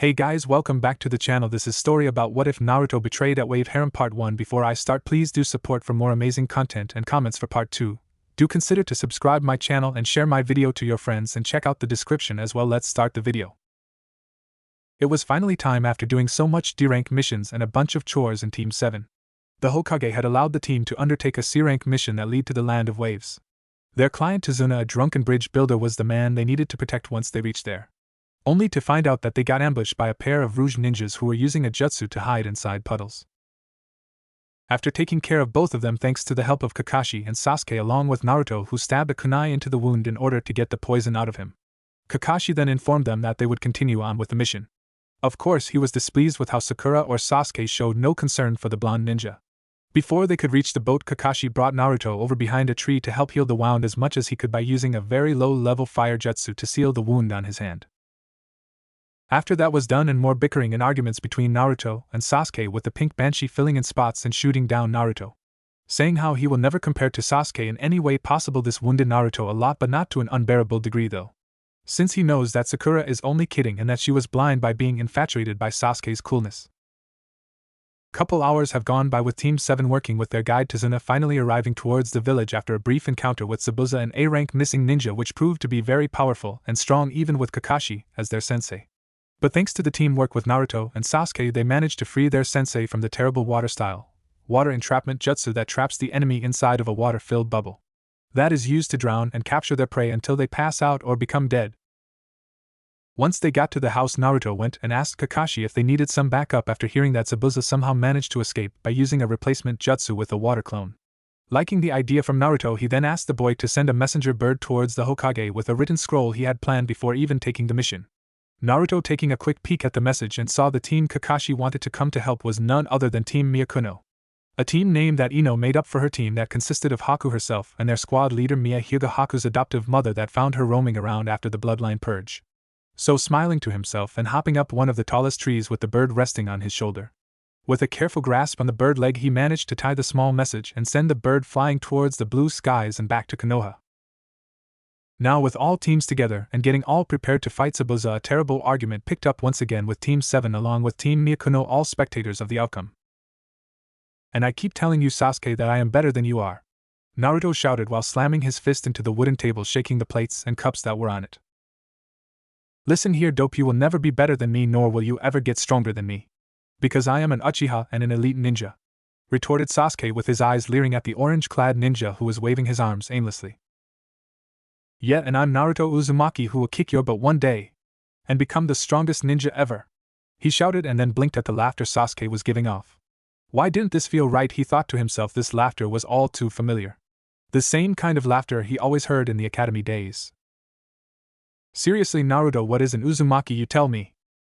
Hey guys, welcome back to the channel. This is story about what if Naruto betrayed at Wave Harem Part 1. Before I start, please do support for more amazing content and comments for Part 2. Do consider to subscribe my channel and share my video to your friends and check out the description as well. Let's start the video. It was finally time after doing so much D-rank missions and a bunch of chores in Team 7. The Hokage had allowed the team to undertake a C-rank mission that led to the Land of Waves. Their client Tazuna, a drunken bridge builder, was the man they needed to protect once they reached there. Only to find out that they got ambushed by a pair of Rouge ninjas who were using a jutsu to hide inside puddles. After taking care of both of them thanks to the help of Kakashi and Sasuke along with Naruto, who stabbed a kunai into the wound in order to get the poison out of him, Kakashi then informed them that they would continue on with the mission. Of course, he was displeased with how Sakura or Sasuke showed no concern for the blonde ninja. Before they could reach the boat, Kakashi brought Naruto over behind a tree to help heal the wound as much as he could by using a very low-level fire jutsu to seal the wound on his hand. After that was done and more bickering and arguments between Naruto and Sasuke, with the pink banshee filling in spots and shooting down Naruto, saying how he will never compare to Sasuke in any way possible. This wounded Naruto a lot, but not to an unbearable degree though, since he knows that Sakura is only kidding and that she was blind by being infatuated by Sasuke's coolness. Couple hours have gone by with Team 7 working with their guide Tazuna, finally arriving towards the village after a brief encounter with Zabuza, an A-rank missing ninja which proved to be very powerful and strong even with Kakashi as their sensei. But thanks to the teamwork with Naruto and Sasuke, they managed to free their sensei from the terrible water entrapment jutsu that traps the enemy inside of a water-filled bubble that is used to drown and capture their prey until they pass out or become dead. Once they got to the house, Naruto went and asked Kakashi if they needed some backup after hearing that Zabuza somehow managed to escape by using a replacement jutsu with a water clone. Liking the idea from Naruto, he then asked the boy to send a messenger bird towards the Hokage with a written scroll he had planned before even taking the mission. Naruto, taking a quick peek at the message and saw the team Kakashi wanted to come to help was none other than Team Miyakuno, a team name that Ino made up for her team that consisted of Haku herself and their squad leader Miya, Hyuga, Haku's adoptive mother that found her roaming around after the bloodline purge. So smiling to himself and hopping up one of the tallest trees with the bird resting on his shoulder. With a careful grasp on the bird leg, he managed to tie the small message and send the bird flying towards the blue skies and back to Konoha. Now, with all teams together and getting all prepared to fight Zabuza, a terrible argument picked up once again with Team 7 along with Team Miyakuno, all spectators of the outcome. "And I keep telling you, Sasuke, that I am better than you are," Naruto shouted while slamming his fist into the wooden table, shaking the plates and cups that were on it. "Listen here, dope, you will never be better than me, nor will you ever get stronger than me. Because I am an Uchiha and an elite ninja," retorted Sasuke with his eyes leering at the orange-clad ninja who was waving his arms aimlessly. "Yeah, and I'm Naruto Uzumaki, who will kick your butt one day and become the strongest ninja ever," he shouted and then blinked at the laughter Sasuke was giving off. Why didn't this feel right, he thought to himself. This laughter was all too familiar. The same kind of laughter he always heard in the academy days. "Seriously, Naruto, what is an Uzumaki, you tell me?"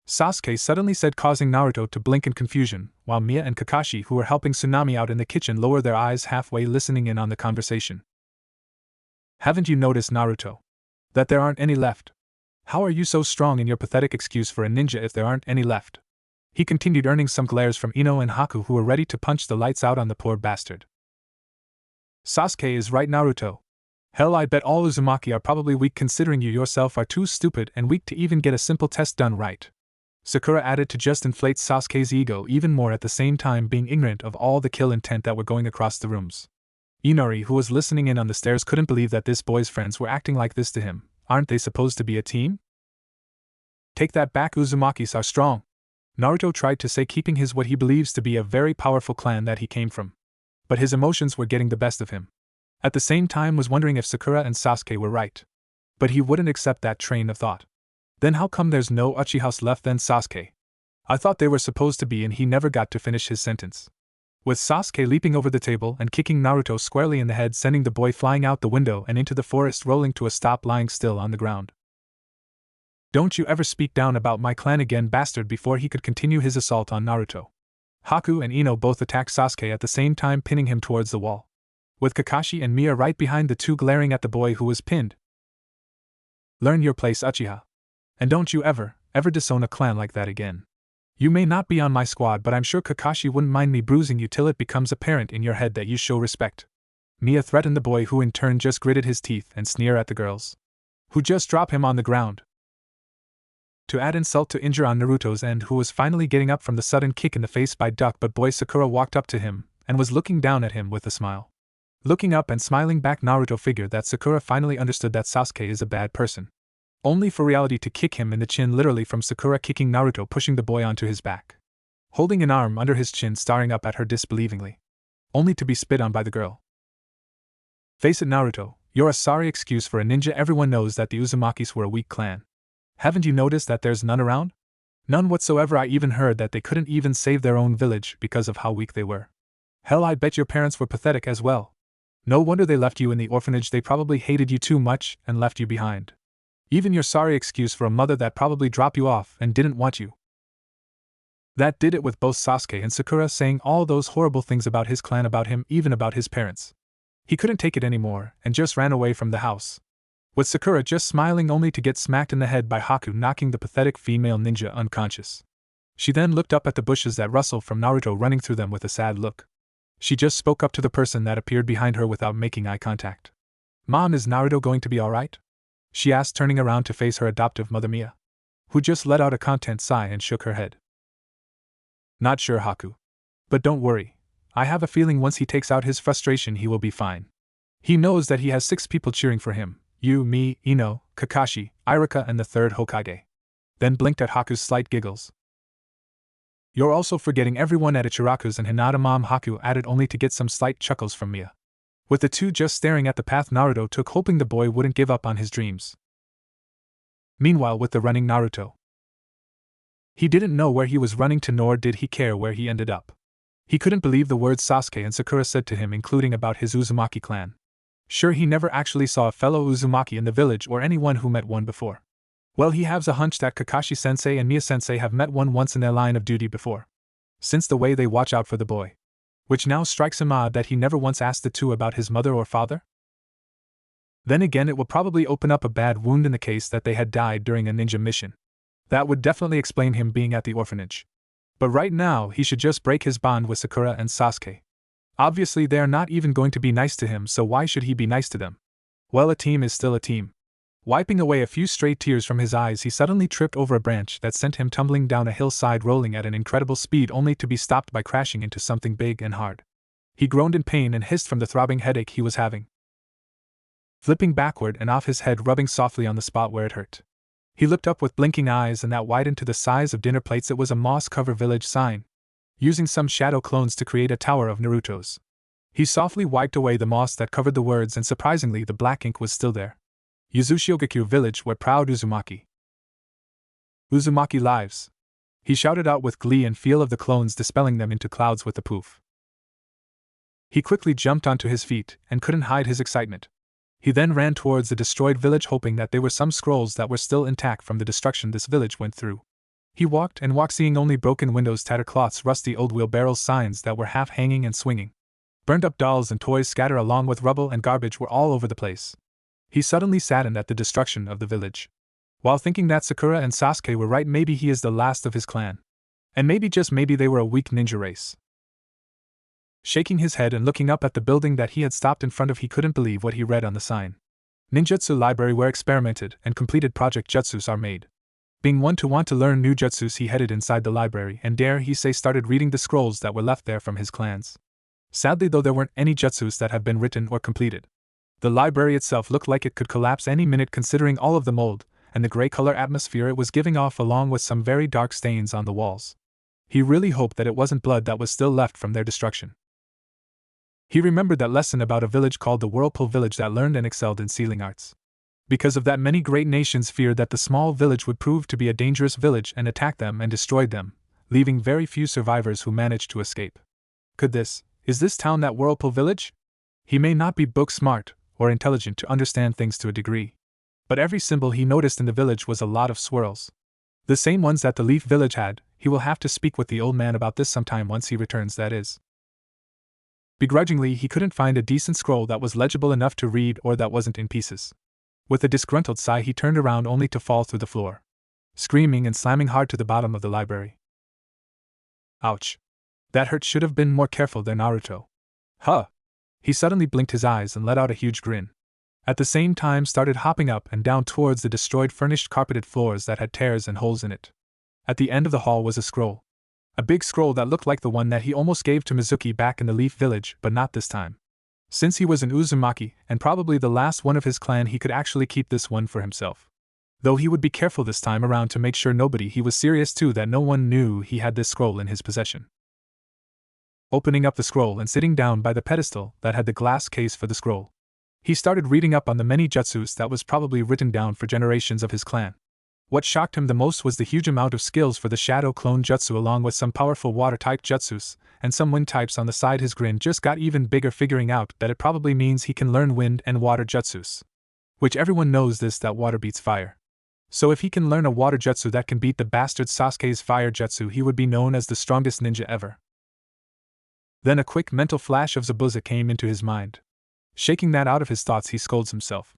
Sasuke suddenly said, causing Naruto to blink in confusion, while Miya and Kakashi, who were helping Tsunami out in the kitchen, lowered their eyes halfway, listening in on the conversation. "Haven't you noticed, Naruto, that there aren't any left? How are you so strong in your pathetic excuse for a ninja if there aren't any left?" he continued, earning some glares from Ino and Haku, who were ready to punch the lights out on the poor bastard. "Sasuke is right, Naruto. Hell, I bet all Uzumaki are probably weak, considering you yourself are too stupid and weak to even get a simple test done right," Sakura added to just inflate Sasuke's ego even more, at the same time being ignorant of all the kill intent that were going across the rooms. Inori, who was listening in on the stairs, couldn't believe that this boy's friends were acting like this to him. Aren't they supposed to be a team? "Take that back, Uzumakis are strong," Naruto tried to say, keeping his what he believes to be a very powerful clan that he came from. But his emotions were getting the best of him. At the same time was wondering if Sakura and Sasuke were right. But he wouldn't accept that train of thought. "Then how come there's no Uchihas left then, Sasuke? I thought they were supposed to be," and he never got to finish his sentence, with Sasuke leaping over the table and kicking Naruto squarely in the head, sending the boy flying out the window and into the forest, rolling to a stop, lying still on the ground. "Don't you ever speak down about my clan again, bastard!" Before he could continue his assault on Naruto, Haku and Ino both attacked Sasuke at the same time, pinning him towards the wall, with Kakashi and Miya right behind the two, glaring at the boy who was pinned. "Learn your place, Uchiha. And don't you ever disown a clan like that again. You may not be on my squad, but I'm sure Kakashi wouldn't mind me bruising you till it becomes apparent in your head that you show respect," Miya threatened the boy, who in turn just gritted his teeth and sneered at the girls, who just dropped him on the ground. To add insult to injury on Naruto's end, who was finally getting up from the sudden kick in the face by Duck, but boy Sakura walked up to him and was looking down at him with a smile. Looking up and smiling back, Naruto figured that Sakura finally understood that Sasuke is a bad person. Only for reality to kick him in the chin, literally from Sakura kicking Naruto, pushing the boy onto his back. Holding an arm under his chin, staring up at her disbelievingly. Only to be spit on by the girl. Face it, Naruto, you're a sorry excuse for a ninja. Everyone knows that the Uzumakis were a weak clan. Haven't you noticed that there's none around? None whatsoever. I even heard that they couldn't even save their own village because of how weak they were. Hell, I bet your parents were pathetic as well. No wonder they left you in the orphanage. They probably hated you too much and left you behind. Even your sorry excuse for a mother that probably dropped you off and didn't want you. That did it, with both Sasuke and Sakura saying all those horrible things about his clan, about him, even about his parents. He couldn't take it anymore and just ran away from the house. With Sakura just smiling, only to get smacked in the head by Haku, knocking the pathetic female ninja unconscious. She then looked up at the bushes that rustled from Naruto running through them with a sad look. She just spoke up to the person that appeared behind her without making eye contact. Mom, is Naruto going to be alright? She asked, turning around to face her adoptive mother Mia, who just let out a content sigh and shook her head. Not sure, Haku. But don't worry. I have a feeling once he takes out his frustration he will be fine. He knows that he has 6 people cheering for him. You, me, Ino, Kakashi, Iruka, and the 3rd Hokage. Then blinked at Haku's slight giggles. You're also forgetting everyone at Ichiraku's and Hinata, Mom, Haku added, only to get some slight chuckles from Mia. With the two just staring at the path Naruto took, hoping the boy wouldn't give up on his dreams. Meanwhile, with the running Naruto. He didn't know where he was running to, nor did he care where he ended up. He couldn't believe the words Sasuke and Sakura said to him, including about his Uzumaki clan. Sure, he never actually saw a fellow Uzumaki in the village or anyone who met one before. Well, he has a hunch that Kakashi-sensei and Mia-sensei have met one once in their line of duty before. Since the way they watch out for the boy. Which now strikes him odd that he never once asked the two about his mother or father? Then again, it will probably open up a bad wound in the case that they had died during a ninja mission. That would definitely explain him being at the orphanage. But right now, he should just break his bond with Sakura and Sasuke. Obviously, they are not even going to be nice to him, so why should he be nice to them? Well, a team is still a team. Wiping away a few stray tears from his eyes, he suddenly tripped over a branch that sent him tumbling down a hillside, rolling at an incredible speed, only to be stopped by crashing into something big and hard. He groaned in pain and hissed from the throbbing headache he was having. Flipping backward and off his head, rubbing softly on the spot where it hurt. He looked up with blinking eyes, and that widened to the size of dinner plates. It was a moss-covered village sign, using some shadow clones to create a tower of Naruto's. He softly wiped away the moss that covered the words, and surprisingly the black ink was still there. Yuzushiogakure village, where proud Uzumaki. Uzumaki lives. He shouted out with glee and feel of the clones dispelling them into clouds with a poof. He quickly jumped onto his feet and couldn't hide his excitement. He then ran towards the destroyed village, hoping that they were some scrolls that were still intact from the destruction this village went through. He walked and walked, seeing only broken windows, tattered cloths, rusty old wheelbarrows, signs that were half hanging and swinging. Burned up dolls and toys scattered along with rubble and garbage were all over the place. He suddenly saddened at the destruction of the village. While thinking that Sakura and Sasuke were right, maybe he is the last of his clan. And maybe, just maybe, they were a weak ninja race. Shaking his head and looking up at the building that he had stopped in front of, he couldn't believe what he read on the sign. Ninjutsu library, where experimented and completed project jutsus are made. Being one to want to learn new jutsus, he headed inside the library and, dare he say, started reading the scrolls that were left there from his clans. Sadly, though, there weren't any jutsus that had been written or completed. The library itself looked like it could collapse any minute, considering all of the mold and the gray color atmosphere it was giving off, along with some very dark stains on the walls. He really hoped that it wasn't blood that was still left from their destruction. He remembered that lesson about a village called the Whirlpool Village that learned and excelled in sealing arts. Because of that, many great nations feared that the small village would prove to be a dangerous village and attack them and destroyed them, leaving very few survivors who managed to escape. Is this town that Whirlpool Village? He may not be book smart or intelligent to understand things to a degree, but every symbol he noticed in the village was a lot of swirls. The same ones that the Leaf Village had. He will have to speak with the old man about this sometime once he returns, that is. Begrudgingly, he couldn't find a decent scroll that was legible enough to read or that wasn't in pieces. With a disgruntled sigh, he turned around only to fall through the floor, screaming and slamming hard to the bottom of the library. Ouch. That hurt. Should have been more careful there, Naruto. Huh. He suddenly blinked his eyes and let out a huge grin. At the same time started hopping up and down towards the destroyed furnished carpeted floors that had tears and holes in it. At the end of the hall was a scroll. A big scroll that looked like the one that he almost gave to Mizuki back in the Leaf Village, but not this time. Since he was an Uzumaki, and probably the last one of his clan, he could actually keep this one for himself. Though he would be careful this time around to make sure he was serious too that no one knew he had this scroll in his possession. Opening up the scroll and sitting down by the pedestal that had the glass case for the scroll, he started reading up on the many jutsus that was probably written down for generations of his clan. What shocked him the most was the huge amount of skills for the shadow clone jutsu, along with some powerful water-type jutsus, and some wind types on the side. His grin just got even bigger, figuring out that it probably means he can learn wind and water jutsus. Which everyone knows that water beats fire. So if he can learn a water jutsu that can beat the bastard Sasuke's fire jutsu, he would be known as the strongest ninja ever. Then a quick mental flash of Zabuza came into his mind. Shaking that out of his thoughts, he scolds himself.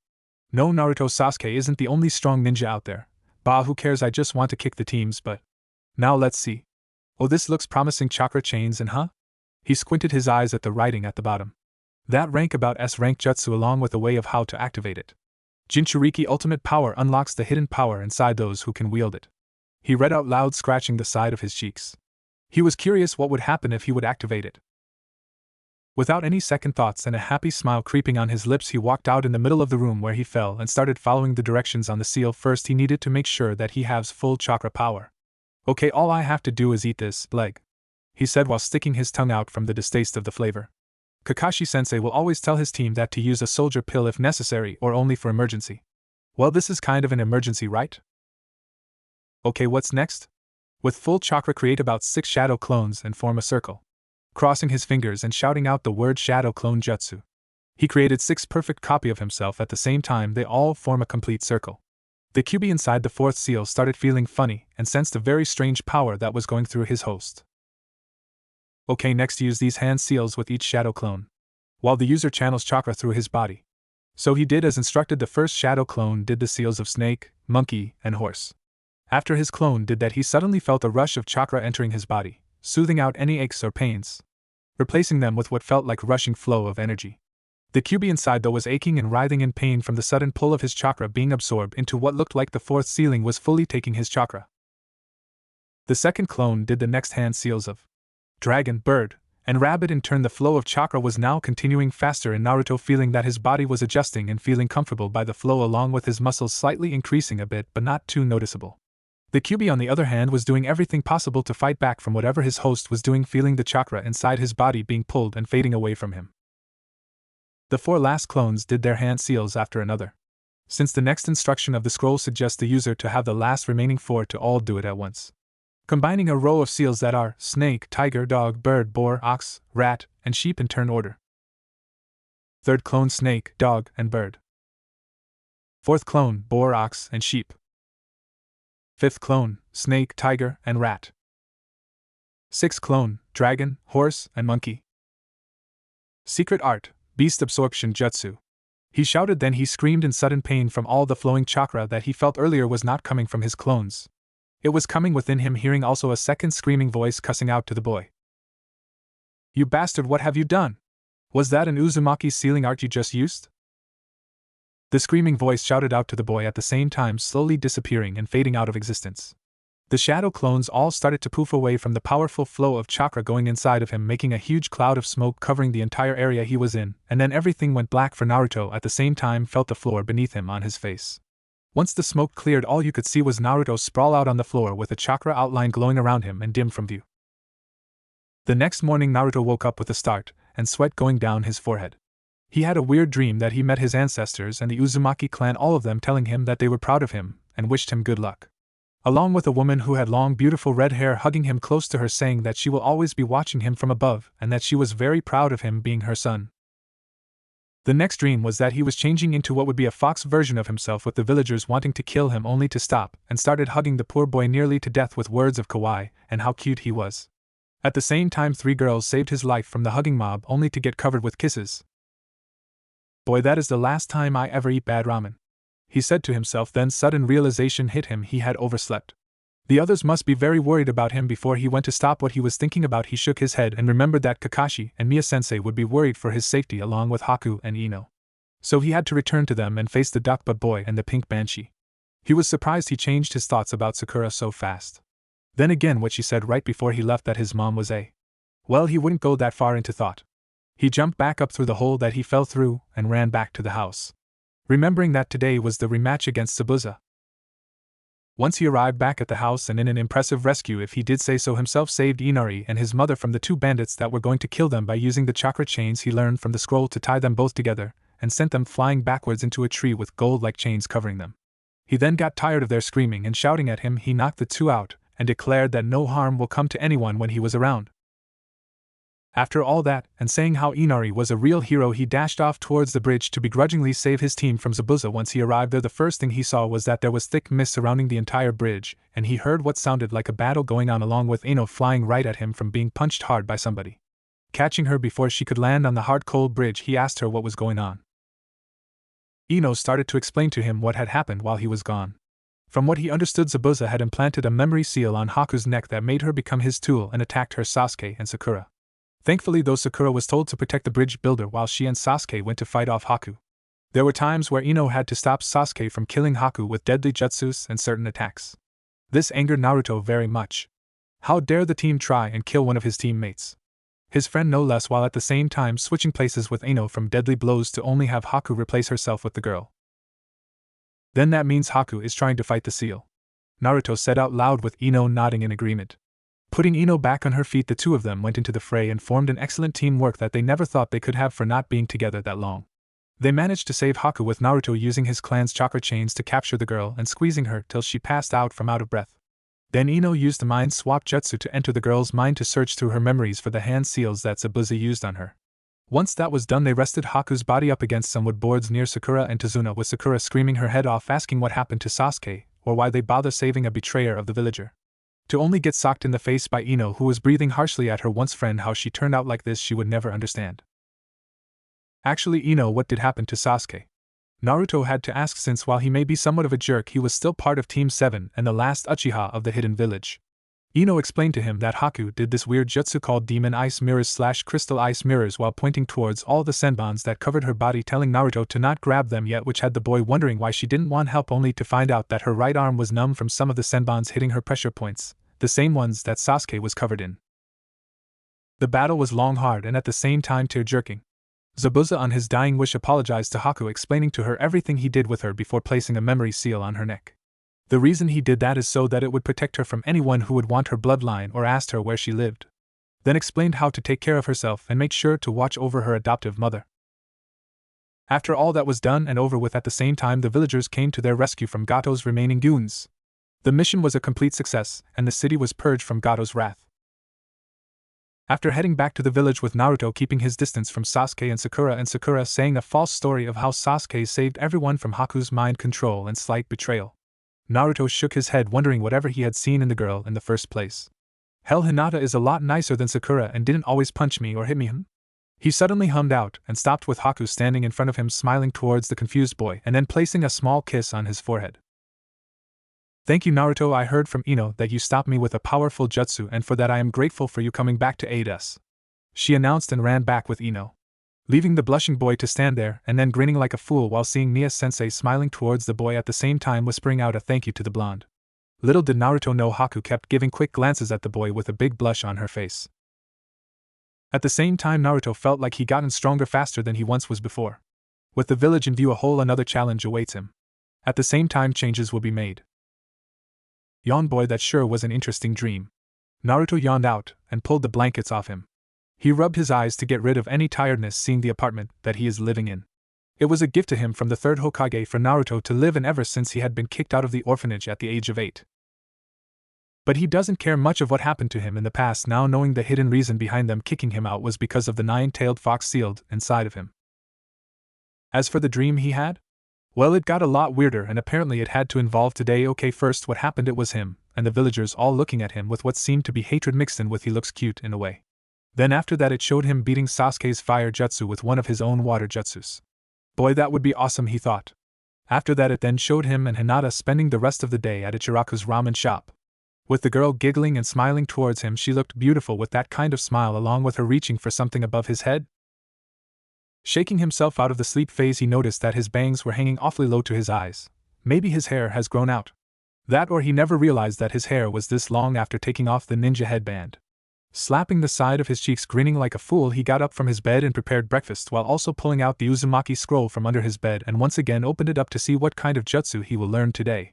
No, Naruto, Sasuke isn't the only strong ninja out there. Bah, who cares, I just want to kick the teams, but... Now let's see. Oh, this looks promising. Chakra chains and He squinted his eyes at the writing at the bottom. That rank about S-rank jutsu along with a way of how to activate it. Jinchuriki ultimate power unlocks the hidden power inside those who can wield it. He read out loud, scratching the side of his cheeks. He was curious what would happen if he would activate it. Without any second thoughts and a happy smile creeping on his lips, he walked out in the middle of the room where he fell and started following the directions on the seal. First, he needed to make sure that he has full chakra power. Okay, all I have to do is eat this leg, he said while sticking his tongue out from the distaste of the flavor. Kakashi-sensei will always tell his team that to use a soldier pill if necessary or only for emergency. Well, this is kind of an emergency, right? Okay, what's next? With full chakra, create about 6 shadow clones and form a circle. Crossing his fingers and shouting out the word shadow clone jutsu, he created 6 perfect copies of himself. At the same time, they all form a complete circle. The QB inside the 4th seal started feeling funny and sensed a very strange power that was going through his host. Okay, next use these hand seals with each shadow clone, while the user channels chakra through his body. So he did as instructed. The first shadow clone did the seals of snake, monkey, and horse. After his clone did that, he suddenly felt a rush of chakra entering his body, soothing out any aches or pains, replacing them with what felt like rushing flow of energy. The QB inside though was aching and writhing in pain from the sudden pull of his chakra being absorbed into what looked like the 4th ceiling was fully taking his chakra. The second clone did the next hand seals of dragon, bird, and rabbit. In turn, the flow of chakra was now continuing faster in Naruto, feeling that his body was adjusting and feeling comfortable by the flow, along with his muscles slightly increasing a bit but not too noticeable. The QB on the other hand was doing everything possible to fight back from whatever his host was doing, feeling the chakra inside his body being pulled and fading away from him. The 4 last clones did their hand seals after another, since the next instruction of the scroll suggests the user to have the last remaining 4 to all do it at once, combining a row of seals that are snake, tiger, dog, bird, boar, ox, rat, and sheep in turn order. 3rd clone snake, dog, and bird. 4th clone boar, ox, and sheep. 5th clone snake, tiger, and rat. 6th clone dragon, horse, and monkey. Secret art, beast absorption jutsu, he shouted. Then he screamed in sudden pain from all the flowing chakra that he felt earlier was not coming from his clones. It was coming within him, hearing also a second screaming voice cussing out to the boy. You bastard, what have you done? Was that an Uzumaki sealing art you just used? The screaming voice shouted out to the boy, at the same time slowly disappearing and fading out of existence. The shadow clones all started to poof away from the powerful flow of chakra going inside of him, making a huge cloud of smoke covering the entire area he was in, and then everything went black for Naruto. At the same time, felt the floor beneath him on his face. Once the smoke cleared, all you could see was Naruto sprawl out on the floor with a chakra outline glowing around him and dim from view. The next morning, Naruto woke up with a start, and sweat going down his forehead. He had a weird dream that he met his ancestors and the Uzumaki clan, all of them telling him that they were proud of him and wished him good luck, along with a woman who had long beautiful red hair hugging him close to her, saying that she will always be watching him from above and that she was very proud of him being her son. The next dream was that he was changing into what would be a fox version of himself, with the villagers wanting to kill him only to stop, and started hugging the poor boy nearly to death with words of kawaii and how cute he was. At the same time, 3 girls saved his life from the hugging mob only to get covered with kisses. Boy, that is the last time I ever eat bad ramen, he said to himself. Then sudden realization hit him, he had overslept. The others must be very worried about him. Before he went to stop what he was thinking about, he shook his head and remembered that Kakashi and Miya-sensei would be worried for his safety, along with Haku and Ino. So he had to return to them and face the Dakba boy and the pink banshee. He was surprised he changed his thoughts about Sakura so fast. Then again what she said right before he left that his mom was a… Well, he wouldn't go that far into thought. He jumped back up through the hole that he fell through and ran back to the house, remembering that today was the rematch against Zabuza. Once he arrived back at the house and in an impressive rescue, if he did say so himself, saved Inari and his mother from the two bandits that were going to kill them by using the chakra chains he learned from the scroll to tie them both together, and sent them flying backwards into a tree with gold-like chains covering them. He then got tired of their screaming and shouting at him. He knocked the two out and declared that no harm will come to anyone when he was around. After all that, and saying how Inari was a real hero, he dashed off towards the bridge to begrudgingly save his team from Zabuza. Once he arrived there, the first thing he saw was that there was thick mist surrounding the entire bridge, and he heard what sounded like a battle going on, along with Ino flying right at him from being punched hard by somebody. Catching her before she could land on the hard cold bridge, he asked her what was going on. Ino started to explain to him what had happened while he was gone. From what he understood, Zabuza had implanted a memory seal on Haku's neck that made her become his tool and attacked her, Sasuke and Sakura. Thankfully, though, Sakura was told to protect the bridge builder while she and Sasuke went to fight off Haku. There were times where Ino had to stop Sasuke from killing Haku with deadly jutsus and certain attacks. This angered Naruto very much. How dare the team try and kill one of his teammates? His friend no less, while at the same time switching places with Ino from deadly blows to only have Haku replace herself with the girl. Then that means Haku is trying to fight the seal, Naruto said out loud, with Ino nodding in agreement. Putting Ino back on her feet, the two of them went into the fray and formed an excellent teamwork that they never thought they could have for not being together that long. They managed to save Haku with Naruto using his clan's chakra chains to capture the girl and squeezing her till she passed out from out of breath. Then Ino used the mind swap jutsu to enter the girl's mind to search through her memories for the hand seals that Zabuza used on her. Once that was done, they rested Haku's body up against some wood boards near Sakura and Tazuna, with Sakura screaming her head off, asking what happened to Sasuke, or why they bother saving a betrayer of the villager. To only get socked in the face by Ino, who was breathing harshly at her once friend. How she turned out like this she would never understand. Actually, Ino, what did happen to Sasuke? Naruto had to ask, since while he may be somewhat of a jerk, he was still part of Team 7 and the last Uchiha of the Hidden Village. Ino explained to him that Haku did this weird jutsu called Demon Ice Mirrors / Crystal Ice Mirrors while pointing towards all the senbons that covered her body, telling Naruto to not grab them yet, which had the boy wondering why she didn't want help, only to find out that her right arm was numb from some of the senbons hitting her pressure points, the same ones that Sasuke was covered in. The battle was long, hard, and at the same time tear-jerking. Zabuza, on his dying wish, apologized to Haku, explaining to her everything he did with her before placing a memory seal on her neck. The reason he did that is so that it would protect her from anyone who would want her bloodline or asked her where she lived. Then explained how to take care of herself and make sure to watch over her adoptive mother. After all that was done and over with, at the same time the villagers came to their rescue from Gato's remaining goons. The mission was a complete success, and the city was purged from Gato's wrath. After heading back to the village with Naruto keeping his distance from Sasuke and Sakura saying a false story of how Sasuke saved everyone from Haku's mind control and slight betrayal, Naruto shook his head, wondering whatever he had seen in the girl in the first place. Hell, Hinata is a lot nicer than Sakura and didn't always punch me or hit me, He suddenly hummed out and stopped, with Haku standing in front of him smiling towards the confused boy and then placing a small kiss on his forehead. Thank you, Naruto. I heard from Ino that you stopped me with a powerful jutsu, and for that I am grateful for you coming back to aid us, she announced, and ran back with Ino, leaving the blushing boy to stand there and then grinning like a fool while seeing Nia-sensei smiling towards the boy, at the same time whispering out a thank you to the blonde. Little did Naruto know Haku kept giving quick glances at the boy with a big blush on her face. At the same time, Naruto felt like he gotten stronger faster than he once was before. With the village in view, a whole another challenge awaits him. At the same time, changes will be made. Yawn boy, that sure was an interesting dream. Naruto yawned out and pulled the blankets off him. He rubbed his eyes to get rid of any tiredness, seeing the apartment that he is living in. It was a gift to him from the third Hokage for Naruto to live in ever since he had been kicked out of the orphanage at the age of 8. But he doesn't care much of what happened to him in the past now, knowing the hidden reason behind them kicking him out was because of the 9-tailed fox sealed inside of him. As for the dream he had, well, it got a lot weirder, and apparently it had to involve today. Okay, first what happened, it was him and the villagers all looking at him with what seemed to be hatred mixed in with he looks cute in a way. Then after that it showed him beating Sasuke's fire jutsu with one of his own water jutsus. Boy, that would be awesome, he thought. After that it then showed him and Hinata spending the rest of the day at Ichiraku's ramen shop. With the girl giggling and smiling towards him, she looked beautiful with that kind of smile, along with her reaching for something above his head. Shaking himself out of the sleep phase, he noticed that his bangs were hanging awfully low to his eyes. Maybe his hair has grown out. That, or he never realized that his hair was this long after taking off the ninja headband. Slapping the side of his cheeks, grinning like a fool, he got up from his bed and prepared breakfast while also pulling out the Uzumaki scroll from under his bed and once again opened it up to see what kind of jutsu he will learn today.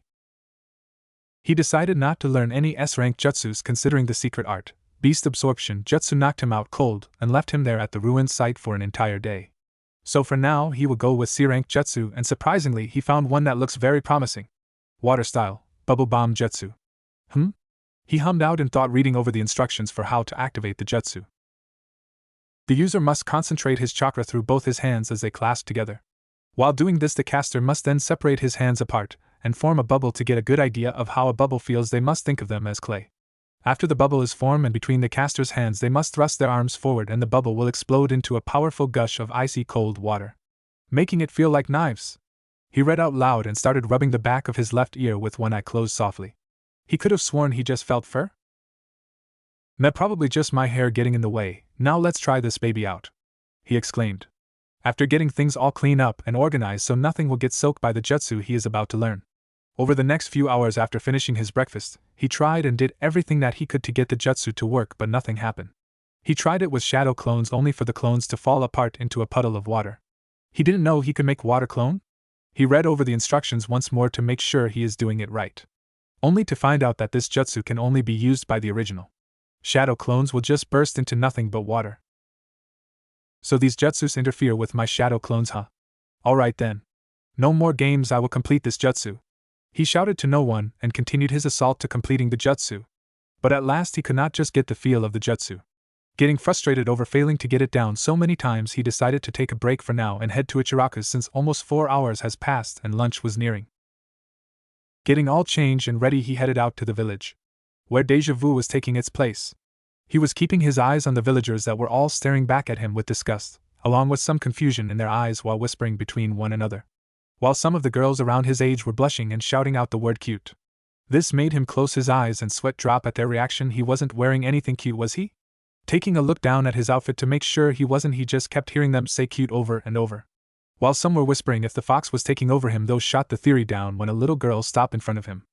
He decided not to learn any S-rank jutsus considering the secret art, beast absorption jutsu, knocked him out cold and left him there at the ruined site for an entire day. So for now he will go with C-rank jutsu, and surprisingly he found one that looks very promising. Water style, bubble bomb jutsu. He hummed out in thought, reading over the instructions for how to activate the jutsu. The user must concentrate his chakra through both his hands as they clasp together. While doing this, the caster must then separate his hands apart and form a bubble. To get a good idea of how a bubble feels, they must think of them as clay. After the bubble is formed and between the caster's hands, they must thrust their arms forward and the bubble will explode into a powerful gush of icy cold water, making it feel like knives. He read out loud and started rubbing the back of his left ear with one eye closed softly. He could have sworn he just felt fur. Probably just my hair getting in the way. Now let's try this baby out, he exclaimed, after getting things all clean up and organized so nothing will get soaked by the jutsu he is about to learn. Over the next few hours after finishing his breakfast, he tried and did everything that he could to get the jutsu to work, but nothing happened. He tried it with shadow clones only for the clones to fall apart into a puddle of water. He didn't know he could make water clone? He read over the instructions once more to make sure he is doing it right, only to find out that this jutsu can only be used by the original. Shadow clones will just burst into nothing but water. So these jutsus interfere with my shadow clones, huh? Alright then. No more games, I will complete this jutsu. He shouted to no one and continued his assault to completing the jutsu. But at last he could not just get the feel of the jutsu. Getting frustrated over failing to get it down so many times, he decided to take a break for now and head to Ichiraku's since almost 4 hours has passed and lunch was nearing. Getting all changed and ready, he headed out to the village, where Deja Vu was taking its place. He was keeping his eyes on the villagers that were all staring back at him with disgust, along with some confusion in their eyes while whispering between one another, while some of the girls around his age were blushing and shouting out the word cute. This made him close his eyes and sweat drop at their reaction. He wasn't wearing anything cute, was he? Taking a look down at his outfit to make sure he wasn't, he just kept hearing them say cute over and over. While some were whispering if the fox was taking over him, those shot the theory down when a little girl stopped in front of him.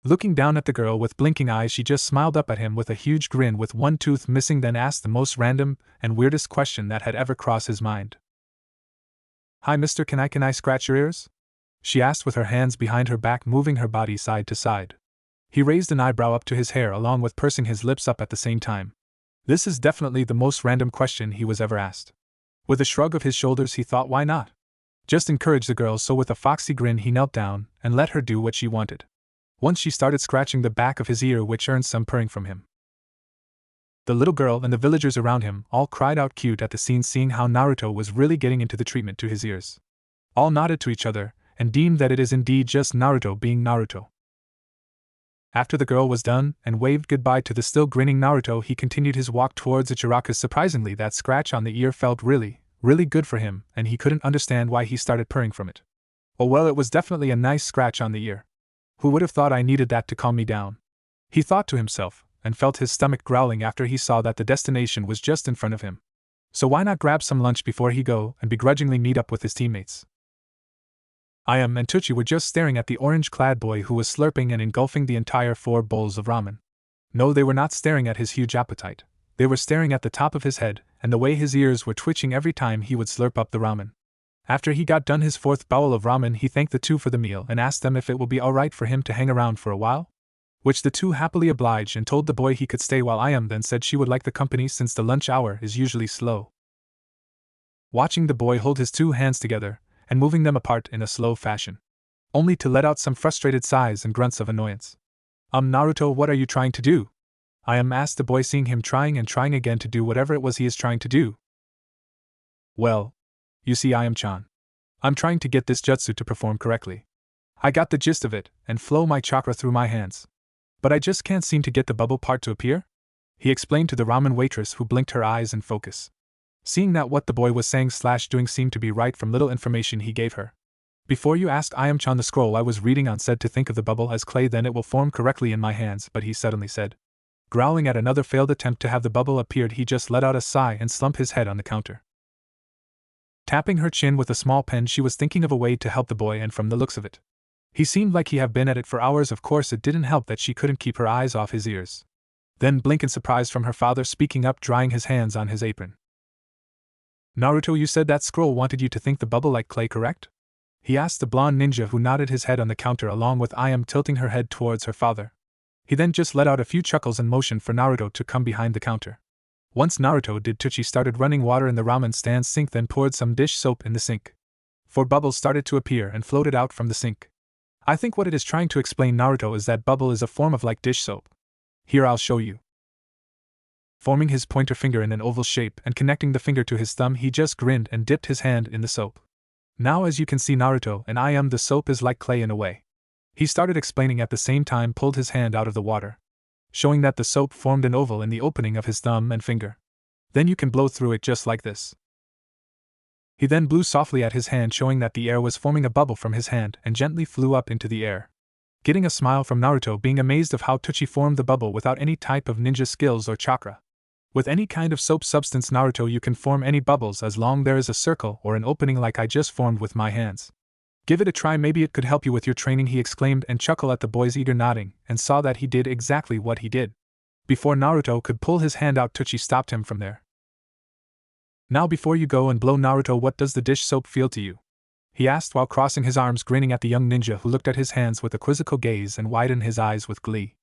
Looking down at the girl with blinking eyes, she just smiled up at him with a huge grin with one tooth missing, then asked the most random and weirdest question that had ever crossed his mind. "Hi mister, can I scratch your ears?" she asked with her hands behind her back, moving her body side to side. He raised an eyebrow up to his hair along with pursing his lips up at the same time. This is definitely the most random question he was ever asked. With a shrug of his shoulders, he thought, why not? Just encourage the girl, so with a foxy grin he knelt down and let her do what she wanted. Once she started scratching the back of his ear, which earned some purring from him. The little girl and the villagers around him all cried out cute at the scene, seeing how Naruto was really getting into the treatment to his ears. All nodded to each other and deemed that it is indeed just Naruto being Naruto. After the girl was done and waved goodbye to the still grinning Naruto, he continued his walk towards Ichiraku's. Surprisingly, that scratch on the ear felt really good for him, and he couldn't understand why he started purring from it. Oh well, it was definitely a nice scratch on the ear. Who would have thought I needed that to calm me down? He thought to himself, and felt his stomach growling after he saw that the destination was just in front of him. So why not grab some lunch before he go and begrudgingly meet up with his teammates? Ayam and Tucci were just staring at the orange-clad boy who was slurping and engulfing the entire 4 bowls of ramen. No, they were not staring at his huge appetite. They were staring at the top of his head and the way his ears were twitching every time he would slurp up the ramen. After he got done his 4th bowl of ramen, he thanked the 2 for the meal and asked them if it will be alright for him to hang around for a while, which the 2 happily obliged and told the boy he could stay, while Ayam then said she would like the company since the lunch hour is usually slow. Watching the boy hold his 2 hands together and moving them apart in a slow fashion, only to let out some frustrated sighs and grunts of annoyance. Naruto, what are you trying to do?" Ayam asked the boy, seeing him trying and trying again to do whatever it was he is trying to do. "Well, you see, Ayam-chan, I'm trying to get this jutsu to perform correctly. I got the gist of it and flow my chakra through my hands, but I just can't seem to get the bubble part to appear," he explained to the ramen waitress, who blinked her eyes in focus, seeing that what the boy was saying/doing seemed to be right from little information he gave her. "Before you asked, Ayam-chan, the scroll I was reading on said to think of the bubble as clay, then it will form correctly in my hands," but he suddenly said. Growling at another failed attempt to have the bubble appeared, he just let out a sigh and slumped his head on the counter. Tapping her chin with a small pen, she was thinking of a way to help the boy, and from the looks of it, he seemed like he had been at it for hours. Of course, it didn't help that she couldn't keep her eyes off his ears. Then blink in surprise from her father, speaking up, drying his hands on his apron. Naruto, you said that scroll wanted you to think the bubble like clay, correct? He asked the blonde ninja, who nodded his head on the counter along with I am tilting her head towards her father. He then just let out a few chuckles and motioned for Naruto to come behind the counter. Once Naruto did, Tsuchi started running water in the ramen stand sink, then poured some dish soap in the sink. 4 bubbles started to appear and floated out from the sink. I think what it is trying to explain, Naruto, is that bubble is a form of like dish soap. Here, I'll show you. Forming his pointer finger in an oval shape and connecting the finger to his thumb, he just grinned and dipped his hand in the soap. Now, as you can see, Naruto, and I am the soap is like clay in a way. He started explaining, at the same time pulled his hand out of the water, showing that the soap formed an oval in the opening of his thumb and finger. Then you can blow through it just like this. He then blew softly at his hand, showing that the air was forming a bubble from his hand and gently flew up into the air. Getting a smile from Naruto, being amazed of how Tsuchi formed the bubble without any type of ninja skills or chakra. With any kind of soap substance, Naruto, you can form any bubbles as long there is a circle or an opening like I just formed with my hands. Give it a try, maybe it could help you with your training, he exclaimed and chuckled at the boy's eager nodding, and saw that he did exactly what he did. Before Naruto could pull his hand out, Tsuchi stopped him from there. Now, before you go and blow, Naruto, what does the dish soap feel to you? He asked while crossing his arms, grinning at the young ninja, who looked at his hands with a quizzical gaze and widened his eyes with glee.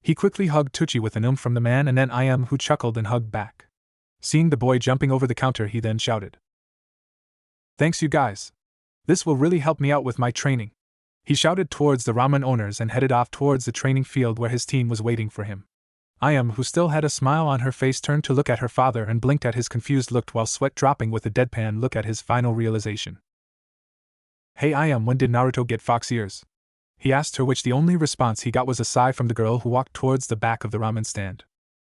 He quickly hugged Tsuchi with an from the man, and then I am, who chuckled and hugged back. Seeing the boy jumping over the counter, he then shouted, "Thanks, you guys. This will really help me out with my training." He shouted towards the ramen owners and headed off towards the training field where his team was waiting for him. I am, who still had a smile on her face, turned to look at her father and blinked at his confused look while sweat dropping with a deadpan look at his final realization. "Hey, I am, when did Naruto get fox ears?" he asked her, which the only response he got was a sigh from the girl, who walked towards the back of the ramen stand,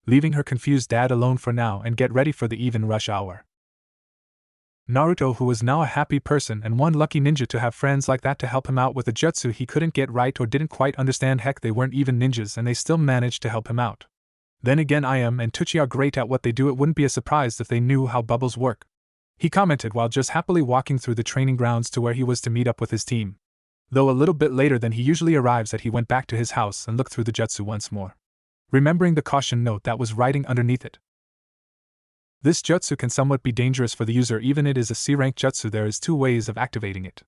leaving her confused dad alone for now and get ready for the even rush hour. Naruto, who was now a happy person and one lucky ninja to have friends like that to help him out with a jutsu he couldn't get right or didn't quite understand. Heck, they weren't even ninjas and they still managed to help him out. Then again, I am and Tsuchi are great at what they do. It wouldn't be a surprise if they knew how bubbles work, he commented while just happily walking through the training grounds to where he was to meet up with his team. Though a little bit later than he usually arrives at, he went back to his house and looked through the jutsu once more, remembering the caution note that was writing underneath it. This jutsu can somewhat be dangerous for the user. Even it is a C-rank jutsu, there is 2 ways of activating it.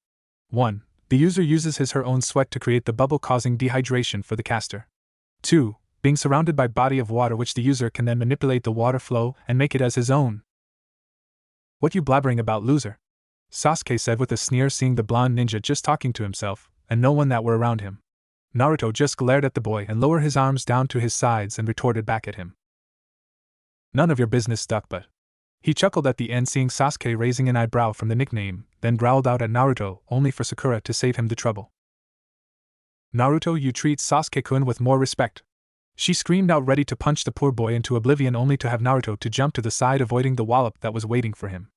1. The user uses his/her own sweat to create the bubble, causing dehydration for the caster. 2. Being surrounded by body of water, which the user can then manipulate the water flow and make it as his own. "What you blabbering about, loser?" Sasuke said with a sneer, seeing the blonde ninja just talking to himself, and no one that were around him. Naruto just glared at the boy and lowered his arms down to his sides and retorted back at him, "None of your business, duck butt." He chuckled at the end, seeing Sasuke raising an eyebrow from the nickname, then growled out at Naruto, only for Sakura to save him the trouble. "Naruto, you treat Sasuke-kun with more respect," she screamed out, ready to punch the poor boy into oblivion, only to have Naruto to jump to the side, avoiding the wallop that was waiting for him.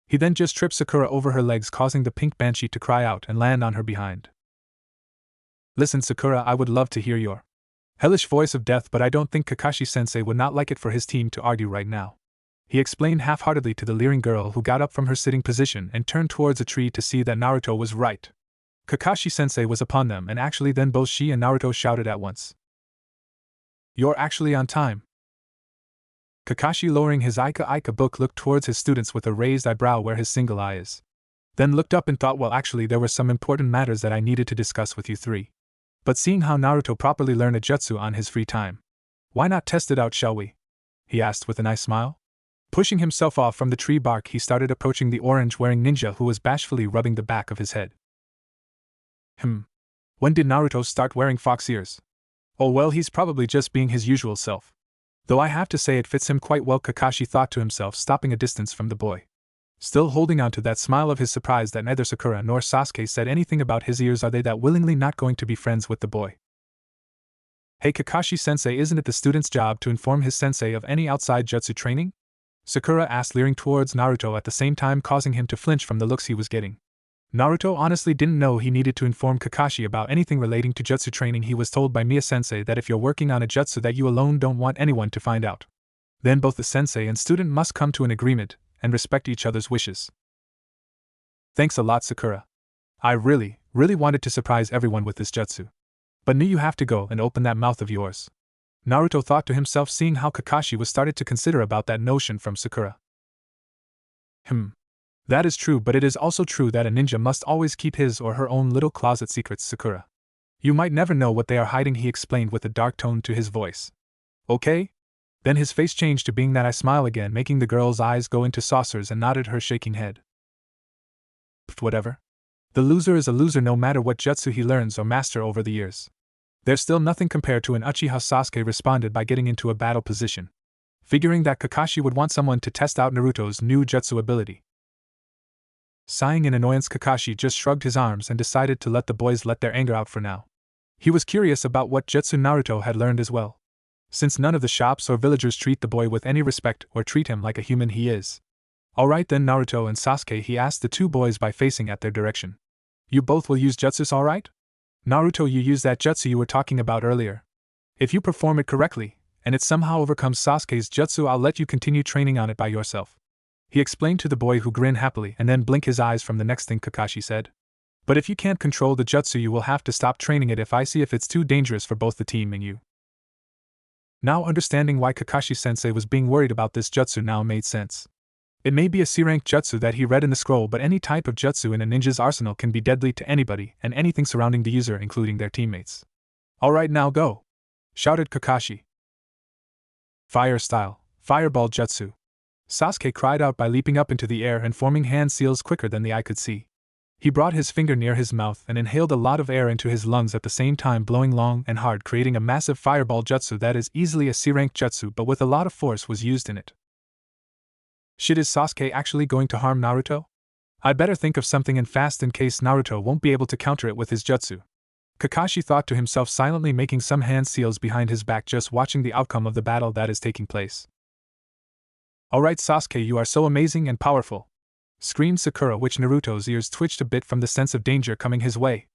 He then just tripped Sakura over her legs, causing the pink banshee to cry out and land on her behind. "Listen, Sakura, I would love to hear your hellish voice of death, but I don't think Kakashi-sensei would not like it for his team to argue right now," he explained half-heartedly to the leering girl, who got up from her sitting position and turned towards a tree to see that Naruto was right. Kakashi-sensei was upon them, and actually then both she and Naruto shouted at once, "You're actually on time." Kakashi, lowering his Ika book, looked towards his students with a raised eyebrow where his single eye is. Then looked up and thought, well, actually there were some important matters that I needed to discuss with you three. But seeing how Naruto properly learned a jutsu on his free time, why not test it out, shall we? He asked with a nice smile. Pushing himself off from the tree bark, he started approaching the orange-wearing ninja, who was bashfully rubbing the back of his head. When did Naruto start wearing fox ears? Oh well, he's probably just being his usual self. Though I have to say it fits him quite well, Kakashi thought to himself, stopping a distance from the boy. Still holding on to that smile of his surprise that neither Sakura nor Sasuke said anything about his ears. Are they that willingly not going to be friends with the boy? Hey Kakashi-sensei, isn't it the student's job to inform his sensei of any outside jutsu training? Sakura asked, leering towards Naruto, at the same time causing him to flinch from the looks he was getting. Naruto honestly didn't know he needed to inform Kakashi about anything relating to jutsu training. He was told by Mia-sensei that if you're working on a jutsu that you alone don't want anyone to find out, then both the sensei and student must come to an agreement and respect each other's wishes. Thanks a lot, Sakura. I really wanted to surprise everyone with this jutsu. But knew you have to go and open that mouth of yours. Naruto thought to himself, seeing how Kakashi was started to consider about that notion from Sakura. That is true, but it is also true that a ninja must always keep his or her own little closet secrets, Sakura. You might never know what they are hiding, he explained with a dark tone to his voice. Okay? Then his face changed to being that I smile again, making the girl's eyes go into saucers, and nodded her shaking head. Whatever. The loser is a loser no matter what jutsu he learns or master over the years. There's still nothing compared to an Uchiha. Sasuke responded by getting into a battle position, figuring that Kakashi would want someone to test out Naruto's new jutsu ability. Sighing in annoyance, Kakashi just shrugged his arms and decided to let the boys let their anger out for now. He was curious about what jutsu Naruto had learned as well, since none of the shops or villagers treat the boy with any respect or treat him like a human he is. Alright then, Naruto and Sasuke, he asked the two boys by facing at their direction. You both will use jutsus, alright? Naruto, you use that jutsu you were talking about earlier. If you perform it correctly, and it somehow overcomes Sasuke's jutsu, I'll let you continue training on it by yourself. He explained to the boy, who grinned happily and then blinked his eyes from the next thing Kakashi said. But if you can't control the jutsu, you will have to stop training it if I see if it's too dangerous for both the team and you. Now understanding why Kakashi-sensei was being worried about this jutsu now made sense. It may be a C-rank jutsu that he read in the scroll, but any type of jutsu in a ninja's arsenal can be deadly to anybody and anything surrounding the user, including their teammates. Alright, now go! Shouted Kakashi. Fire style, fireball jutsu. Sasuke cried out by leaping up into the air and forming hand seals quicker than the eye could see. He brought his finger near his mouth and inhaled a lot of air into his lungs at the same time, blowing long and hard, creating a massive fireball jutsu that is easily a C-rank jutsu, but with a lot of force was used in it. Shit, is Sasuke actually going to harm Naruto? I'd better think of something and fast in case Naruto won't be able to counter it with his jutsu. Kakashi thought to himself, silently making some hand seals behind his back, just watching the outcome of the battle that is taking place. Alright Sasuke, you are so amazing and powerful! Screamed Sakura, which Naruto's ears twitched a bit from the sense of danger coming his way.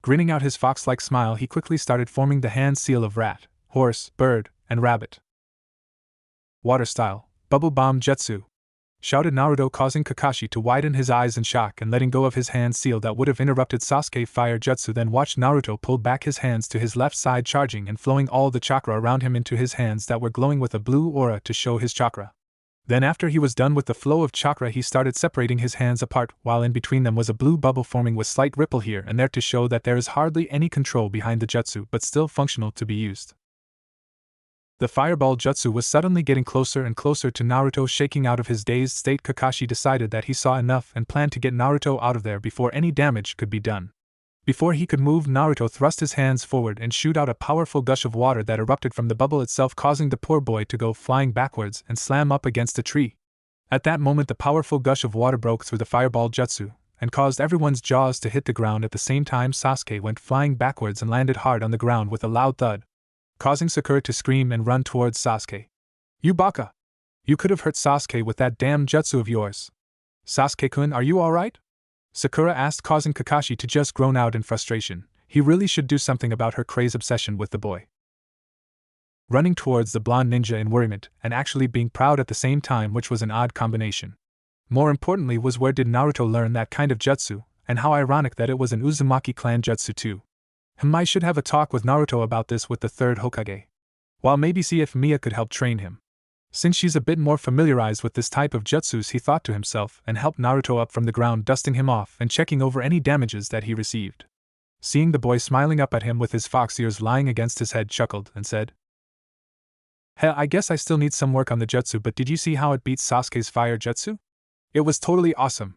Grinning out his fox-like smile, he quickly started forming the hand seal of rat, horse, bird, and rabbit. Water style, bubble bomb jutsu! Shouted Naruto, causing Kakashi to widen his eyes in shock and letting go of his hand seal that would have interrupted Sasuke fire jutsu. Then watched Naruto pull back his hands to his left side, charging and flowing all the chakra around him into his hands that were glowing with a blue aura to show his chakra. Then after he was done with the flow of chakra, he started separating his hands apart, while in between them was a blue bubble forming with slight ripple here and there to show that there is hardly any control behind the jutsu, but still functional to be used. The fireball jutsu was suddenly getting closer and closer to Naruto. Shaking out of his dazed state, Kakashi decided that he saw enough and planned to get Naruto out of there before any damage could be done. Before he could move, Naruto thrust his hands forward and shoot out a powerful gush of water that erupted from the bubble itself, causing the poor boy to go flying backwards and slam up against a tree. At that moment, the powerful gush of water broke through the fireball jutsu and caused everyone's jaws to hit the ground. At the same time, Sasuke went flying backwards and landed hard on the ground with a loud thud, causing Sakura to scream and run towards Sasuke. You baka! You could have hurt Sasuke with that damn jutsu of yours. Sasuke-kun, are you alright? Sakura asked, causing Kakashi to just groan out in frustration. He really should do something about her crazy obsession with the boy. Running towards the blonde ninja in worriment and actually being proud at the same time, which was an odd combination. More importantly was, where did Naruto learn that kind of jutsu, and how ironic that it was an Uzumaki clan jutsu too. I should have a talk with Naruto about this with the third Hokage. While maybe see if Mia could help train him, since she's a bit more familiarized with this type of jutsus, he thought to himself, and helped Naruto up from the ground, dusting him off and checking over any damages that he received. Seeing the boy smiling up at him with his fox ears lying against his head, chuckled and said, "Heh, I guess I still need some work on the jutsu, but did you see how it beat Sasuke's fire jutsu? It was totally awesome,"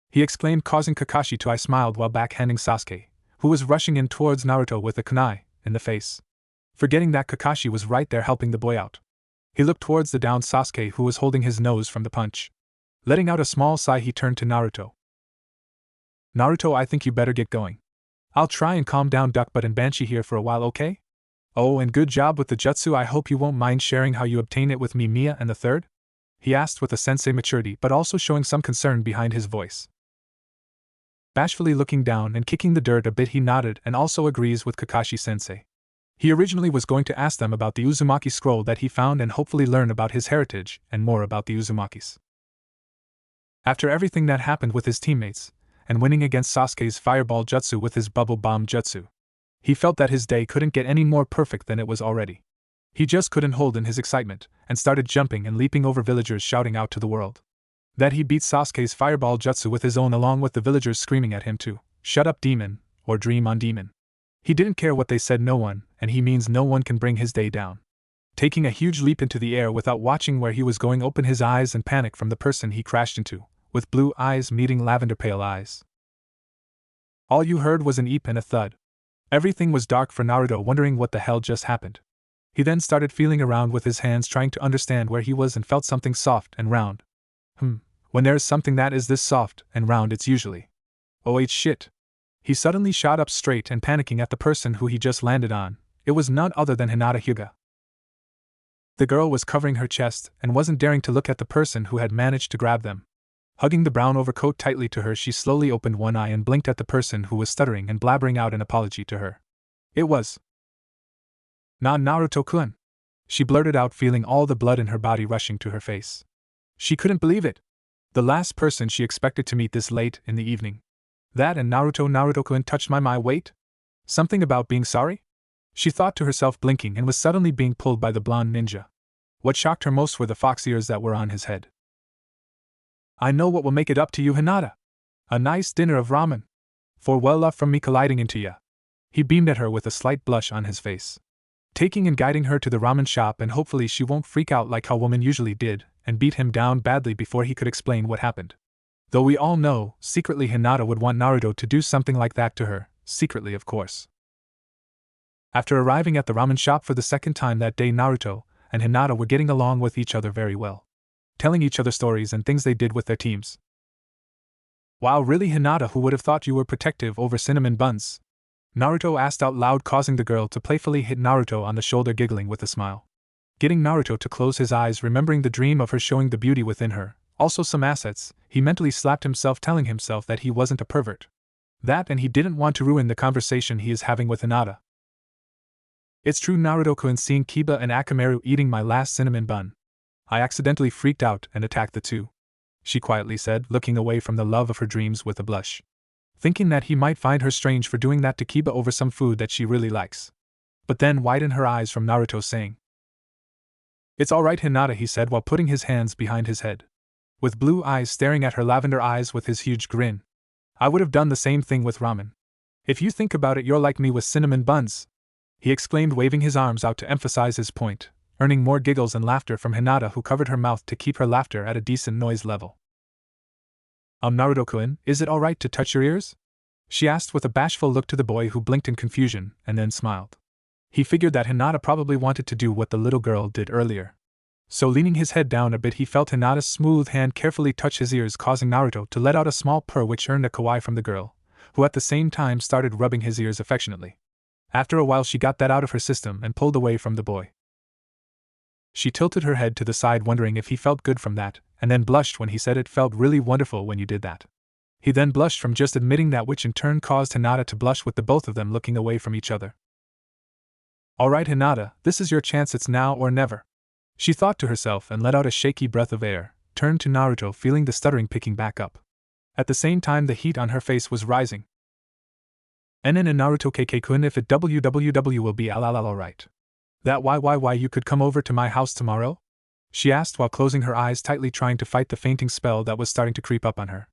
he exclaimed, causing Kakashi to smile while backhanding Sasuke, who was rushing in towards Naruto with a kunai in the face. Forgetting that Kakashi was right there helping the boy out, he looked towards the downed Sasuke, who was holding his nose from the punch. Letting out a small sigh, he turned to Naruto. "Naruto, I think you better get going. I'll try and calm down Duck Butt and Banshee here for a while, okay? Oh, and good job with the jutsu. I hope you won't mind sharing how you obtain it with me, Mia and the third?" he asked with a sensei maturity, but also showing some concern behind his voice. Bashfully looking down and kicking the dirt a bit, he nodded and also agrees with Kakashi-sensei. He originally was going to ask them about the Uzumaki scroll that he found and hopefully learn about his heritage and more about the Uzumakis. After everything that happened with his teammates, and winning against Sasuke's fireball jutsu with his bubble bomb jutsu. He felt that his day couldn't get any more perfect than it was already. He just couldn't hold in his excitement, and started jumping and leaping over villagers shouting out to the world that he beat Sasuke's fireball jutsu with his own, along with the villagers screaming at him to "Shut up, demon," or "Dream on, demon." He didn't care what they said, no one, and he means no one, can bring his day down. Taking a huge leap into the air without watching where he was going, opened his eyes in panic from the person he crashed into, with blue eyes meeting lavender pale eyes. All you heard was an eep and a thud. Everything was dark for Naruto, wondering what the hell just happened. He then started feeling around with his hands, trying to understand where he was, and felt something soft and round. When there is something that is this soft and round, it's usually, oh shit. He suddenly shot up straight and panicking at the person who he just landed on. It was none other than Hinata Hyuga. The girl was covering her chest and wasn't daring to look at the person who had managed to grab them. Hugging the brown overcoat tightly to her, she slowly opened one eye and blinked at the person who was stuttering and blabbering out an apology to her. It was Naruto-kun. She blurted out, feeling all the blood in her body rushing to her face. She couldn't believe it. The last person she expected to meet this late in the evening. That and Naruto-kun touched my wait? Something about being sorry? She thought to herself, blinking, and was suddenly being pulled by the blonde ninja. What shocked her most were the fox ears that were on his head. I know what will make it up to you, Hinata. A nice dinner of ramen. For well love from me colliding into ya. He beamed at her with a slight blush on his face. Taking and guiding her to the ramen shop, and hopefully she won't freak out like how women usually did, and beat him down badly before he could explain what happened. Though we all know, secretly Hinata would want Naruto to do something like that to her, secretly of course. After arriving at the ramen shop for the second time that day, Naruto and Hinata were getting along with each other very well, telling each other stories and things they did with their teams. Wow, really, Hinata, who would have thought you were protective over cinnamon buns? Naruto asked out loud, causing the girl to playfully hit Naruto on the shoulder, giggling with a smile. Getting Naruto to close his eyes, remembering the dream of her showing the beauty within her, also some assets, he mentally slapped himself, telling himself that he wasn't a pervert. That, and he didn't want to ruin the conversation he is having with Hinata. It's true, Naruto-kun, seeing Kiba and Akamaru eating my last cinnamon bun. I accidentally freaked out and attacked the two, she quietly said, looking away from the love of her dreams with a blush, thinking that he might find her strange for doing that to Kiba over some food that she really likes. But then widened her eyes from Naruto, saying, It's all right, Hinata, he said while putting his hands behind his head, with blue eyes staring at her lavender eyes with his huge grin. I would have done the same thing with ramen. If you think about it, you're like me with cinnamon buns, he exclaimed, waving his arms out to emphasize his point, earning more giggles and laughter from Hinata, who covered her mouth to keep her laughter at a decent noise level. Naruto-kun, is it all right to touch your ears? She asked with a bashful look to the boy, who blinked in confusion and then smiled. He figured that Hinata probably wanted to do what the little girl did earlier. So leaning his head down a bit, he felt Hinata's smooth hand carefully touch his ears, causing Naruto to let out a small purr, which earned a kawaii from the girl, who at the same time started rubbing his ears affectionately. After a while she got that out of her system and pulled away from the boy. She tilted her head to the side, wondering if he felt good from that, and then blushed when he said, It felt really wonderful when you did that. He then blushed from just admitting that, which in turn caused Hinata to blush, with the both of them looking away from each other. Alright, Hinata, this is your chance, it's now or never, she thought to herself, and let out a shaky breath of air, turned to Naruto, feeling the stuttering picking back up. At the same time the heat on her face was rising. NN and Naruto KK-kun, if it www will be alright. That why you could come over to my house tomorrow? She asked while closing her eyes tightly, trying to fight the fainting spell that was starting to creep up on her.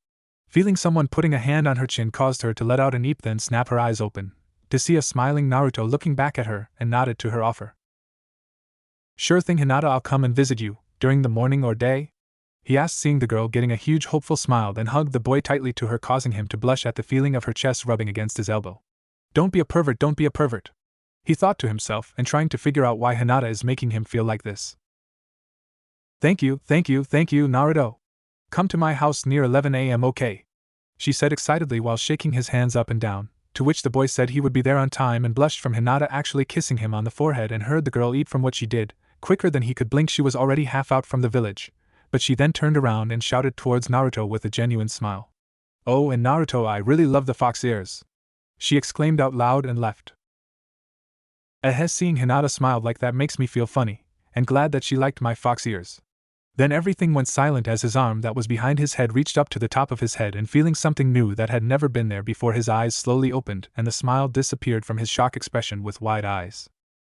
Feeling someone putting a hand on her chin caused her to let out an eep, then snap her eyes open, to see a smiling Naruto looking back at her, and nodded to her offer. Sure thing, Hinata, I'll come and visit you, during the morning or day? He asked, seeing the girl getting a huge hopeful smile, then hugged the boy tightly to her, causing him to blush at the feeling of her chest rubbing against his elbow. Don't be a pervert, don't be a pervert, he thought to himself, and trying to figure out why Hinata is making him feel like this. Thank you, Naruto. Come to my house near 11 a.m. okay? She said excitedly while shaking his hands up and down, to which the boy said he would be there on time, and blushed from Hinata actually kissing him on the forehead, and heard the girl eat from what she did. Quicker than he could blink she was already half out from the village, but she then turned around and shouted towards Naruto with a genuine smile. Oh, and Naruto, I really love the fox ears, she exclaimed out loud and left. Seeing Hinata smiled like that makes me feel funny, and glad that she liked my fox ears. Then everything went silent as his arm that was behind his head reached up to the top of his head, and feeling something new that had never been there before, his eyes slowly opened and the smile disappeared from his shock expression with wide eyes.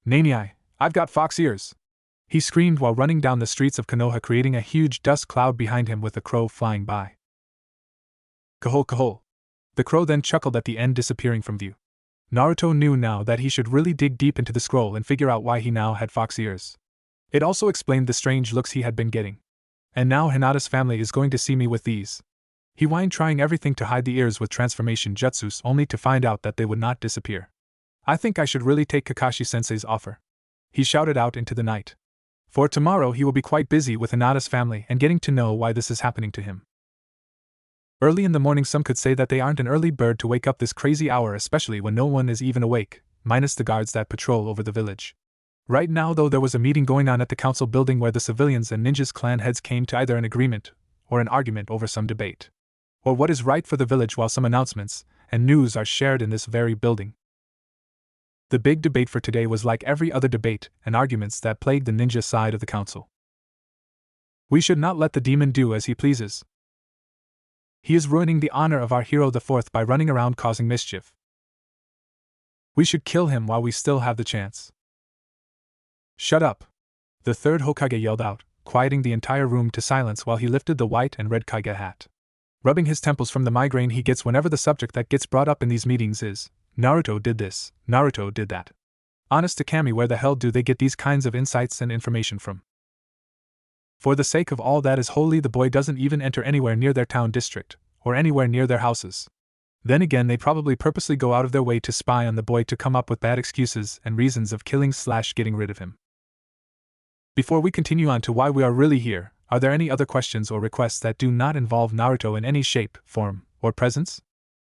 "Nani, I've got fox ears!" he screamed while running down the streets of Konoha, creating a huge dust cloud behind him with the crow flying by. "Kahol kahol." The crow then chuckled at the end, disappearing from view. Naruto knew now that he should really dig deep into the scroll and figure out why he now had fox ears. It also explained the strange looks he had been getting. "And now Hinata's family is going to see me with these," he whined, trying everything to hide the ears with transformation jutsus, only to find out that they would not disappear. "I think I should really take Kakashi-sensei's offer," he shouted out into the night. For tomorrow he will be quite busy with Hinata's family and getting to know why this is happening to him. Early in the morning, some could say that they aren't an early bird to wake up this crazy hour, especially when no one is even awake, minus the guards that patrol over the village. Right now, though, there was a meeting going on at the council building where the civilians and ninjas clan heads came to either an agreement or an argument over some debate, or what is right for the village, while some announcements and news are shared in this very building. The big debate for today was like every other debate and arguments that plagued the ninja side of the council. "We should not let the demon do as he pleases. He is ruining the honor of our hero the fourth by running around causing mischief. We should kill him while we still have the chance." "Shut up!" the third Hokage yelled out, quieting the entire room to silence while he lifted the white and red Kage hat, rubbing his temples from the migraine he gets whenever the subject that gets brought up in these meetings is, "Naruto did this, Naruto did that." Honest to Kami, where the hell do they get these kinds of insights and information from? For the sake of all that is holy, the boy doesn't even enter anywhere near their town district, or anywhere near their houses. Then again, they probably purposely go out of their way to spy on the boy to come up with bad excuses and reasons of killing/getting rid of him. Before we continue on to why we are really here, are there any other questions or requests that do not involve Naruto in any shape, form, or presence?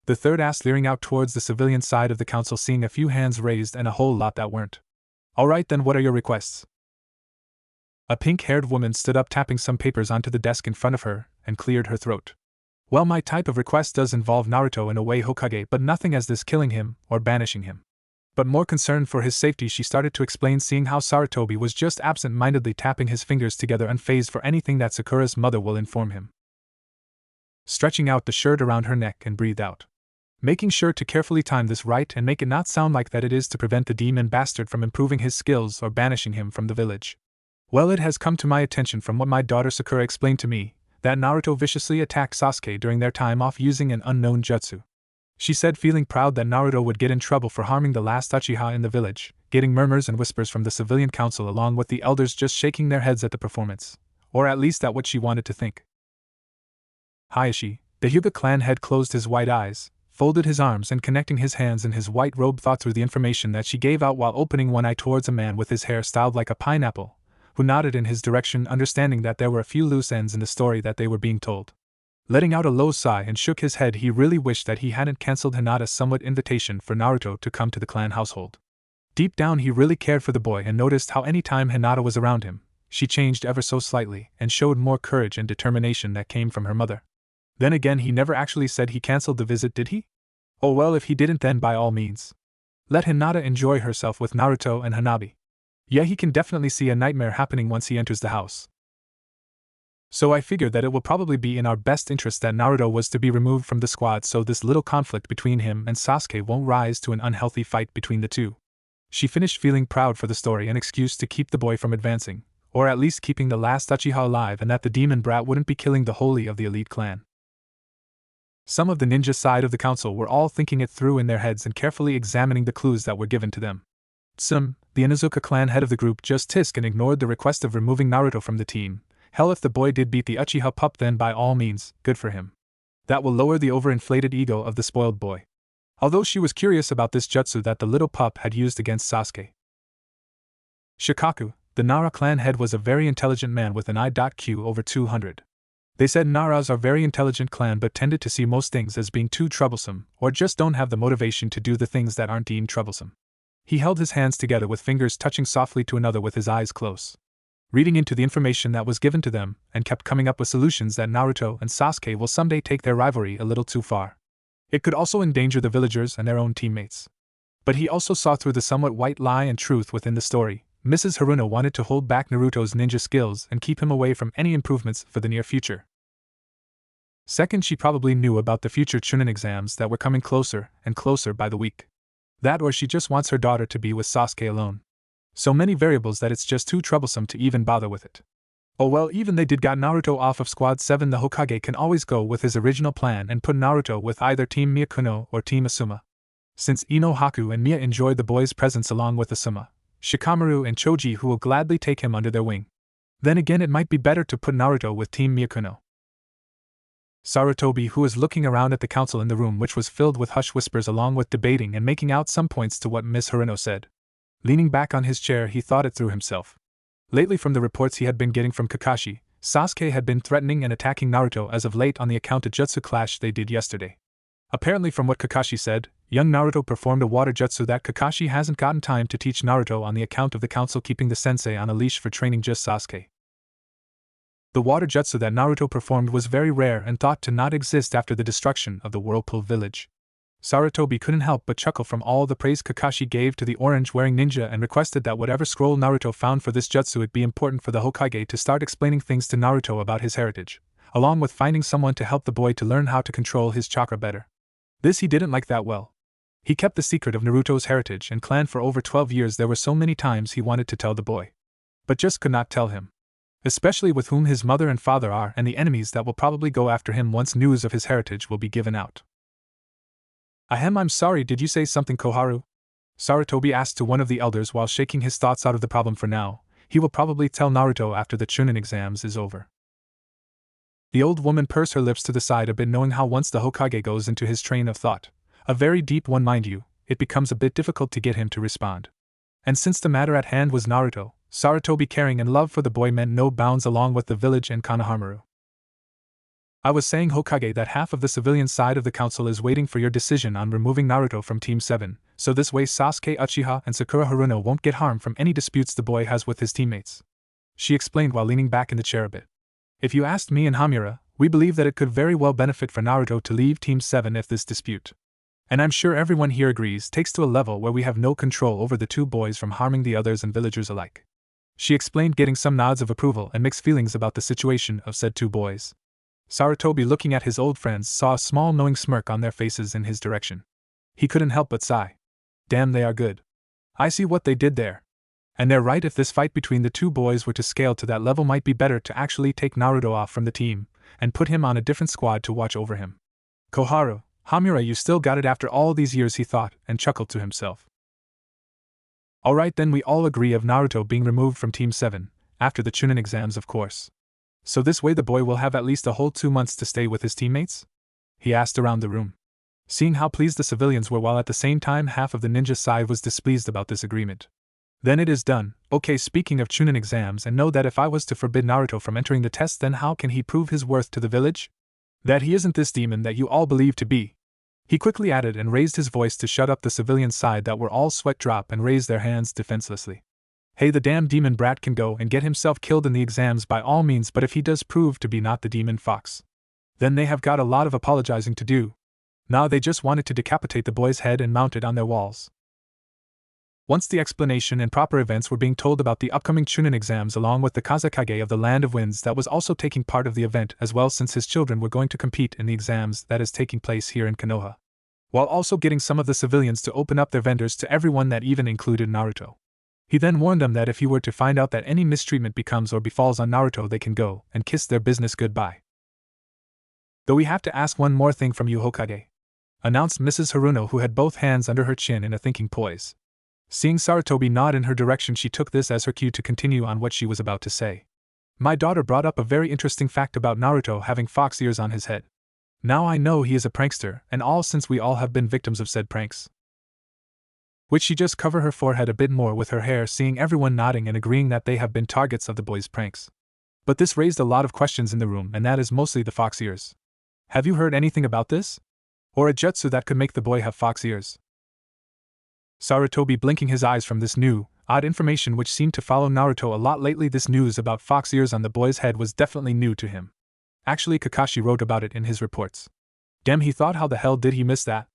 The third asked, leering out towards the civilian side of the council, seeing a few hands raised and a whole lot that weren't. "Alright then, what are your requests?" A pink-haired woman stood up, tapping some papers onto the desk in front of her, and cleared her throat. "Well, my type of request does involve Naruto in a way, Hokage, but nothing as this killing him or banishing him. But more concerned for his safety," she started to explain, seeing how Sarutobi was just absent-mindedly tapping his fingers together, unfazed for anything that Sakura's mother will inform him. Stretching out the shirt around her neck and breathed out, making sure to carefully time this right and make it not sound like that it is to prevent the demon bastard from improving his skills or banishing him from the village. "Well, it has come to my attention from what my daughter Sakura explained to me, that Naruto viciously attacked Sasuke during their time off using an unknown jutsu. She said, feeling proud that Naruto would get in trouble for harming the last Uchiha in the village, getting murmurs and whispers from the civilian council, along with the elders just shaking their heads at the performance, or at least at what she wanted to think." Hayashi, the Hyuga clan head, closed his white eyes, folded his arms, and connecting his hands in his white robe, thought through the information that she gave out while opening one eye towards a man with his hair styled like a pineapple, who nodded in his direction, understanding that there were a few loose ends in the story that they were being told. Letting out a low sigh and shook his head, he really wished that he hadn't cancelled Hinata's somewhat invitation for Naruto to come to the clan household. Deep down he really cared for the boy and noticed how any time Hinata was around him, she changed ever so slightly and showed more courage and determination that came from her mother. Then again, he never actually said he cancelled the visit, did he? Oh well, if he didn't, then by all means, let Hinata enjoy herself with Naruto and Hanabi. Yeah, he can definitely see a nightmare happening once he enters the house. So I figured that it will probably be in our best interest that Naruto was to be removed from the squad, so this little conflict between him and Sasuke won't rise to an unhealthy fight between the two. She finished, feeling proud for the story, an excuse to keep the boy from advancing, or at least keeping the last Uchiha alive, and that the demon brat wouldn't be killing the holy of the elite clan. Some of the ninja side of the council were all thinking it through in their heads and carefully examining the clues that were given to them. Some, the Inuzuka clan head of the group, just hissed and ignored the request of removing Naruto from the team. Hell, if the boy did beat the Uchiha pup, then by all means, good for him. That will lower the overinflated ego of the spoiled boy. Although she was curious about this jutsu that the little pup had used against Sasuke. Shikaku, the Nara clan head, was a very intelligent man with an IQ over 200. They said Naras are very intelligent clan, but tended to see most things as being too troublesome, or just don't have the motivation to do the things that aren't deemed troublesome. He held his hands together with fingers touching softly to another with his eyes closed, reading into the information that was given to them, and kept coming up with solutions that Naruto and Sasuke will someday take their rivalry a little too far. It could also endanger the villagers and their own teammates. But he also saw through the somewhat white lie and truth within the story, Mrs. Haruno wanted to hold back Naruto's ninja skills and keep him away from any improvements for the near future. Second, she probably knew about the future Chunin exams that were coming closer and closer by the week. That, or she just wants her daughter to be with Sasuke alone. So many variables that it's just too troublesome to even bother with it. Oh well, even they did got Naruto off of Squad 7, the Hokage can always go with his original plan and put Naruto with either Team Miyukuno or Team Asuma. Since Ino Haku and Miya enjoyed the boy's presence along with Asuma, Shikamaru and Choji who will gladly take him under their wing. Then again, it might be better to put Naruto with Team Miyukuno. Sarutobi, who was looking around at the council in the room which was filled with hushed whispers along with debating and making out some points to what Miss Haruno said. Leaning back on his chair, he thought it through himself. Lately, from the reports he had been getting from Kakashi, Sasuke had been threatening and attacking Naruto as of late on the account of jutsu clash they did yesterday. Apparently, from what Kakashi said, young Naruto performed a water jutsu that Kakashi hasn't gotten time to teach Naruto on the account of the council keeping the sensei on a leash for training just Sasuke. The water jutsu that Naruto performed was very rare and thought to not exist after the destruction of the Whirlpool village. Sarutobi couldn't help but chuckle from all the praise Kakashi gave to the orange-wearing ninja and requested that whatever scroll Naruto found for this jutsu, it be important for the Hokage to start explaining things to Naruto about his heritage, along with finding someone to help the boy to learn how to control his chakra better. This he didn't like that well. He kept the secret of Naruto's heritage and clan for over 12 years. There were so many times he wanted to tell the boy, but just could not tell him. Especially with whom his mother and father are and the enemies that will probably go after him once news of his heritage will be given out. Ahem, I'm sorry, did you say something, Koharu? Sarutobi asked to one of the elders while shaking his thoughts out of the problem. For now, he will probably tell Naruto after the Chunin exams is over. The old woman pursed her lips to the side a bit, knowing how once the Hokage goes into his train of thought, a very deep one mind you, it becomes a bit difficult to get him to respond. And since the matter at hand was Naruto, Sarutobi caring and love for the boy meant no bounds along with the village and Konohamaru. I was saying, Hokage, that half of the civilian side of the council is waiting for your decision on removing Naruto from Team 7, so this way Sasuke, Uchiha, and Sakura Haruno won't get harmed from any disputes the boy has with his teammates. She explained while leaning back in the chair a bit. If you asked me and Hamura, we believe that it could very well benefit for Naruto to leave Team 7 if this dispute, and I'm sure everyone here agrees, takes to a level where we have no control over the two boys from harming the others and villagers alike. She explained, getting some nods of approval and mixed feelings about the situation of said two boys. Sarutobi, looking at his old friends, saw a small knowing smirk on their faces in his direction. He couldn't help but sigh. Damn, they are good. I see what they did there. And they're right, if this fight between the two boys were to scale to that level, might be better to actually take Naruto off from the team and put him on a different squad to watch over him. Koharu, Hamura, you still got it after all these years, he thought, and chuckled to himself. Alright then, we all agree of Naruto being removed from Team 7, after the Chunin exams of course. So this way the boy will have at least a whole 2 months to stay with his teammates? He asked around the room. Seeing how pleased the civilians were while at the same time half of the ninja side was displeased about this agreement. Then it is done. Okay, speaking of Chunin exams, and know that if I was to forbid Naruto from entering the test, then how can he prove his worth to the village? That he isn't this demon that you all believe to be. He quickly added and raised his voice to shut up the civilian side that were all sweat drop and raised their hands defenselessly. Hey, the damn demon brat can go and get himself killed in the exams by all means, but if he does prove to be not the demon fox, then they have got a lot of apologizing to do. Now they just wanted to decapitate the boy's head and mount it on their walls. Once the explanation and proper events were being told about the upcoming Chunin exams along with the Kazekage of the Land of Winds that was also taking part of the event as well, since his children were going to compete in the exams that is taking place here in Konoha, while also getting some of the civilians to open up their vendors to everyone, that even included Naruto. He then warned them that if he were to find out that any mistreatment becomes or befalls on Naruto, they can go and kiss their business goodbye. Though we have to ask one more thing from you, Hokage, announced Mrs. Haruno, who had both hands under her chin in a thinking poise. Seeing Sarutobi nod in her direction, she took this as her cue to continue on what she was about to say. My daughter brought up a very interesting fact about Naruto having fox ears on his head. Now I know he is a prankster and all, since we all have been victims of said pranks. Which she just covered her forehead a bit more with her hair, seeing everyone nodding and agreeing that they have been targets of the boy's pranks. But this raised a lot of questions in the room, and that is mostly the fox ears. Have you heard anything about this? Or a jutsu that could make the boy have fox ears? Sarutobi, blinking his eyes from this new, odd information which seemed to follow Naruto a lot lately. This news about fox ears on the boy's head was definitely new to him. Actually, Kakashi wrote about it in his reports. Damn, he thought, how the hell did he miss that?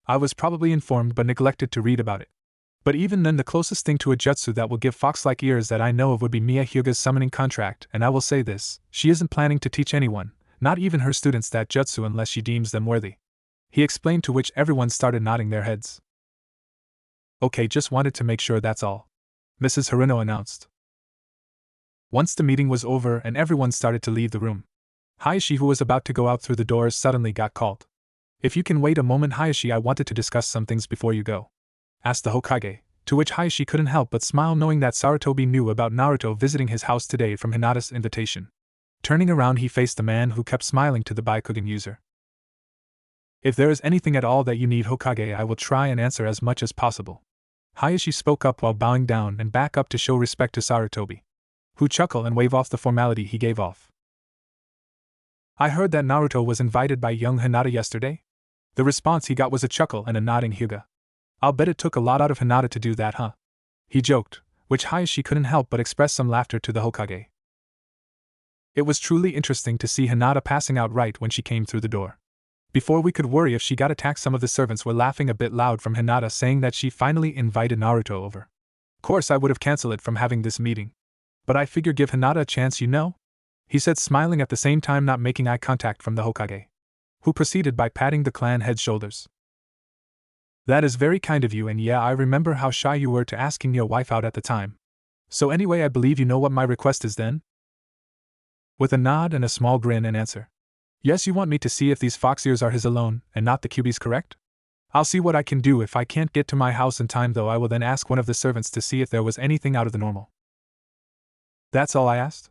I was probably informed but neglected to read about it. But even then, the closest thing to a jutsu that will give fox-like ears that I know of would be Mia Hyuga's summoning contract, and I will say this, she isn't planning to teach anyone, not even her students, that jutsu unless she deems them worthy. He explained, to which everyone started nodding their heads. Okay, just wanted to make sure, that's all, Mrs. Haruno announced. Once the meeting was over and everyone started to leave the room, Hayashi, who was about to go out through the doors, suddenly got called. If you can wait a moment, Hayashi, I wanted to discuss some things before you go, asked the Hokage, to which Hayashi couldn't help but smile, knowing that Sarutobi knew about Naruto visiting his house today from Hinata's invitation. Turning around, he faced the man who kept smiling to the Byakugan user. If there is anything at all that you need, Hokage, I will try and answer as much as possible. Hayashi spoke up while bowing down and back up to show respect to Sarutobi, who chuckled and waved off the formality he gave off. I heard that Naruto was invited by young Hinata yesterday? The response he got was a chuckle and a nodding Hyuga. I'll bet it took a lot out of Hinata to do that, huh? He joked, which Hayashi couldn't help but express some laughter to the Hokage. It was truly interesting to see Hinata passing out right when she came through the door. Before we could worry if she got attacked, some of the servants were laughing a bit loud from Hinata, saying that she finally invited Naruto over. Of course, I would have cancelled it from having this meeting, but I figure give Hinata a chance, you know? He said, smiling at the same time not making eye contact from the Hokage, who proceeded by patting the clan head's shoulders. That is very kind of you, and yeah, I remember how shy you were to asking your wife out at the time. So anyway, I believe you know what my request is then? With a nod and a small grin and answer. Yes, you want me to see if these fox ears are his alone, and not the Kyuubi's, correct? I'll see what I can do. If I can't get to my house in time, though, I will then ask one of the servants to see if there was anything out of the normal. That's all I asked?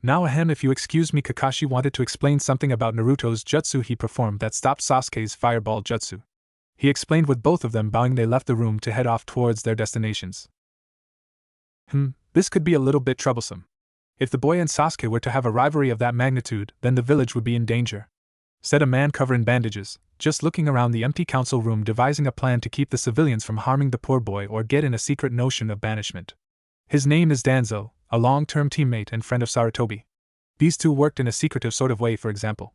Now ahem, if you excuse me, Kakashi wanted to explain something about Naruto's jutsu he performed that stopped Sasuke's fireball jutsu. He explained. With both of them bowing, they left the room to head off towards their destinations. This could be a little bit troublesome. If the boy and Sasuke were to have a rivalry of that magnitude, then the village would be in danger, said a man covered in bandages, just looking around the empty council room, devising a plan to keep the civilians from harming the poor boy or get in a secret notion of banishment. His name is Danzo, a long-term teammate and friend of Sarutobi. These two worked in a secretive sort of way. For example,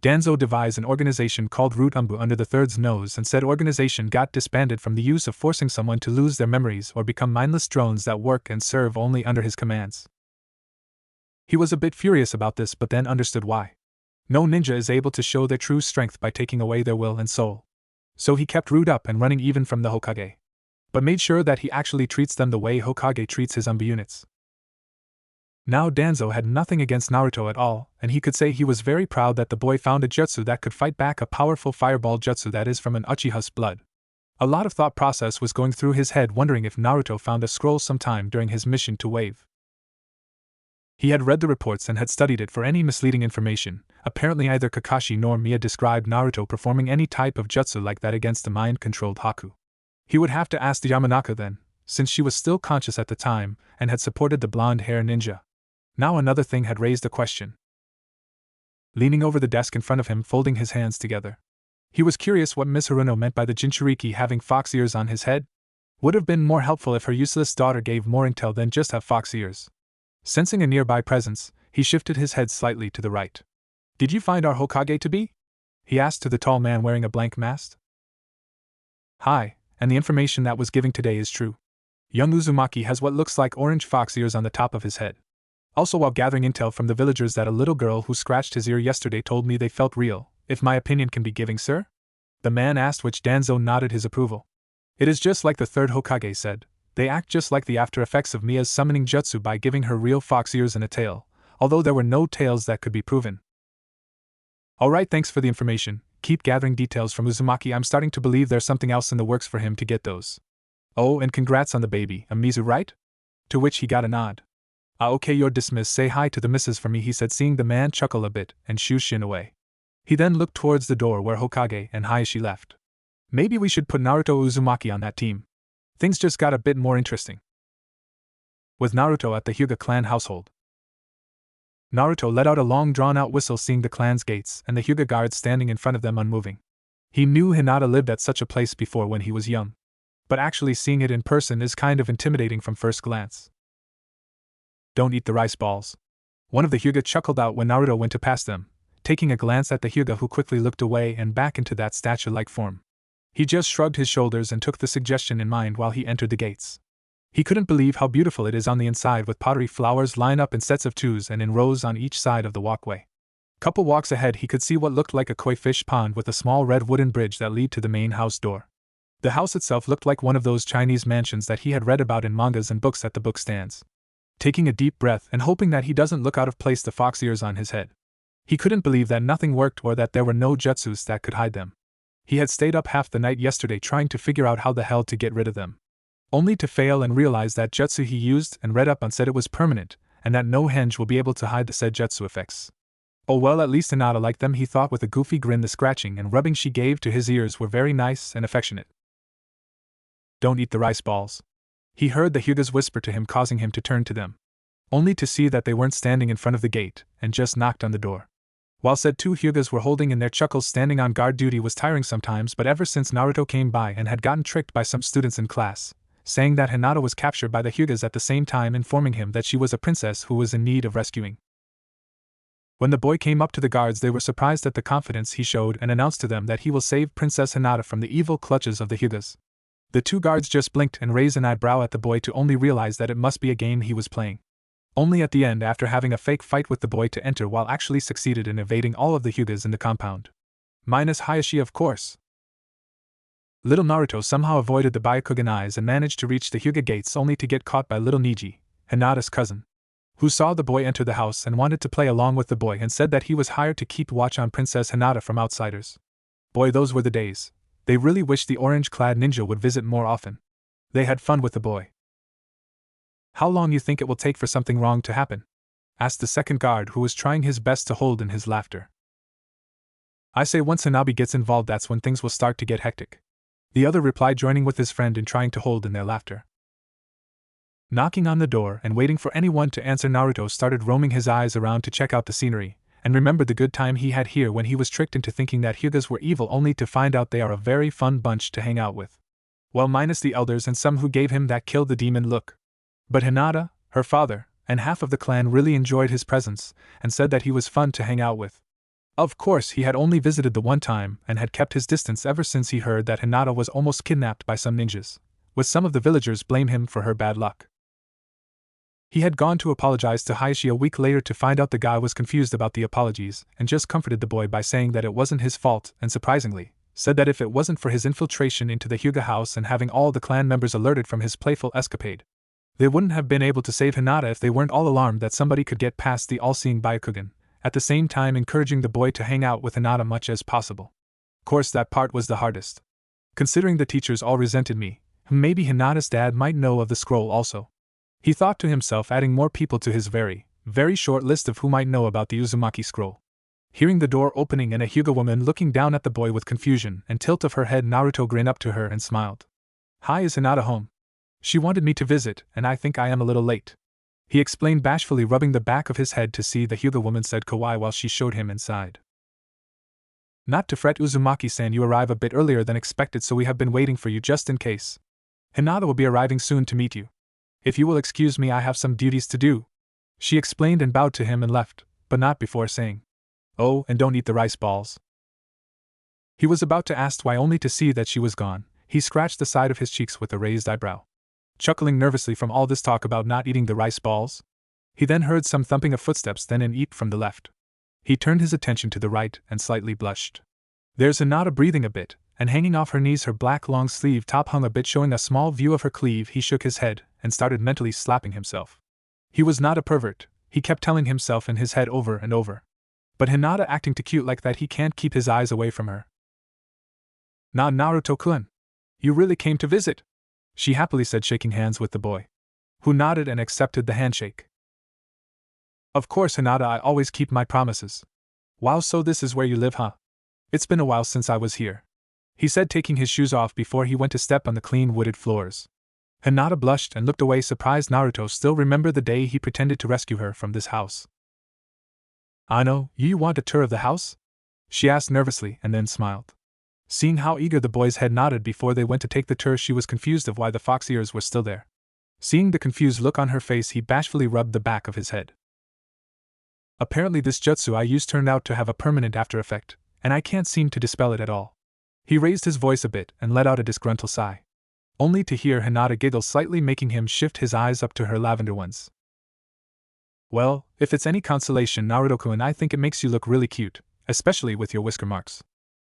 Danzo devised an organization called Root Umbu under the third's nose, and said organization got disbanded from the use of forcing someone to lose their memories or become mindless drones that work and serve only under his commands. He was a bit furious about this, but then understood why. No ninja is able to show their true strength by taking away their will and soul. So he kept Root up and running even from the Hokage, but made sure that he actually treats them the way Hokage treats his Umbu units. Now Danzo had nothing against Naruto at all, and he could say he was very proud that the boy found a jutsu that could fight back a powerful fireball jutsu that is from an Uchiha's blood. A lot of thought process was going through his head, wondering if Naruto found a scroll sometime during his mission to Wave. He had read the reports and had studied it for any misleading information. Apparently neither Kakashi nor Mia described Naruto performing any type of jutsu like that against the mind-controlled Haku. He would have to ask the Yamanaka then, since she was still conscious at the time and had supported the blonde-hair ninja. Now another thing had raised a question. Leaning over the desk in front of him, folding his hands together, he was curious what Miss Haruno meant by the Jinchuriki having fox ears on his head. Would have been more helpful if her useless daughter gave more intel than just have fox ears. Sensing a nearby presence, he shifted his head slightly to the right. Did you find our Hokage to be? He asked to the tall man wearing a blank mask. Hi, and the information that was given today is true. Young Uzumaki has what looks like orange fox ears on the top of his head. Also, while gathering intel from the villagers that a little girl who scratched his ear yesterday told me they felt real, if my opinion can be giving, sir? The man asked, which Danzo nodded his approval. It is just like the third Hokage said. They act just like the after effects of Mia's summoning jutsu by giving her real fox ears and a tail, although there were no tails that could be proven. Alright, thanks for the information. Keep gathering details from Uzumaki. I'm starting to believe there's something else in the works for him to get those. Oh, and congrats on the baby, a Mizu, right? To which he got a nod. Okay, you're dismissed. Say hi to the missus for me, he said, seeing the man chuckle a bit and shoo Shin away. He then looked towards the door where Hokage and Hayashi left. Maybe we should put Naruto Uzumaki on that team. Things just got a bit more interesting. With Naruto at the Hyuga clan household, Naruto let out a long drawn-out whistle, seeing the clan's gates and the Hyuga guards standing in front of them unmoving. He knew Hinata lived at such a place before when he was young, but actually seeing it in person is kind of intimidating from first glance. Don't eat the rice balls. One of the Hyuga chuckled out when Naruto went to pass them, taking a glance at the Hyuga, who quickly looked away and back into that statue-like form. He just shrugged his shoulders and took the suggestion in mind while he entered the gates. He couldn't believe how beautiful it is on the inside, with pottery flowers lined up in sets of twos and in rows on each side of the walkway. Couple walks ahead he could see what looked like a koi fish pond with a small red wooden bridge that led to the main house door. The house itself looked like one of those Chinese mansions that he had read about in mangas and books at the book stands. Taking a deep breath and hoping that he doesn't look out of place, the fox ears on his head. He couldn't believe that nothing worked or that there were no jutsus that could hide them. He had stayed up half the night yesterday trying to figure out how the hell to get rid of them, only to fail and realize that jutsu he used and read up on said it was permanent, and that no henge will be able to hide the said jutsu effects. Oh well, at least Hinata liked them, he thought with a goofy grin. The scratching and rubbing she gave to his ears were very nice and affectionate. Don't eat the rice balls. He heard the Hyugas whisper to him, causing him to turn to them, only to see that they weren't standing in front of the gate, and just knocked on the door. While said two Hyugas were holding in their chuckles, standing on guard duty was tiring sometimes, but ever since Naruto came by and had gotten tricked by some students in class, saying that Hinata was captured by the Hyugas at the same time informing him that she was a princess who was in need of rescuing. When the boy came up to the guards, they were surprised at the confidence he showed and announced to them that he will save Princess Hinata from the evil clutches of the Hyugas. The two guards just blinked and raised an eyebrow at the boy to only realize that it must be a game he was playing. Only at the end, after having a fake fight with the boy to enter, while actually succeeded in evading all of the Hyugas in the compound. Minus Hayashi, of course. Little Naruto somehow avoided the Byakugan eyes and managed to reach the Hyuga gates, only to get caught by little Niji, Hinata's cousin, who saw the boy enter the house and wanted to play along with the boy and said that he was hired to keep watch on Princess Hinata from outsiders. Boy, those were the days. They really wished the orange-clad ninja would visit more often. They had fun with the boy. How long you think it will take for something wrong to happen? Asked the second guard, who was trying his best to hold in his laughter. I say once Hanabi gets involved, that's when things will start to get hectic. The other replied, joining with his friend in trying to hold in their laughter. Knocking on the door and waiting for anyone to answer, Naruto started roaming his eyes around to check out the scenery, and remembered the good time he had here when he was tricked into thinking that Hyugas were evil, only to find out they are a very fun bunch to hang out with. Well, minus the elders and some who gave him that kill the demon look. But Hinata, her father, and half of the clan really enjoyed his presence, and said that he was fun to hang out with. Of course, he had only visited the one time and had kept his distance ever since he heard that Hinata was almost kidnapped by some ninjas, with some of the villagers blame him for her bad luck. He had gone to apologize to Hayashi a week later to find out the guy was confused about the apologies and just comforted the boy by saying that it wasn't his fault, and surprisingly, said that if it wasn't for his infiltration into the Hyuga house and having all the clan members alerted from his playful escapade, they wouldn't have been able to save Hinata if they weren't all alarmed that somebody could get past the all-seeing Byakugan, at the same time encouraging the boy to hang out with Hinata much as possible. Of course, that part was the hardest. Considering the teachers all resented me, maybe Hinata's dad might know of the scroll also. He thought to himself, adding more people to his very, very short list of who might know about the Uzumaki scroll. Hearing the door opening and a Hyuga woman looking down at the boy with confusion and tilt of her head, Naruto grinned up to her and smiled. Hi, is Hinata home? She wanted me to visit, and I think I am a little late. He explained bashfully, rubbing the back of his head to see the Hyuga woman said kawaii while she showed him inside. Not to fret, Uzumaki-san, you arrive a bit earlier than expected, so we have been waiting for you just in case. Hinata will be arriving soon to meet you. If you will excuse me, I have some duties to do. She explained and bowed to him and left, but not before saying, oh, and don't eat the rice balls. He was about to ask why, only to see that she was gone. He scratched the side of his cheeks with a raised eyebrow, chuckling nervously from all this talk about not eating the rice balls. He then heard some thumping of footsteps, then an eep from the left. He turned his attention to the right and slightly blushed. There's Hinata breathing a bit, and hanging off her knees her black long-sleeve top hung a bit, showing a small view of her cleave. He shook his head and started mentally slapping himself. He was not a pervert, he kept telling himself in his head over and over. But Hinata acting too cute like that, he can't keep his eyes away from her. Nah, Naruto-kun. You really came to visit? She happily said, shaking hands with the boy, who nodded and accepted the handshake. Of course, Hinata, I always keep my promises. Wow, so this is where you live, huh? It's been a while since I was here, he said, taking his shoes off before he went to step on the clean wooded floors. Hinata blushed and looked away, surprised. Naruto still remembered the day he pretended to rescue her from this house. Ano, you want a tour of the house? She asked nervously and then smiled. Seeing how eager the boy's head nodded before they went to take the tour, she was confused of why the fox ears were still there. Seeing the confused look on her face, he bashfully rubbed the back of his head. Apparently this jutsu I used turned out to have a permanent after effect, and I can't seem to dispel it at all. He raised his voice a bit and let out a disgruntled sigh. Only to hear Hinata giggle slightly, making him shift his eyes up to her lavender ones. Well, if it's any consolation, Naruto-kun, I think it makes you look really cute, especially with your whisker marks,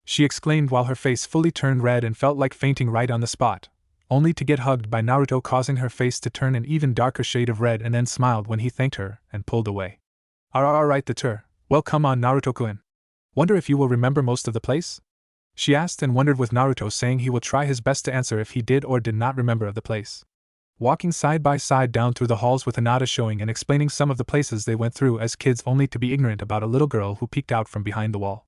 she exclaimed while her face fully turned red and felt like fainting right on the spot, only to get hugged by Naruto, causing her face to turn an even darker shade of red, and then smiled when he thanked her and pulled away. Alright, the tour. Well, come on, Naruto-kun. Wonder if you will remember most of the place? She asked, and wondered, with Naruto saying he will try his best to answer if he did or did not remember of the place. Walking side by side down through the halls with Hinata showing and explaining some of the places they went through as kids, only to be ignorant about a little girl who peeked out from behind the wall.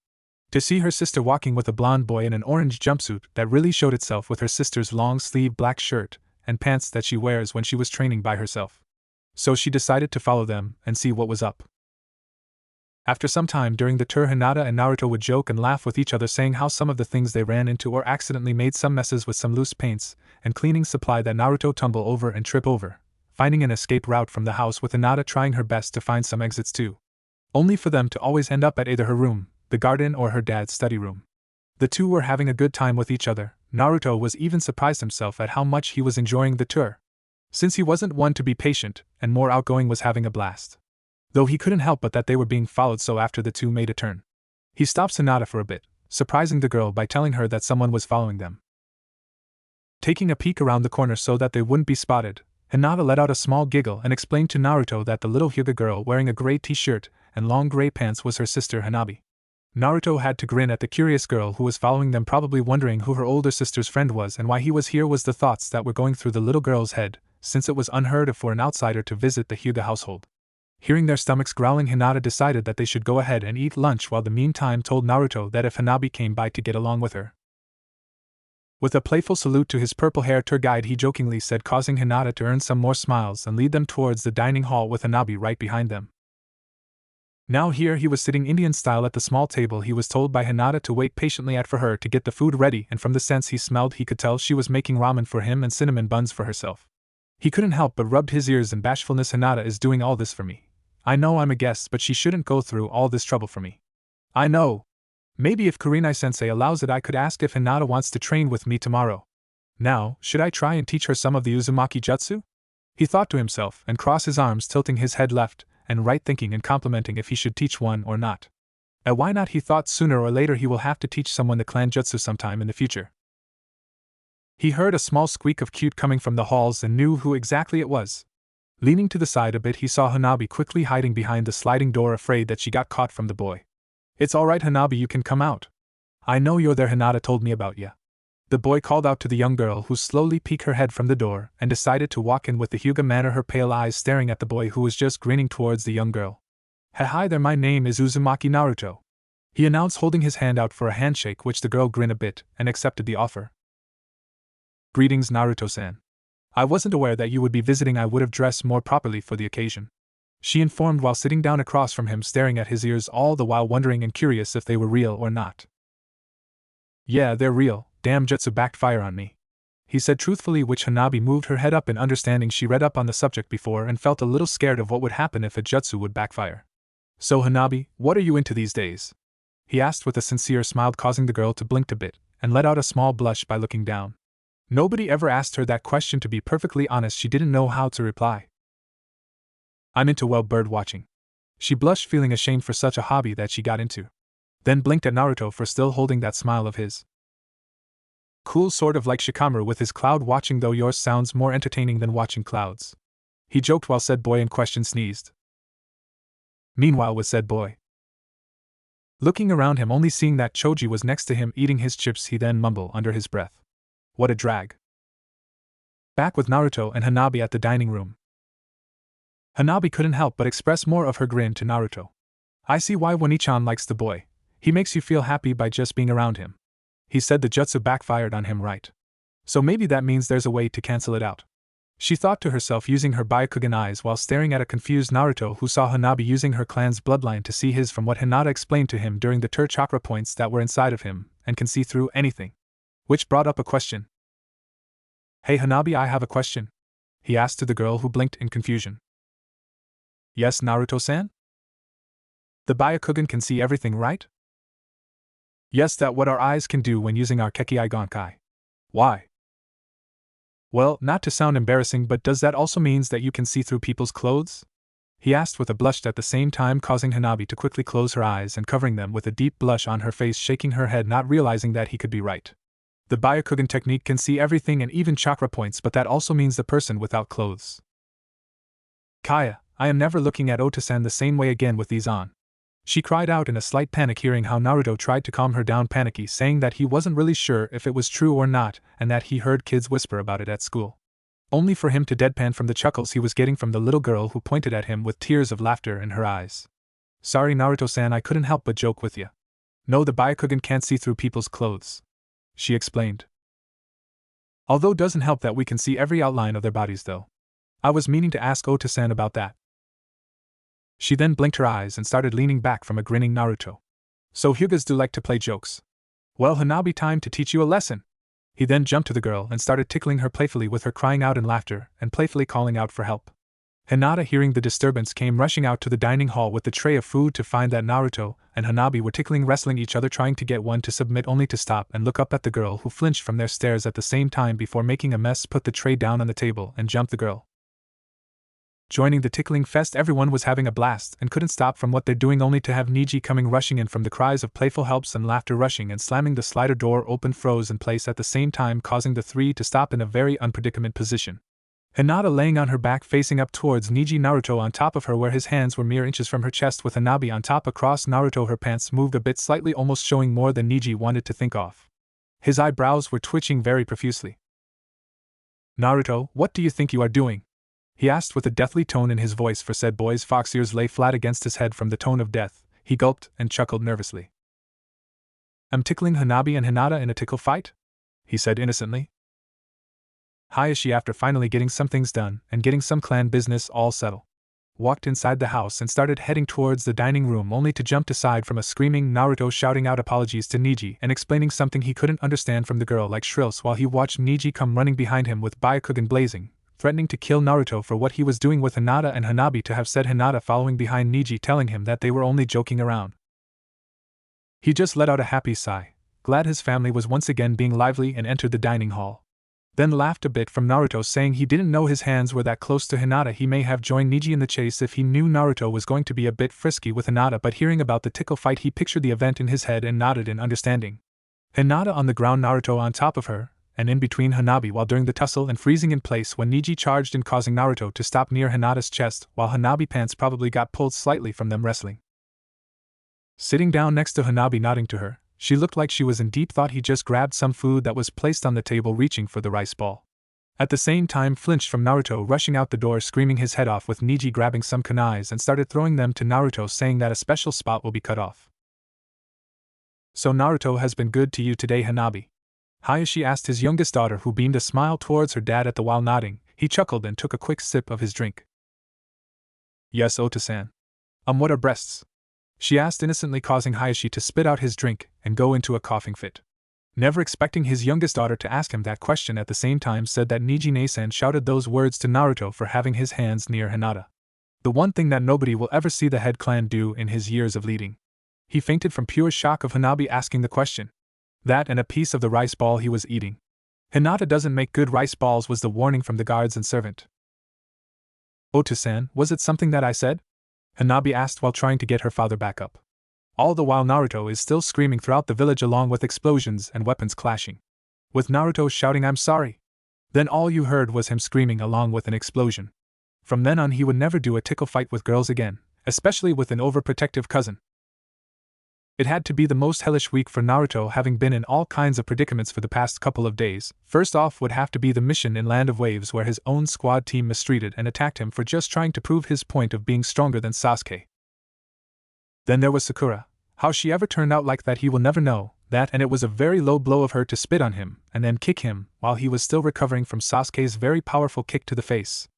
To see her sister walking with a blonde boy in an orange jumpsuit that really showed itself with her sister's long-sleeved black shirt and pants that she wears when she was training by herself. So she decided to follow them and see what was up. After some time during the tour, Hinata and Naruto would joke and laugh with each other, saying how some of the things they ran into or accidentally made some messes with some loose paints and cleaning supply that Naruto tumble over and trip over, finding an escape route from the house, with Hinata trying her best to find some exits too, only for them to always end up at either her room, the garden, or her dad's study room. The two were having a good time with each other. Naruto was even surprised himself at how much he was enjoying the tour, since he wasn't one to be patient and more outgoing, was having a blast. Though he couldn't help but that they were being followed, so after the two made a turn, he stopped Hinata for a bit, surprising the girl by telling her that someone was following them. Taking a peek around the corner so that they wouldn't be spotted, Hinata let out a small giggle and explained to Naruto that the little Hyuga girl wearing a gray t-shirt and long gray pants was her sister Hanabi. Naruto had to grin at the curious girl who was following them, probably wondering who her older sister's friend was and why he was here. Was the thoughts that were going through the little girl's head, since it was unheard of for an outsider to visit the Hyuga household. Hearing their stomachs growling, Hinata decided that they should go ahead and eat lunch, while the meantime told Naruto that if Hanabi came by to get along with her. With a playful salute to his purple-haired tour guide, he jokingly said, causing Hinata to earn some more smiles and lead them towards the dining hall with Hanabi right behind them. Now here he was sitting Indian style at the small table he was told by Hinata to wait patiently at for her to get the food ready, and from the scents he smelled he could tell she was making ramen for him and cinnamon buns for herself. He couldn't help but rubbed his ears in bashfulness. Hinata is doing all this for me. I know I'm a guest, but she shouldn't go through all this trouble for me. I know. Maybe if Kurenai-sensei allows it, I could ask if Hinata wants to train with me tomorrow. Now, should I try and teach her some of the Uzumaki jutsu? He thought to himself and crossed his arms, tilting his head left and right, thinking and complimenting if he should teach one or not. Why not, he thought, sooner or later he will have to teach someone the clan jutsu sometime in the future. He heard a small squeak of cute coming from the halls and knew who exactly it was. Leaning to the side a bit, he saw Hanabi quickly hiding behind the sliding door, afraid that she got caught from the boy. It's alright, Hanabi, you can come out. I know you're there, Hinata told me about ya. The boy called out to the young girl, who slowly peeked her head from the door and decided to walk in with the Hyuga manner, her pale eyes staring at the boy who was just grinning towards the young girl. Hi there, my name is Uzumaki Naruto, he announced, holding his hand out for a handshake, which the girl grinned a bit and accepted the offer. Greetings, Naruto-san. I wasn't aware that you would be visiting. I would have dressed more properly for the occasion, she informed while sitting down across from him, staring at his ears, all the while wondering and curious if they were real or not. Yeah, they're real. Damn jutsu backfire on me, he said truthfully, which Hanabi moved her head up in understanding. She read up on the subject before and felt a little scared of what would happen if a jutsu would backfire. So Hanabi, what are you into these days? He asked with a sincere smile, causing the girl to blink a bit and let out a small blush by looking down. Nobody ever asked her that question. To be perfectly honest, she didn't know how to reply. I'm into, well, bird watching. She blushed, feeling ashamed for such a hobby that she got into. Then blinked at Naruto for still holding that smile of his. Cool, sort of like Shikamaru with his cloud watching, though yours sounds more entertaining than watching clouds, he joked while said boy in question sneezed. Meanwhile, with said boy looking around him, only seeing that Choji was next to him eating his chips, he then mumbled under his breath, what a drag. Back with Naruto and Hanabi at the dining room, Hanabi couldn't help but express more of her grin to Naruto. I see why Wani-chan likes the boy. He makes you feel happy by just being around him. He said the jutsu backfired on him, right? So maybe that means there's a way to cancel it out, she thought to herself, using her Byakugan eyes while staring at a confused Naruto who saw Hanabi using her clan's bloodline to see his, from what Hinata explained to him during the tour, chakra points that were inside of him and can see through anything. Which brought up a question. Hey Hanabi, I have a question, he asked to the girl who blinked in confusion. Yes, Naruto-san? The Byakugan can see everything, right? Yes, that what our eyes can do when using our Kekkei Gonkai. Why? Well, not to sound embarrassing, but does that also means that you can see through people's clothes? He asked with a blush, at the same time causing Hanabi to quickly close her eyes and covering them with a deep blush on her face, shaking her head, not realizing that he could be right. The Byakugan technique can see everything and even chakra points, but that also means the person without clothes. Kaya, I am never looking at Ota-san the same way again with these on. She cried out in a slight panic, hearing how Naruto tried to calm her down, panicky, saying that he wasn't really sure if it was true or not, and that he heard kids whisper about it at school. Only for him to deadpan from the chuckles he was getting from the little girl who pointed at him with tears of laughter in her eyes. Sorry Naruto-san, I couldn't help but joke with you. No, the Byakugan can't see through people's clothes, she explained. Although doesn't help that we can see every outline of their bodies though. I was meaning to ask Ota-san about that. She then blinked her eyes and started leaning back from a grinning Naruto. So Hyugas do like to play jokes. Well, Hanabi, time to teach you a lesson. He then jumped to the girl and started tickling her playfully, with her crying out in laughter and playfully calling out for help. Hinata, hearing the disturbance, came rushing out to the dining hall with the tray of food to find that Naruto and Hanabi were tickling, wrestling each other, trying to get one to submit, only to stop and look up at the girl, who flinched from their stares at the same time before making a mess, put the tray down on the table and jumped the girl. Joining the tickling fest, everyone was having a blast and couldn't stop from what they're doing, only to have Niji coming rushing in from the cries of playful helps and laughter, rushing and slamming the slider door open, froze in place at the same time, causing the three to stop in a very unpredicament position. Hinata laying on her back facing up towards Niji, Naruto on top of her where his hands were mere inches from her chest, with Hanabi on top across Naruto. Her pants moved a bit slightly, almost showing more than Niji wanted to think of. His eyebrows were twitching very profusely. Naruto, what do you think you are doing? He asked with a deathly tone in his voice, for said boy's fox ears lay flat against his head from the tone of death. He gulped and chuckled nervously. I'm tickling Hanabi and Hinata in a tickle fight? He said innocently. Hayashi, after finally getting some things done and getting some clan business all settled, walked inside the house and started heading towards the dining room, only to jump aside from a screaming Naruto shouting out apologies to Niji and explaining something he couldn't understand from the girl like shrills, while he watched Niji come running behind him with Byakugan blazing, threatening to kill Naruto for what he was doing with Hinata and Hanabi, to have said Hinata following behind Niji telling him that they were only joking around. He just let out a happy sigh, glad his family was once again being lively, and entered the dining hall. Then laughed a bit from Naruto, saying he didn't know his hands were that close to Hinata. He may have joined Niji in the chase if he knew Naruto was going to be a bit frisky with Hinata, but hearing about the tickle fight he pictured the event in his head and nodded in understanding. Hinata on the ground, Naruto on top of her, and in between Hanabi, while during the tussle and freezing in place when Niji charged in, causing Naruto to stop near Hinata's chest, while Hanabi pants probably got pulled slightly from them wrestling. Sitting down next to Hanabi, nodding to her, she looked like she was in deep thought. He just grabbed some food that was placed on the table, reaching for the rice ball. At the same time flinched from Naruto rushing out the door screaming his head off, with Niji grabbing some kunais and started throwing them to Naruto, saying that a special spot will be cut off. So Naruto has been good to you today, Hanabi? Hayashi asked his youngest daughter, who beamed a smile towards her dad at the while nodding. He chuckled and took a quick sip of his drink. Yes, Ota-san. What are breasts? She asked innocently, causing Hayashi to spit out his drink and go into a coughing fit. Never expecting his youngest daughter to ask him that question, at the same time said that Niji Nasan shouted those words to Naruto for having his hands near Hinata. The one thing that nobody will ever see the head clan do in his years of leading. He fainted from pure shock of Hanabi asking the question. That and a piece of the rice ball he was eating. Hinata doesn't make good rice balls, was the warning from the guards and servant. Ota-san, was it something that I said? Hanabi asked while trying to get her father back up. All the while Naruto is still screaming throughout the village, along with explosions and weapons clashing. With Naruto shouting, I'm sorry. Then all you heard was him screaming along with an explosion. From then on he would never do a tickle fight with girls again, especially with an overprotective cousin. It had to be the most hellish week for Naruto, having been in all kinds of predicaments for the past couple of days. First off would have to be the mission in Land of Waves, where his own squad team mistreated and attacked him for just trying to prove his point of being stronger than Sasuke. Then there was Sakura. How she ever turned out like that he will never know, that, and it was a very low blow of her to spit on him and then kick him while he was still recovering from Sasuke's very powerful kick to the face.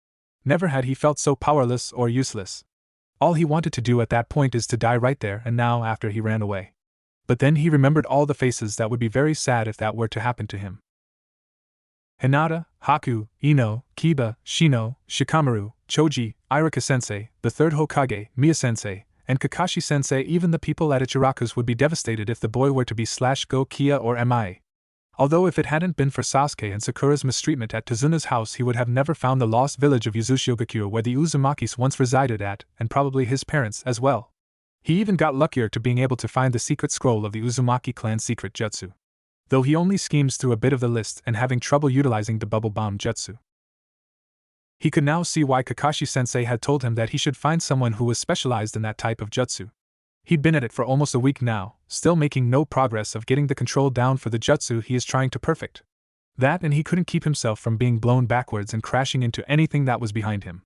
Never had he felt so powerless or useless. All he wanted to do at that point is to die right there and now after he ran away. But then he remembered all the faces that would be very sad if that were to happen to him. Hinata, Haku, Ino, Kiba, Shino, Shikamaru, Choji, Iruka-sensei, the third Hokage, Miya-sensei, And Kakashi-sensei, even the people at Ichiraku's would be devastated if the boy were to be /go Kia or MIA. Although if it hadn't been for Sasuke and Sakura's mistreatment at Tazuna's house, he would have never found the lost village of Yuzushiogaku where the Uzumakis once resided at, and probably his parents as well. He even got luckier to being able to find the secret scroll of the Uzumaki clan's secret jutsu. Though he only schemes through a bit of the list and having trouble utilizing the bubble bomb jutsu. He could now see why Kakashi-sensei had told him that he should find someone who was specialized in that type of jutsu. He'd been at it for almost a week now, still making no progress of getting the control down for the jutsu he is trying to perfect. That, and he couldn't keep himself from being blown backwards and crashing into anything that was behind him.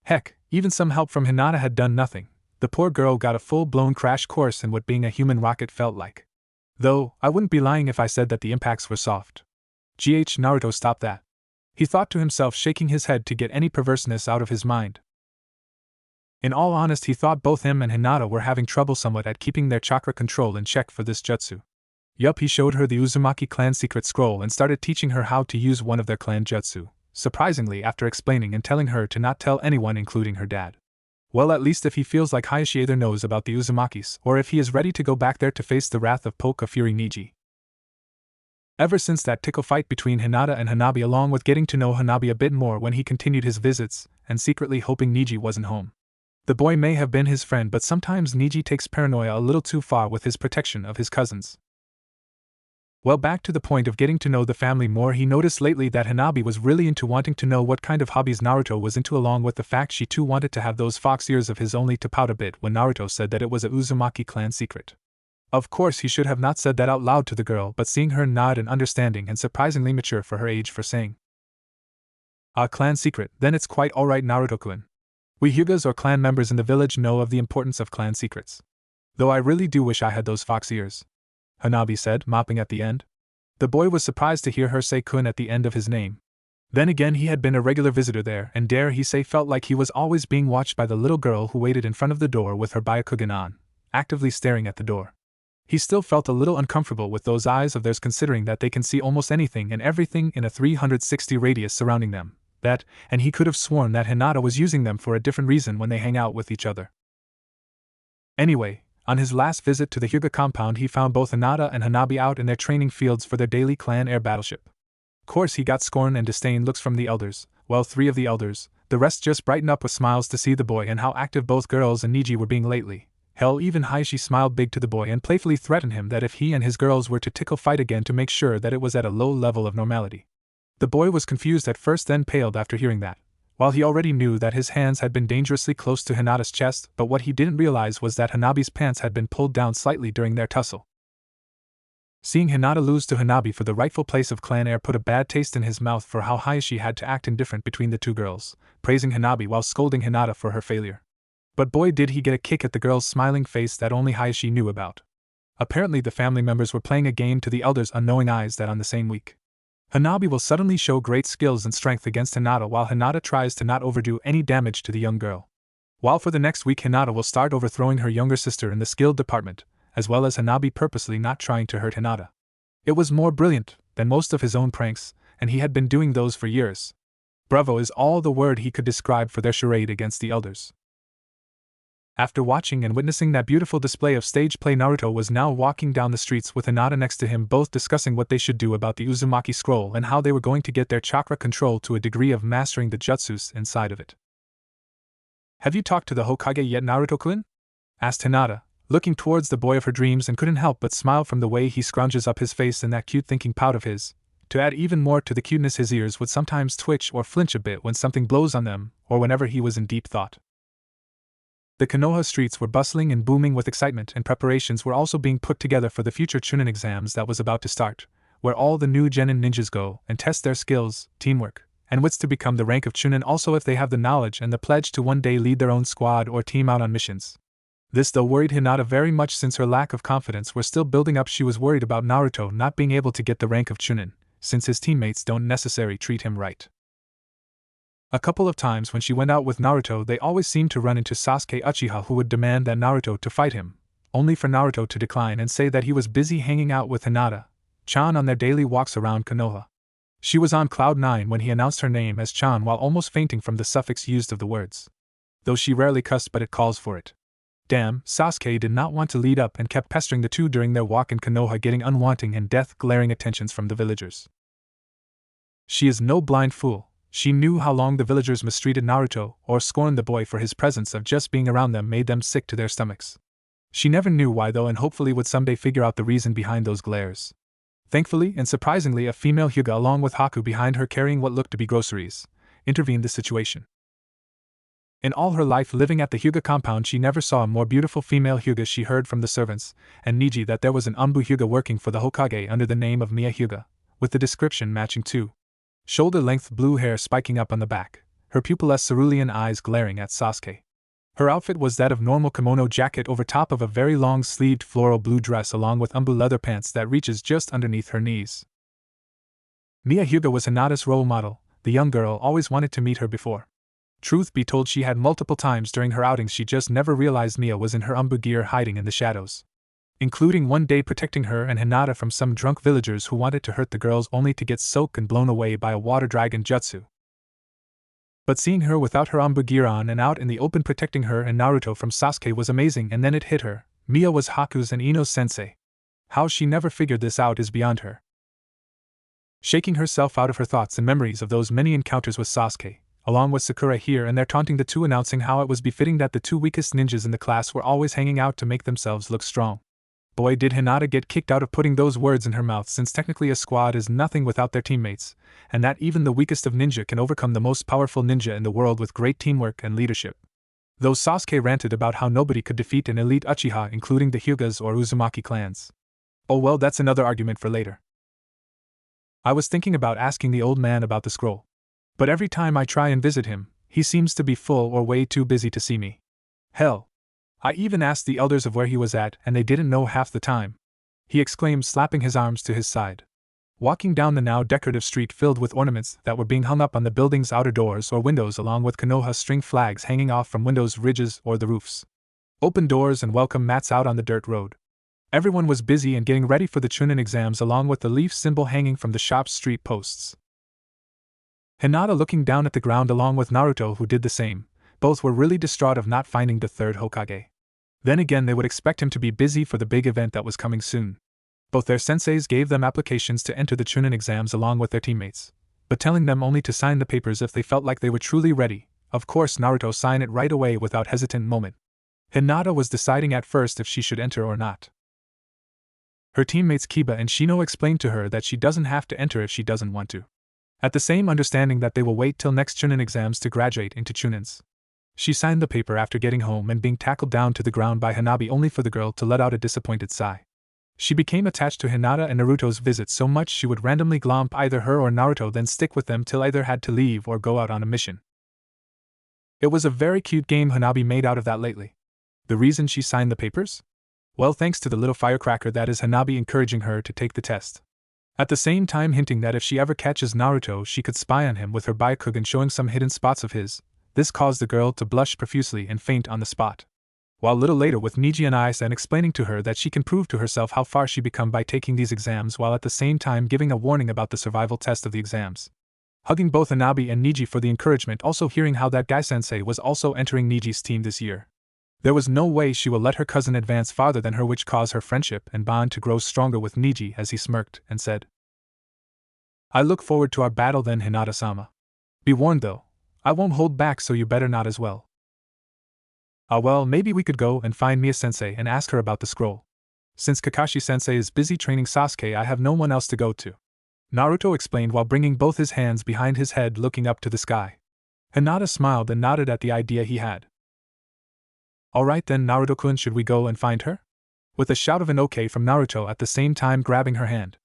Heck, even some help from Hinata had done nothing. The poor girl got a full-blown crash course in what being a human rocket felt like. Though, I wouldn't be lying if I said that the impacts were soft. Naruto, stop that. He thought to himself, shaking his head to get any perverseness out of his mind. In all honesty, he thought both him and Hinata were having trouble somewhat at keeping their chakra control in check for this jutsu. Yup, he showed her the Uzumaki clan secret scroll and started teaching her how to use one of their clan jutsu, surprisingly after explaining and telling her to not tell anyone, including her dad. Well, at least if he feels like Hayashi either knows about the Uzumakis, or if he is ready to go back there to face the wrath of Polka Fury Niji. Ever since that tickle fight between Hinata and Hanabi, along with getting to know Hanabi a bit more when he continued his visits, and secretly hoping Niji wasn't home. The boy may have been his friend, but sometimes Niji takes paranoia a little too far with his protection of his cousins. Well, back to the point of getting to know the family more, he noticed lately that Hanabi was really into wanting to know what kind of hobbies Naruto was into, along with the fact she too wanted to have those fox ears of his, only to pout a bit when Naruto said that it was a Uzumaki clan secret. Of course, he should have not said that out loud to the girl, but seeing her nod in understanding and surprisingly mature for her age for saying, "A clan secret, then it's quite alright, Naruto-kun. We Hyugas or clan members in the village know of the importance of clan secrets. Though I really do wish I had those fox ears," Hanabi said, mopping at the end. The boy was surprised to hear her say kun at the end of his name. Then again, he had been a regular visitor there, and dare he say felt like he was always being watched by the little girl who waited in front of the door with her Byakugan on, actively staring at the door. He still felt a little uncomfortable with those eyes of theirs, considering that they can see almost anything and everything in a 360 radius surrounding them, and he could have sworn that Hinata was using them for a different reason when they hang out with each other. Anyway, on his last visit to the Hyuga compound, he found both Hinata and Hanabi out in their training fields for their daily clan air battleship. Of course, he got scorn and disdain looks from the elders, well, 3 of the elders, the rest just brightened up with smiles to see the boy and how active both girls and Niji were being lately. Hell, even Hayashi smiled big to the boy and playfully threatened him that if he and his girls were to tickle fight again, to make sure that it was at a low level of normality. The boy was confused at first, then paled after hearing that. While he already knew that his hands had been dangerously close to Hinata's chest, but what he didn't realize was that Hanabi's pants had been pulled down slightly during their tussle. Seeing Hinata lose to Hanabi for the rightful place of clan heir put a bad taste in his mouth for how Hayashi had to act indifferent between the two girls, praising Hanabi while scolding Hinata for her failure. But boy, did he get a kick at the girl's smiling face that only Hayashi knew about. Apparently the family members were playing a game to the elders' unknowing eyes that on the same week, Hanabi will suddenly show great skills and strength against Hinata, while Hinata tries to not overdo any damage to the young girl. While for the next week Hinata will start overthrowing her younger sister in the skill department, as well as Hanabi purposely not trying to hurt Hinata. It was more brilliant than most of his own pranks, and he had been doing those for years. Bravo is all the word he could describe for their charade against the elders. After watching and witnessing that beautiful display of stage play, Naruto was now walking down the streets with Hinata next to him, both discussing what they should do about the Uzumaki scroll and how they were going to get their chakra control to a degree of mastering the jutsus inside of it. "Have you talked to the Hokage yet, Naruto-kun?" asked Hinata, looking towards the boy of her dreams, and couldn't help but smile from the way he scrunches up his face in that cute thinking pout of his. To add even more to the cuteness, his ears would sometimes twitch or flinch a bit when something blows on them, or whenever he was in deep thought. The Konoha streets were bustling and booming with excitement, and preparations were also being put together for the future Chunin exams that was about to start, where all the new genin ninjas go and test their skills, teamwork, and wits to become the rank of Chunin, also if they have the knowledge and the pledge to one day lead their own squad or team out on missions. This though worried Hinata very much, since her lack of confidence was still building up. She was worried about Naruto not being able to get the rank of Chunin, since his teammates don't necessarily treat him right. A couple of times when she went out with Naruto, they always seemed to run into Sasuke Uchiha, who would demand that Naruto to fight him, only for Naruto to decline and say that he was busy hanging out with Hinata-chan on their daily walks around Konoha. She was on cloud 9 when he announced her name as Chan, while almost fainting from the suffix used of the words. Though she rarely cussed, but it calls for it. Damn, Sasuke did not want to lead up and kept pestering the two during their walk in Konoha, getting unwanting and death-glaring attentions from the villagers. She is no blind fool. She knew how long the villagers mistreated Naruto or scorned the boy for his presence of just being around them made them sick to their stomachs. She never knew why though, and hopefully would someday figure out the reason behind those glares. Thankfully and surprisingly, a female Hyuga along with Haku behind her carrying what looked to be groceries intervened the situation. In all her life living at the Hyuga compound, she never saw a more beautiful female Hyuga. She heard from the servants and Niji that there was an Anbu Hyuga working for the Hokage under the name of Mia Hyuga, with the description matching too. Shoulder-length blue hair spiking up on the back, her pupilless cerulean eyes glaring at Sasuke. Her outfit was that of normal kimono jacket over top of a very long-sleeved floral blue dress along with Anbu leather pants that reaches just underneath her knees. Mia Hyuga was Hinata's role model. The young girl always wanted to meet her before. Truth be told, she had multiple times during her outings. She just never realized Mia was in her Anbu gear hiding in the shadows. Including one day protecting her and Hinata from some drunk villagers who wanted to hurt the girls only to get soaked and blown away by a water dragon jutsu. But seeing her without her Anbu gear on and out in the open protecting her and Naruto from Sasuke was amazing, and then it hit her. Mia was Haku's and Ino's sensei. How she never figured this out is beyond her. Shaking herself out of her thoughts and memories of those many encounters with Sasuke, along with Sakura here and there taunting the two, announcing how it was befitting that the two weakest ninjas in the class were always hanging out to make themselves look strong. Boy, did Hinata get kicked out of putting those words in her mouth, since technically a squad is nothing without their teammates, and that even the weakest of ninja can overcome the most powerful ninja in the world with great teamwork and leadership. Though Sasuke ranted about how nobody could defeat an elite Uchiha, including the Hyugas or Uzumaki clans. Oh well, that's another argument for later. I was thinking about asking the old man about the scroll. But every time I try and visit him, he seems to be full or way too busy to see me. Hell, I even asked the elders of where he was at and they didn't know half the time. He exclaimed, slapping his arms to his side. Walking down the now decorative street filled with ornaments that were being hung up on the building's outer doors or windows, along with Konoha string flags hanging off from windows ridges or the roofs. Open doors and welcome mats out on the dirt road. Everyone was busy and getting ready for the Chunin exams, along with the leaf symbol hanging from the shop's street posts. Hinata looking down at the ground along with Naruto, who did the same. Both were really distraught of not finding the third Hokage. Then again, they would expect him to be busy for the big event that was coming soon. Both their senseis gave them applications to enter the Chunin exams along with their teammates, but telling them only to sign the papers if they felt like they were truly ready. Of course, Naruto signed it right away without hesitant moment. Hinata was deciding at first if she should enter or not. Her teammates Kiba and Shino explained to her that she doesn't have to enter if she doesn't want to. At the same understanding that they will wait till next Chunin exams to graduate into Chunins. She signed the paper after getting home and being tackled down to the ground by Hanabi, only for the girl to let out a disappointed sigh. She became attached to Hinata and Naruto's visit so much she would randomly glomp either her or Naruto, then stick with them till either had to leave or go out on a mission. It was a very cute game Hanabi made out of that lately. The reason she signed the papers? Well, thanks to the little firecracker that is Hanabi encouraging her to take the test. At the same time hinting that if she ever catches Naruto she could spy on him with her Byakugan showing some hidden spots of his. This caused the girl to blush profusely and faint on the spot. While a little later with Niji and Aizen explaining to her that she can prove to herself how far she become by taking these exams, while at the same time giving a warning about the survival test of the exams. Hugging both Hanabi and Niji for the encouragement, also hearing how that guy sensei was also entering Niji's team this year. There was no way she will let her cousin advance farther than her, which caused her friendship and bond to grow stronger with Niji as he smirked and said, "I look forward to our battle then, Hinata-sama. Be warned though, I won't hold back, so you better not as well." Ah well, maybe we could go and find Mia-sensei and ask her about the scroll. Since Kakashi-sensei is busy training Sasuke, I have no one else to go to. Naruto explained while bringing both his hands behind his head looking up to the sky. Hinata smiled and nodded at the idea he had. Alright then, Naruto-kun, should we go and find her? With a shout of an okay from Naruto at the same time grabbing her hand.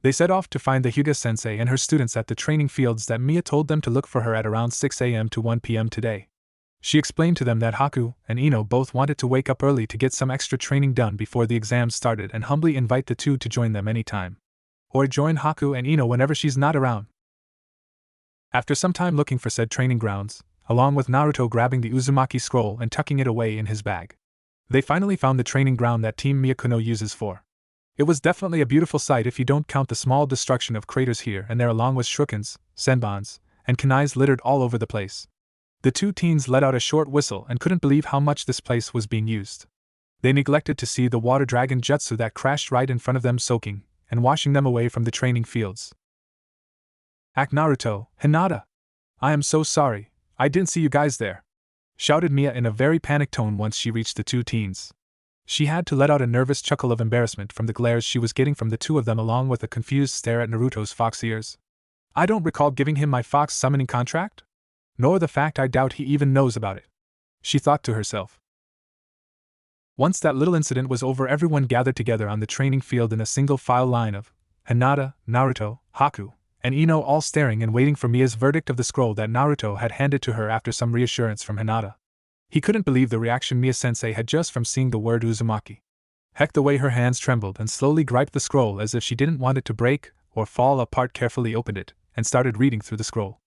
They set off to find the Hyuga-sensei and her students at the training fields that Mia told them to look for her at around 6 a.m. to 1 p.m. today. She explained to them that Haku and Ino both wanted to wake up early to get some extra training done before the exams started, and humbly invite the two to join them anytime. Or join Haku and Ino whenever she's not around. After some time looking for said training grounds, along with Naruto grabbing the Uzumaki scroll and tucking it away in his bag, they finally found the training ground that Team Miyukuno uses for. It was definitely a beautiful sight if you don't count the small destruction of craters here and there, along with shurikens, senbons, and kunais littered all over the place. The two teens let out a short whistle and couldn't believe how much this place was being used. They neglected to see the water dragon jutsu that crashed right in front of them, soaking and washing them away from the training fields. Naruto, Hinata! I am so sorry, I didn't see you guys there, shouted Mia in a very panicked tone once she reached the two teens. She had to let out a nervous chuckle of embarrassment from the glares she was getting from the two of them, along with a confused stare at Naruto's fox ears. I don't recall giving him my fox summoning contract? Nor the fact I doubt he even knows about it, she thought to herself. Once that little incident was over, everyone gathered together on the training field in a single file line of Hinata, Naruto, Haku, and Ino, all staring and waiting for Mia's verdict of the scroll that Naruto had handed to her after some reassurance from Hinata. He couldn't believe the reaction Mia-sensei had just from seeing the word Uzumaki. Heck, the way her hands trembled and slowly griped the scroll as if she didn't want it to break or fall apart, carefully opened it and started reading through the scroll.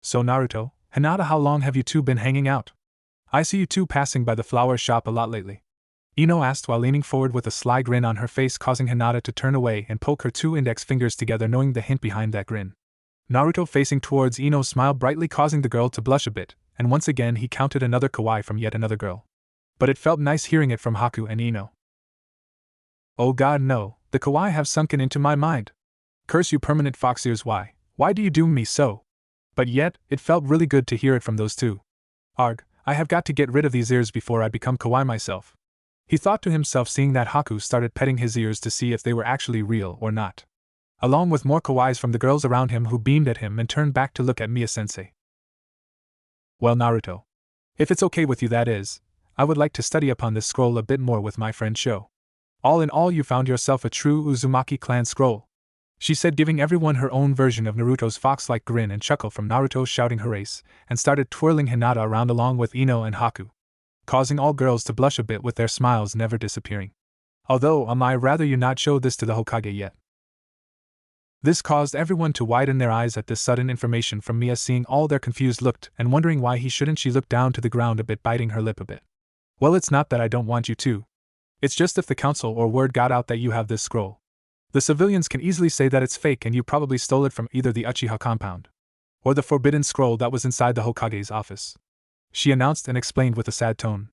So Naruto, Hinata, how long have you two been hanging out? I see you two passing by the flower shop a lot lately, Ino asked while leaning forward with a sly grin on her face, causing Hinata to turn away and poke her two index fingers together, knowing the hint behind that grin. Naruto, facing towards Ino, smiled brightly, causing the girl to blush a bit, and once again he counted another kawaii from yet another girl. But it felt nice hearing it from Haku and Ino. Oh god no, the kawaii have sunken into my mind. Curse you permanent fox ears, why do you doom me so? But yet, it felt really good to hear it from those two. Arg, I have got to get rid of these ears before I become kawaii myself, he thought to himself, seeing that Haku started petting his ears to see if they were actually real or not, along with more kawaiis from the girls around him who beamed at him and turned back to look at Mia-sensei. Well Naruto, if it's okay with you, that is, I would like to study upon this scroll a bit more with my friend Sho. All in all, you found yourself a true Uzumaki clan scroll, she said, giving everyone her own version of Naruto's fox-like grin and chuckle from Naruto shouting hoorays, and started twirling Hinata around along with Ino and Haku, causing all girls to blush a bit with their smiles never disappearing. Although, I rather you not show this to the Hokage yet. This caused everyone to widen their eyes at this sudden information from Mia, seeing all their confused looked and wondering why he shouldn't. She looked down to the ground a bit, biting her lip a bit. Well, it's not that I don't want you to. It's just if the council or word got out that you have this scroll, the civilians can easily say that it's fake and you probably stole it from either the Uchiha compound or the forbidden scroll that was inside the Hokage's office, she announced and explained with a sad tone,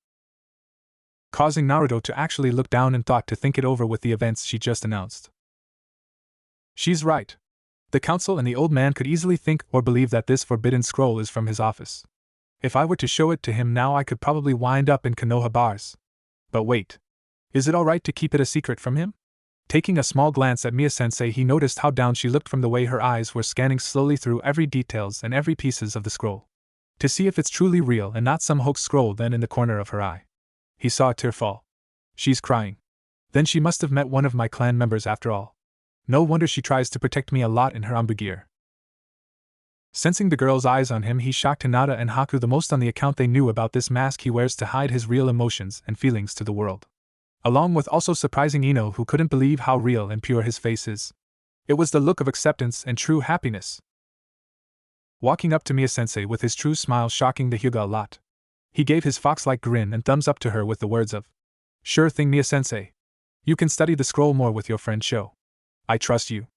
causing Naruto to actually look down and thought to think it over with the events she just announced. She's right. The council and the old man could easily think or believe that this forbidden scroll is from his office. If I were to show it to him now, I could probably wind up in Konoha bars. But wait. Is it alright to keep it a secret from him? Taking a small glance at Mia-sensei, he noticed how down she looked from the way her eyes were scanning slowly through every details and every pieces of the scroll, to see if it's truly real and not some hoax scroll. Then in the corner of her eye, he saw a tear fall. She's crying. Then she must have met one of my clan members after all. No wonder she tries to protect me a lot in her Anbu gear. Sensing the girl's eyes on him, he shocked Hinata and Haku the most on the account they knew about this mask he wears to hide his real emotions and feelings to the world, along with also surprising Ino, who couldn't believe how real and pure his face is. It was the look of acceptance and true happiness. Walking up to Mia-sensei with his true smile, shocking the Hyuga a lot, he gave his fox-like grin and thumbs up to her with the words of, "Sure thing, Mia-sensei. You can study the scroll more with your friend Sho. I trust you.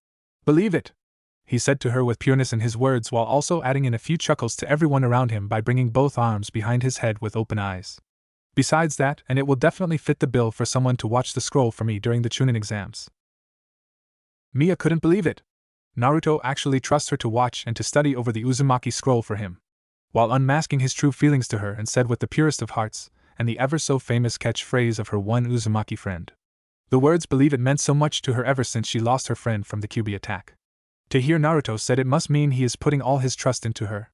Believe it," he said to her with pureness in his words, while also adding in a few chuckles to everyone around him by bringing both arms behind his head with open eyes. "Besides that, and it will definitely fit the bill for someone to watch the scroll for me during the Chunin exams." Mia couldn't believe it. Naruto actually trusts her to watch and to study over the Uzumaki scroll for him, while unmasking his true feelings to her, and said with the purest of hearts, and the ever so famous catchphrase of her one Uzumaki friend. The words "believe it" meant so much to her ever since she lost her friend from the Kyuubi attack. To hear Naruto said it must mean he is putting all his trust into her.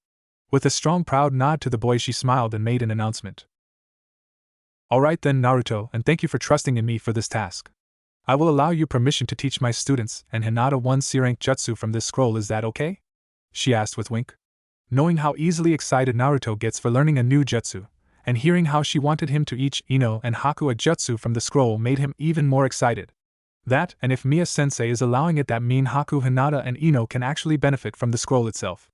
With a strong proud nod to the boy, she smiled and made an announcement. "Alright then, Naruto, and thank you for trusting in me for this task. I will allow you permission to teach my students and Hinata one C-rank jutsu from this scroll, is that okay?" she asked with wink. Knowing how easily excited Naruto gets for learning a new jutsu, and hearing how she wanted him to teach Ino and Haku a jutsu from the scroll made him even more excited. That, and if Mia-sensei is allowing it, that mean Haku, Hinata, and Ino can actually benefit from the scroll itself.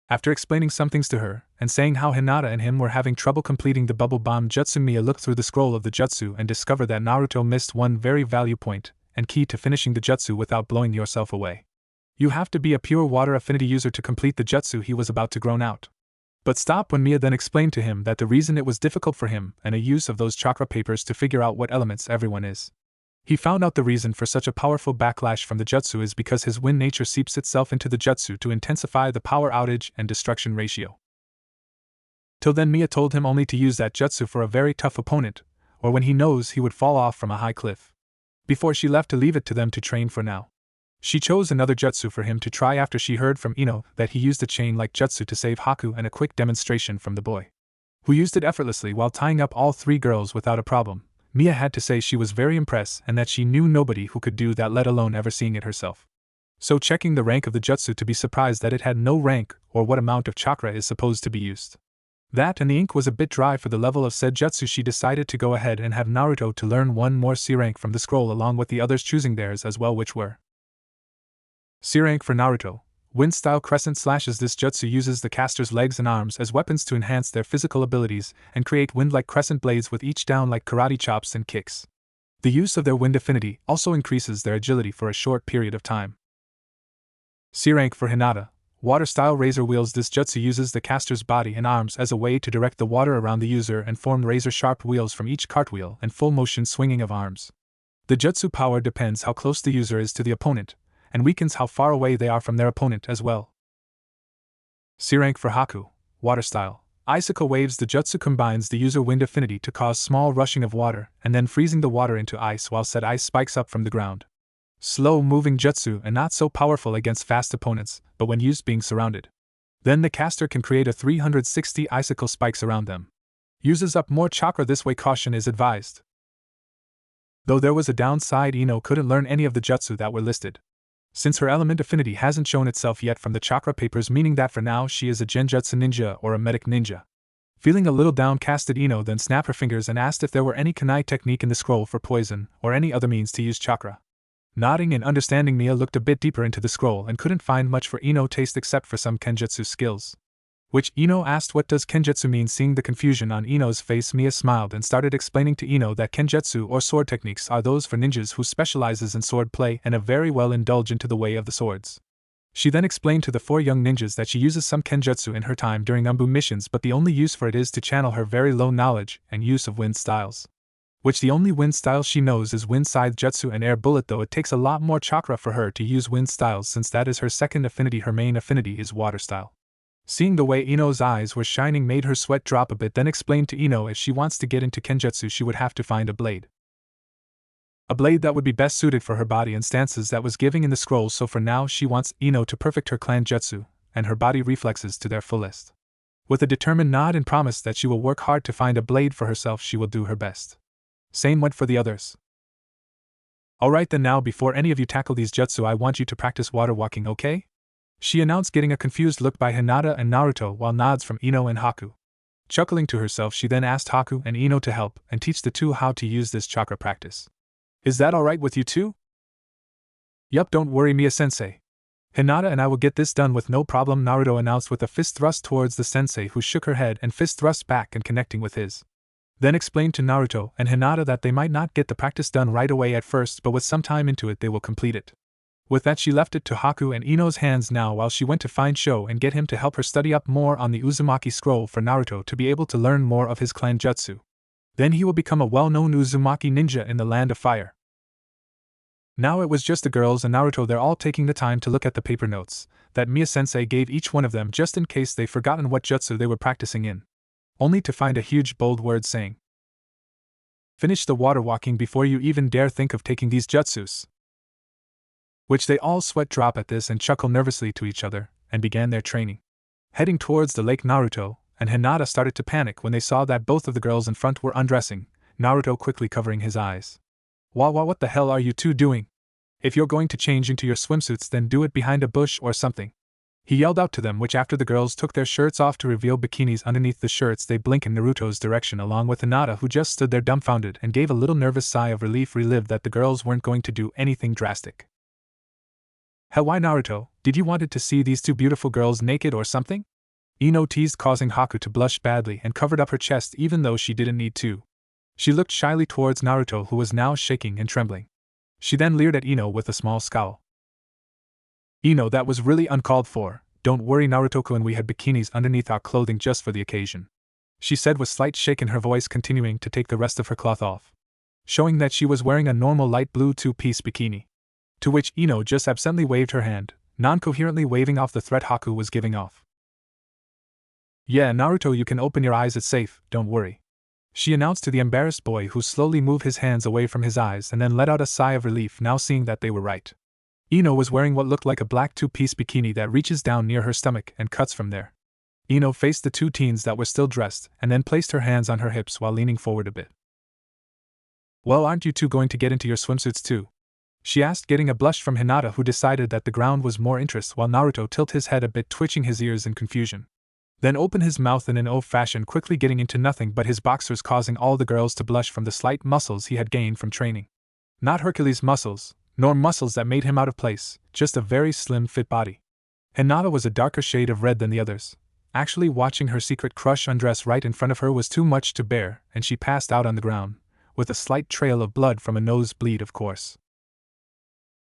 After explaining some things to her, and saying how Hinata and him were having trouble completing the bubble bomb jutsu, Mia looked through the scroll of the jutsu and discovered that Naruto missed one very value point, and key to finishing the jutsu without blowing yourself away. You have to be a pure water affinity user to complete the jutsu he was about to groan out. But stop when Mia then explained to him that the reason it was difficult for him and a use of those chakra papers to figure out what elements everyone is. He found out the reason for such a powerful backlash from the jutsu is because his wind nature seeps itself into the jutsu to intensify the power outage and destruction ratio. Till then Mia told him only to use that jutsu for a very tough opponent, or when he knows he would fall off from a high cliff. Before she left to leave it to them to train for now. She chose another jutsu for him to try after she heard from Ino that he used a chain-like jutsu to save Haku and a quick demonstration from the boy, who used it effortlessly while tying up all three girls without a problem. Mia had to say she was very impressed and that she knew nobody who could do that, let alone ever seeing it herself. So checking the rank of the jutsu to be surprised that it had no rank or what amount of chakra is supposed to be used. That and the ink was a bit dry for the level of said jutsu. She decided to go ahead and have Naruto to learn one more C rank from the scroll along with the others choosing theirs as well, which were C rank for Naruto. Wind style crescent slashes. This jutsu uses the caster's legs and arms as weapons to enhance their physical abilities and create wind-like crescent blades with each down like karate chops and kicks. The use of their wind affinity also increases their agility for a short period of time. C rank for Hinata. Water style razor wheels. This jutsu uses the caster's body and arms as a way to direct the water around the user and form razor-sharp wheels from each cartwheel and full motion swinging of arms. The jutsu power depends how close the user is to the opponent, and weakens how far away they are from their opponent as well. C rank for Haku. Water style. Icicle waves. The jutsu combines the user wind affinity to cause small rushing of water and then freezing the water into ice while said ice spikes up from the ground. Slow moving jutsu and not so powerful against fast opponents, but when used being surrounded. Then the caster can create a 360 icicle spikes around them. Uses up more chakra this way, caution is advised. Though there was a downside, Ino couldn't learn any of the jutsu that were listed, since her element affinity hasn't shown itself yet from the chakra papers, meaning that for now she is a genjutsu ninja or a medic ninja. Feeling a little downcasted, Ino then snapped her fingers and asked if there were any kunai technique in the scroll for poison or any other means to use chakra. Nodding and understanding, Mia looked a bit deeper into the scroll and couldn't find much for Ino taste except for some kenjutsu skills. Which Ino asked what does kenjutsu mean. Seeing the confusion on Ino's face, Mia smiled and started explaining to Ino that kenjutsu or sword techniques are those for ninjas who specializes in sword play and are very well indulged into the way of the swords. She then explained to the four young ninjas that she uses some kenjutsu in her time during Umbu missions, but the only use for it is to channel her very low knowledge and use of wind styles. Which the only wind style she knows is wind scythe jutsu and air bullet, though it takes a lot more chakra for her to use wind styles since that is her second affinity. Her main affinity is water style. Seeing the way Ino's eyes were shining made her sweat drop a bit, then explained to Ino if she wants to get into kenjutsu she would have to find a blade. A blade that would be best suited for her body and stances that was giving in the scroll, so for now she wants Ino to perfect her clan jutsu and her body reflexes to their fullest. With a determined nod and promise that she will work hard to find a blade for herself, she will do her best. Same went for the others. Alright then, now before any of you tackle these jutsu I want you to practice water walking, okay? She announced, getting a confused look by Hinata and Naruto while nods from Ino and Haku. Chuckling to herself, she then asked Haku and Ino to help and teach the two how to use this chakra practice. Is that alright with you two? Yup, don't worry Mia-sensei. Hinata and I will get this done with no problem, Naruto announced with a fist thrust towards the sensei, who shook her head and fist thrust back and connecting with his. Then explained to Naruto and Hinata that they might not get the practice done right away at first, but with some time into it they will complete it. With that she left it to Haku and Ino's hands now while she went to find Sho and get him to help her study up more on the Uzumaki scroll for Naruto to be able to learn more of his clan jutsu. Then he will become a well-known Uzumaki ninja in the Land of Fire. Now it was just the girls and Naruto there, all taking the time to look at the paper notes that Mia-sensei gave each one of them just in case they'd forgotten what jutsu they were practicing in. Only to find a huge bold word saying, "Finish the water walking before you even dare think of taking these jutsus." Which they all sweat drop at this and chuckle nervously to each other, and began their training. Heading towards the lake, Naruto and Hinata started to panic when they saw that both of the girls in front were undressing, Naruto quickly covering his eyes. What the hell are you two doing? If you're going to change into your swimsuits, then do it behind a bush or something. He yelled out to them, which after the girls took their shirts off to reveal bikinis underneath the shirts, they blinked in Naruto's direction along with Hinata, who just stood there dumbfounded and gave a little nervous sigh of relief, relieved that the girls weren't going to do anything drastic. Hell, why Naruto, did you wanted to see these two beautiful girls naked or something? Ino teased, causing Haku to blush badly and covered up her chest even though she didn't need to. She looked shyly towards Naruto, who was now shaking and trembling. She then leered at Ino with a small scowl. Ino, that was really uncalled for. "Don't worry, Naruto-kun, we had bikinis underneath our clothing just for the occasion," she said with slight shake in her voice, continuing to take the rest of her cloth off, showing that she was wearing a normal light blue two-piece bikini. To which Ino just absently waved her hand, non-coherently waving off the threat Haku was giving off. "Yeah, Naruto, you can open your eyes, it's safe, don't worry," she announced to the embarrassed boy, who slowly moved his hands away from his eyes and then let out a sigh of relief, now seeing that they were right. Ino was wearing what looked like a black two-piece bikini that reaches down near her stomach and cuts from there. Ino faced the two teens that were still dressed and then placed her hands on her hips while leaning forward a bit. "Well, aren't you two going to get into your swimsuits too?" she asked, getting a blush from Hinata, who decided that the ground was more interest, while Naruto tilted his head a bit, twitching his ears in confusion. Then opened his mouth in an O fashion, quickly getting into nothing but his boxers, causing all the girls to blush from the slight muscles he had gained from training. Not Hercules muscles, nor muscles that made him out of place, just a very slim, fit body. Hinata was a darker shade of red than the others. Actually, watching her secret crush undress right in front of her was too much to bear, and she passed out on the ground, with a slight trail of blood from a nosebleed, of course.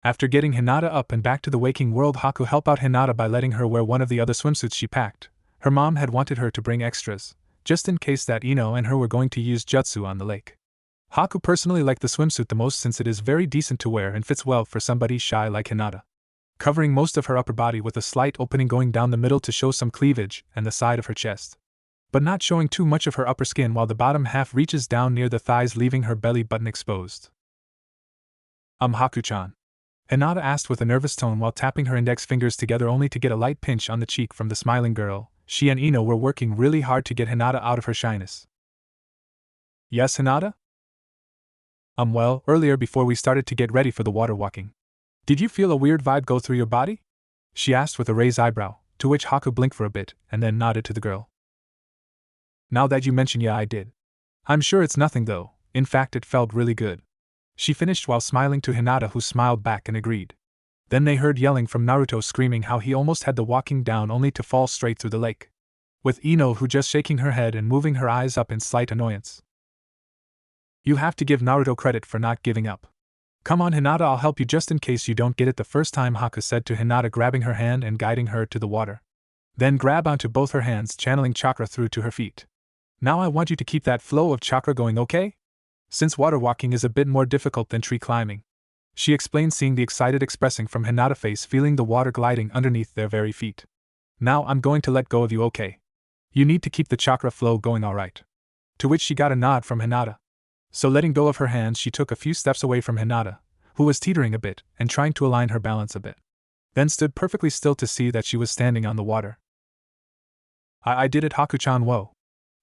After getting Hinata up and back to the waking world, Haku helped out Hinata by letting her wear one of the other swimsuits she packed. Her mom had wanted her to bring extras, just in case that Ino and her were going to use jutsu on the lake. Haku personally liked the swimsuit the most, since it is very decent to wear and fits well for somebody shy like Hinata, covering most of her upper body with a slight opening going down the middle to show some cleavage and the side of her chest, but not showing too much of her upper skin, while the bottom half reaches down near the thighs, leaving her belly button exposed. Haku-chan?" Hinata asked with a nervous tone while tapping her index fingers together, only to get a light pinch on the cheek from the smiling girl. She and Ino were working really hard to get Hinata out of her shyness. "Yes, Hinata?" Well, earlier, before we started to get ready for the water walking, did you feel a weird vibe go through your body?" she asked with a raised eyebrow, to which Haku blinked for a bit and then nodded to the girl. "Now that you mention, yeah, I did. I'm sure it's nothing though, in fact it felt really good," she finished while smiling to Hinata, who smiled back and agreed. Then they heard yelling from Naruto, screaming how he almost had the walking down only to fall straight through the lake, with Ino who just shaking her head and moving her eyes up in slight annoyance. "You have to give Naruto credit for not giving up. Come on, Hinata, I'll help you just in case you don't get it the first time," Haku said to Hinata, grabbing her hand and guiding her to the water. Then grab onto both her hands, channeling chakra through to her feet. "Now I want you to keep that flow of chakra going, okay? Since water walking is a bit more difficult than tree climbing," she explained, seeing the excited expressing from Hinata's face, feeling the water gliding underneath their very feet. "Now I'm going to let go of you, okay? You need to keep the chakra flow going, alright?" To which she got a nod from Hinata. So letting go of her hands, she took a few steps away from Hinata, who was teetering a bit and trying to align her balance a bit. Then stood perfectly still to see that she was standing on the water. I did it, Haku-chan, whoa."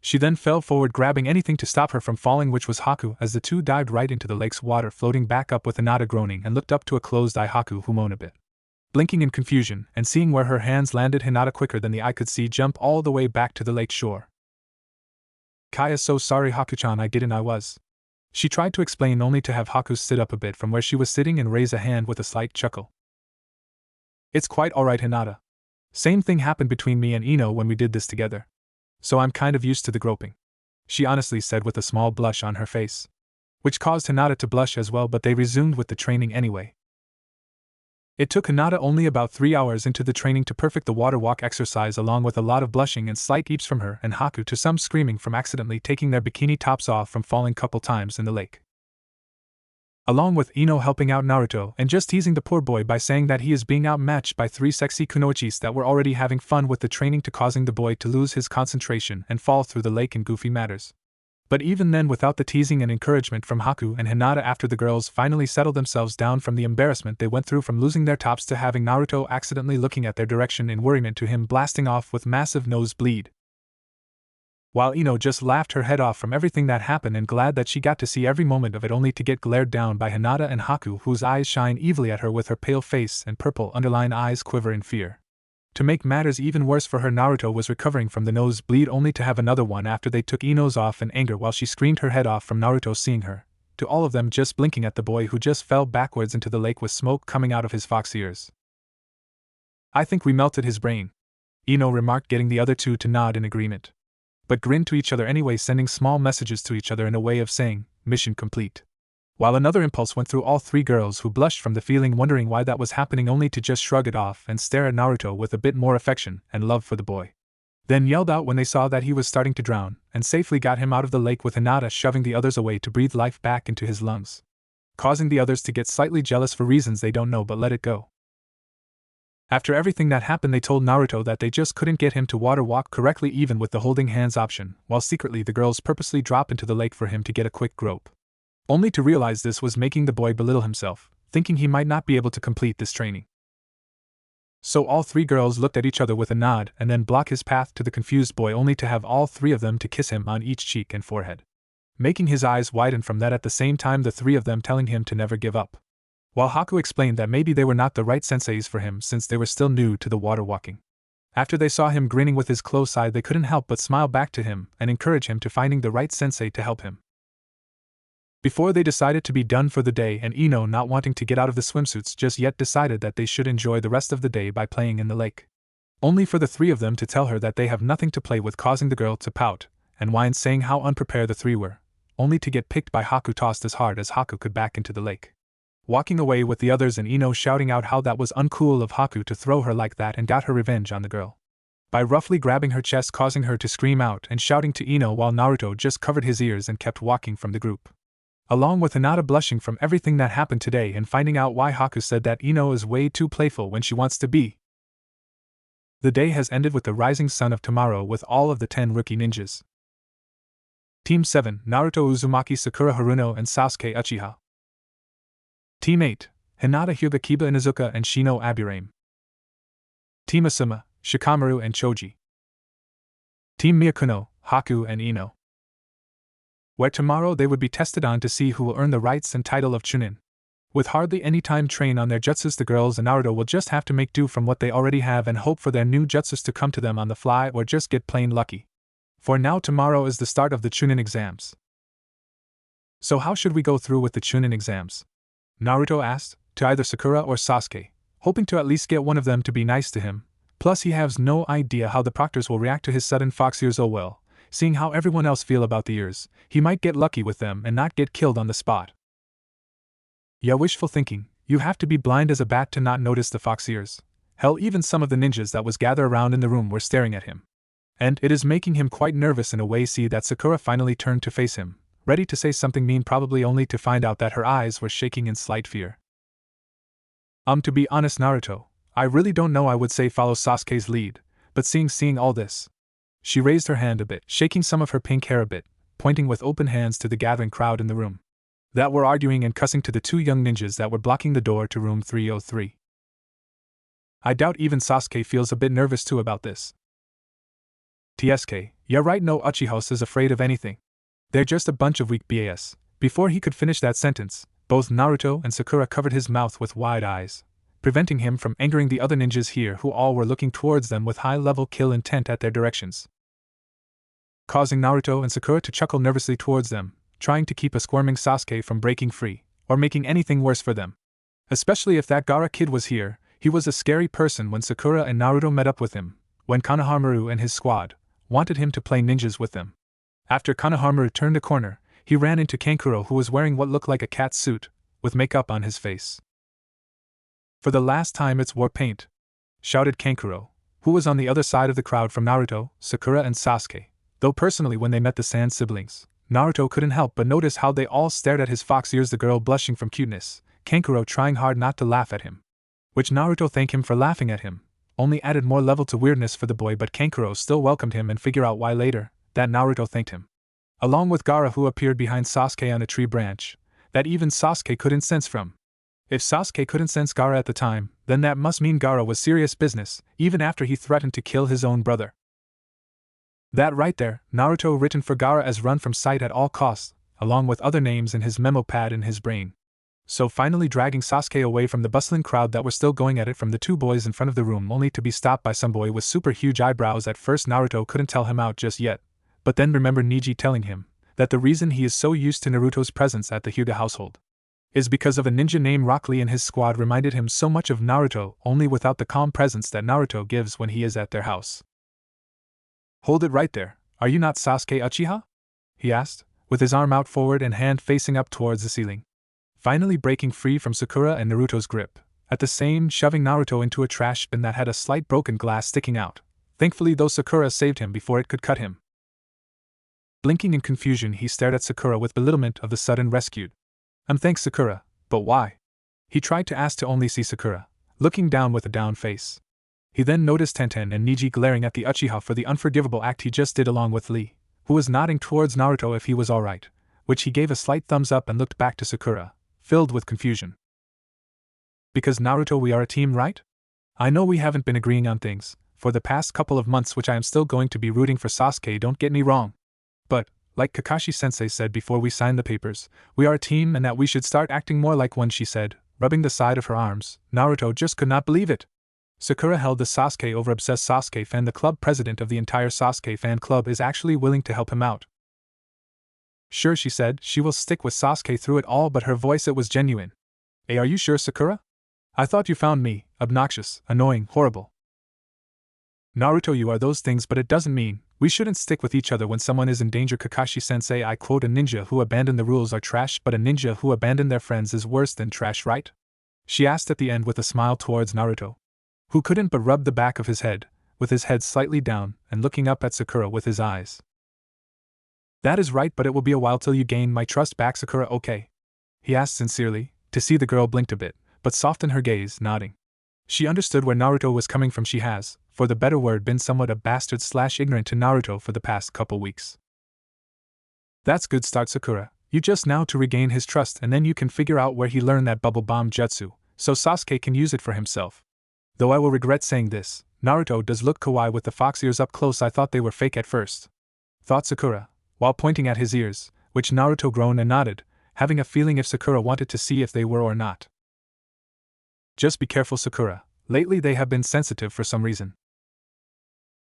She then fell forward, grabbing anything to stop her from falling, which was Haku, as the two dived right into the lake's water, floating back up with Hinata groaning, and looked up to a closed-eye Haku, who moaned a bit. Blinking in confusion, and seeing where her hands landed, Hinata quicker than the eye could see jump all the way back to the lake shore. "Kaya, so sorry, Haku-chan, I didn't, I was." She tried to explain, only to have Haku sit up a bit from where she was sitting and raise a hand with a slight chuckle. "It's quite alright, Hinata. Same thing happened between me and Ino when we did this together. So I'm kind of used to the groping," she honestly said with a small blush on her face, which caused Hinata to blush as well, but they resumed with the training anyway. It took Hinata only about 3 hours into the training to perfect the water walk exercise, along with a lot of blushing and slight eeps from her and Haku, to some screaming from accidentally taking their bikini tops off from falling couple times in the lake. Along with Ino helping out Naruto and just teasing the poor boy by saying that he is being outmatched by 3 sexy kunoichis that were already having fun with the training, to causing the boy to lose his concentration and fall through the lake in goofy matters. But even then, without the teasing and encouragement from Haku and Hinata, after the girls finally settled themselves down from the embarrassment they went through from losing their tops to having Naruto accidentally looking at their direction in worriment to him blasting off with massive nosebleed, while Ino just laughed her head off from everything that happened and glad that she got to see every moment of it, only to get glared down by Hinata and Haku, whose eyes shine evilly at her with her pale face and purple underlined eyes quiver in fear. To make matters even worse for her, Naruto was recovering from the nosebleed, only to have another one after they took Ino's off in anger, while she screamed her head off from Naruto seeing her, to all of them just blinking at the boy, who just fell backwards into the lake with smoke coming out of his fox ears. "I think we melted his brain," Ino remarked, getting the other two to nod in agreement, but grinned to each other anyway, sending small messages to each other in a way of saying, "Mission complete." While another impulse went through all three girls, who blushed from the feeling, wondering why that was happening, only to just shrug it off and stare at Naruto with a bit more affection and love for the boy. Then yelled out when they saw that he was starting to drown, and safely got him out of the lake, with Hinata shoving the others away to breathe life back into his lungs, causing the others to get slightly jealous for reasons they don't know, but let it go. After everything that happened, they told Naruto that they just couldn't get him to water walk correctly even with the holding hands option, while secretly the girls purposely drop into the lake for him to get a quick grope. Only to realize this was making the boy belittle himself, thinking he might not be able to complete this training. So all three girls looked at each other with a nod and then block his path to the confused boy, only to have all three of them to kiss him on each cheek and forehead, making his eyes widen from that, at the same time the three of them telling him to never give up. While Haku explained that maybe they were not the right senseis for him since they were still new to the water walking. After they saw him grinning with his close eye, they couldn't help but smile back to him and encourage him to finding the right sensei to help him. Before they decided to be done for the day, and Ino, not wanting to get out of the swimsuits just yet, decided that they should enjoy the rest of the day by playing in the lake. Only for the three of them to tell her that they have nothing to play with, causing the girl to pout and whine, saying how unprepared the three were, only to get picked by Haku, tossed as hard as Haku could back into the lake, walking away with the others, and Ino shouting out how that was uncool of Haku to throw her like that, and got her revenge on the girl by roughly grabbing her chest, causing her to scream out and shouting to Ino, while Naruto just covered his ears and kept walking from the group, along with Hinata blushing from everything that happened today and finding out why Haku said that Ino is way too playful when she wants to be. The day has ended with the rising sun of tomorrow, with all of the 10 rookie ninjas. Team 7, Naruto Uzumaki, Sakura Haruno, and Sasuke Uchiha. Team 8, Hinata Hyuga, Kiba Inuzuka, and Shino Aburame. Team Asuma, Shikamaru and Choji. Team Miyakuno, Haku and Ino. Where tomorrow they would be tested on to see who will earn the rights and title of Chunin. With hardly any time train on their jutsus, the girls and Naruto will just have to make do from what they already have and hope for their new jutsus to come to them on the fly, or just get plain lucky. For now, tomorrow is the start of the Chunin exams. So how should we go through with the Chunin exams? Naruto asked, to either Sakura or Sasuke, hoping to at least get one of them to be nice to him. Plus he has no idea how the proctors will react to his sudden fox ears. Oh well, seeing how everyone else feel about the ears, he might get lucky with them and not get killed on the spot. Yeah, wishful thinking. You have to be blind as a bat to not notice the fox ears. Hell, even some of the ninjas that was gathered around in the room were staring at him. And it is making him quite nervous in a way. See that Sakura finally turned to face him, ready to say something mean, probably only to find out that her eyes were shaking in slight fear. To be honest, Naruto, I really don't know. I would say follow Sasuke's lead, but seeing all this. She raised her hand a bit, shaking some of her pink hair a bit, pointing with open hands to the gathering crowd in the room that were arguing and cussing to the 2 young ninjas that were blocking the door to room 303. I doubt even Sasuke feels a bit nervous too about this. TSK, yeah right, no Uchiha is afraid of anything. They're just a bunch of weak BAs. Before he could finish that sentence, both Naruto and Sakura covered his mouth with wide eyes, preventing him from angering the other ninjas here, who all were looking towards them with high-level kill intent at their directions, causing Naruto and Sakura to chuckle nervously towards them, trying to keep a squirming Sasuke from breaking free, or making anything worse for them. Especially if that Gaara kid was here. He was a scary person when Sakura and Naruto met up with him, when Konohamaru and his squad wanted him to play ninjas with them. After Konohamaru turned a corner, he ran into Kankuro, who was wearing what looked like a cat suit, with makeup on his face. For the last time, it's war paint, shouted Kankuro, who was on the other side of the crowd from Naruto, Sakura and Sasuke. Though personally when they met the Sand siblings, Naruto couldn't help but notice how they all stared at his fox ears, the girl blushing from cuteness, Kankuro trying hard not to laugh at him. Which Naruto thanked him for laughing at him, only added more level to weirdness for the boy, but Kankuro still welcomed him and figure out why later, that Naruto thanked him. Along with Gaara, who appeared behind Sasuke on a tree branch, that even Sasuke couldn't sense from. If Sasuke couldn't sense Gaara at the time, then that must mean Gaara was serious business, even after he threatened to kill his own brother. That right there, Naruto written for Gaara as run from sight at all costs, along with other names in his memo pad in his brain. So finally dragging Sasuke away from the bustling crowd that were still going at it from the 2 boys in front of the room, only to be stopped by some boy with super huge eyebrows. At first Naruto couldn't tell him out just yet, but then remembered Neji telling him that the reason he is so used to Naruto's presence at the Hyuga household is because of a ninja named Rock Lee, and his squad reminded him so much of Naruto, only without the calm presence that Naruto gives when he is at their house. Hold it right there, are you not Sasuke Uchiha? He asked, with his arm out forward and hand facing up towards the ceiling. finally breaking free from Sakura and Naruto's grip, at the same shoving Naruto into a trash bin that had a slight broken glass sticking out. Thankfully, though, Sakura saved him before it could cut him. Blinking in confusion, he stared at Sakura with belittlement of the sudden rescued. Thanks, Sakura, but why? He tried to ask to only see Sakura, looking down with a down face. He then noticed Tenten and Niji glaring at the Uchiha for the unforgivable act he just did, along with Lee, who was nodding towards Naruto if he was alright, which he gave a slight thumbs up and looked back to Sakura, filled with confusion. Because Naruto, we are a team, right? I know we haven't been agreeing on things for the past couple of months, which I am still going to be rooting for Sasuke, don't get me wrong. But, like Kakashi-sensei said before we signed the papers, we are a team and that we should start acting more like one, she said, rubbing the side of her arms. Naruto just could not believe it. Sakura held the Sasuke over-obsessed Sasuke fan. The club president of the entire Sasuke fan club is actually willing to help him out. Sure, she said, she will stick with Sasuke through it all, but her voice, it was genuine. Hey, are you sure, Sakura? I thought you found me obnoxious, annoying, horrible. Naruto, you are those things, but it doesn't mean we shouldn't stick with each other when someone is in danger. Kakashi-sensei, I quote, a ninja who abandon the rules are trash, but a ninja who abandon their friends is worse than trash, right? She asked at the end with a smile towards Naruto, who couldn't but rub the back of his head, with his head slightly down and looking up at Sakura with his eyes. That is right, but it will be a while till you gain my trust back, Sakura, okay? He asked sincerely, to see the girl blinked a bit, but softened her gaze, nodding. She understood where Naruto was coming from. She has, for the better word, been somewhat a bastard/ignorant to Naruto for the past couple weeks. That's good start, Sakura. You just now to regain his trust, and then you can figure out where he learned that bubble bomb jutsu, so Sasuke can use it for himself. Though I will regret saying this, Naruto does look kawaii with the fox ears up close. I thought they were fake at first, thought Sakura, while pointing at his ears, which Naruto groaned and nodded, having a feeling if Sakura wanted to see if they were or not. Just be careful, Sakura. Lately they have been sensitive for some reason.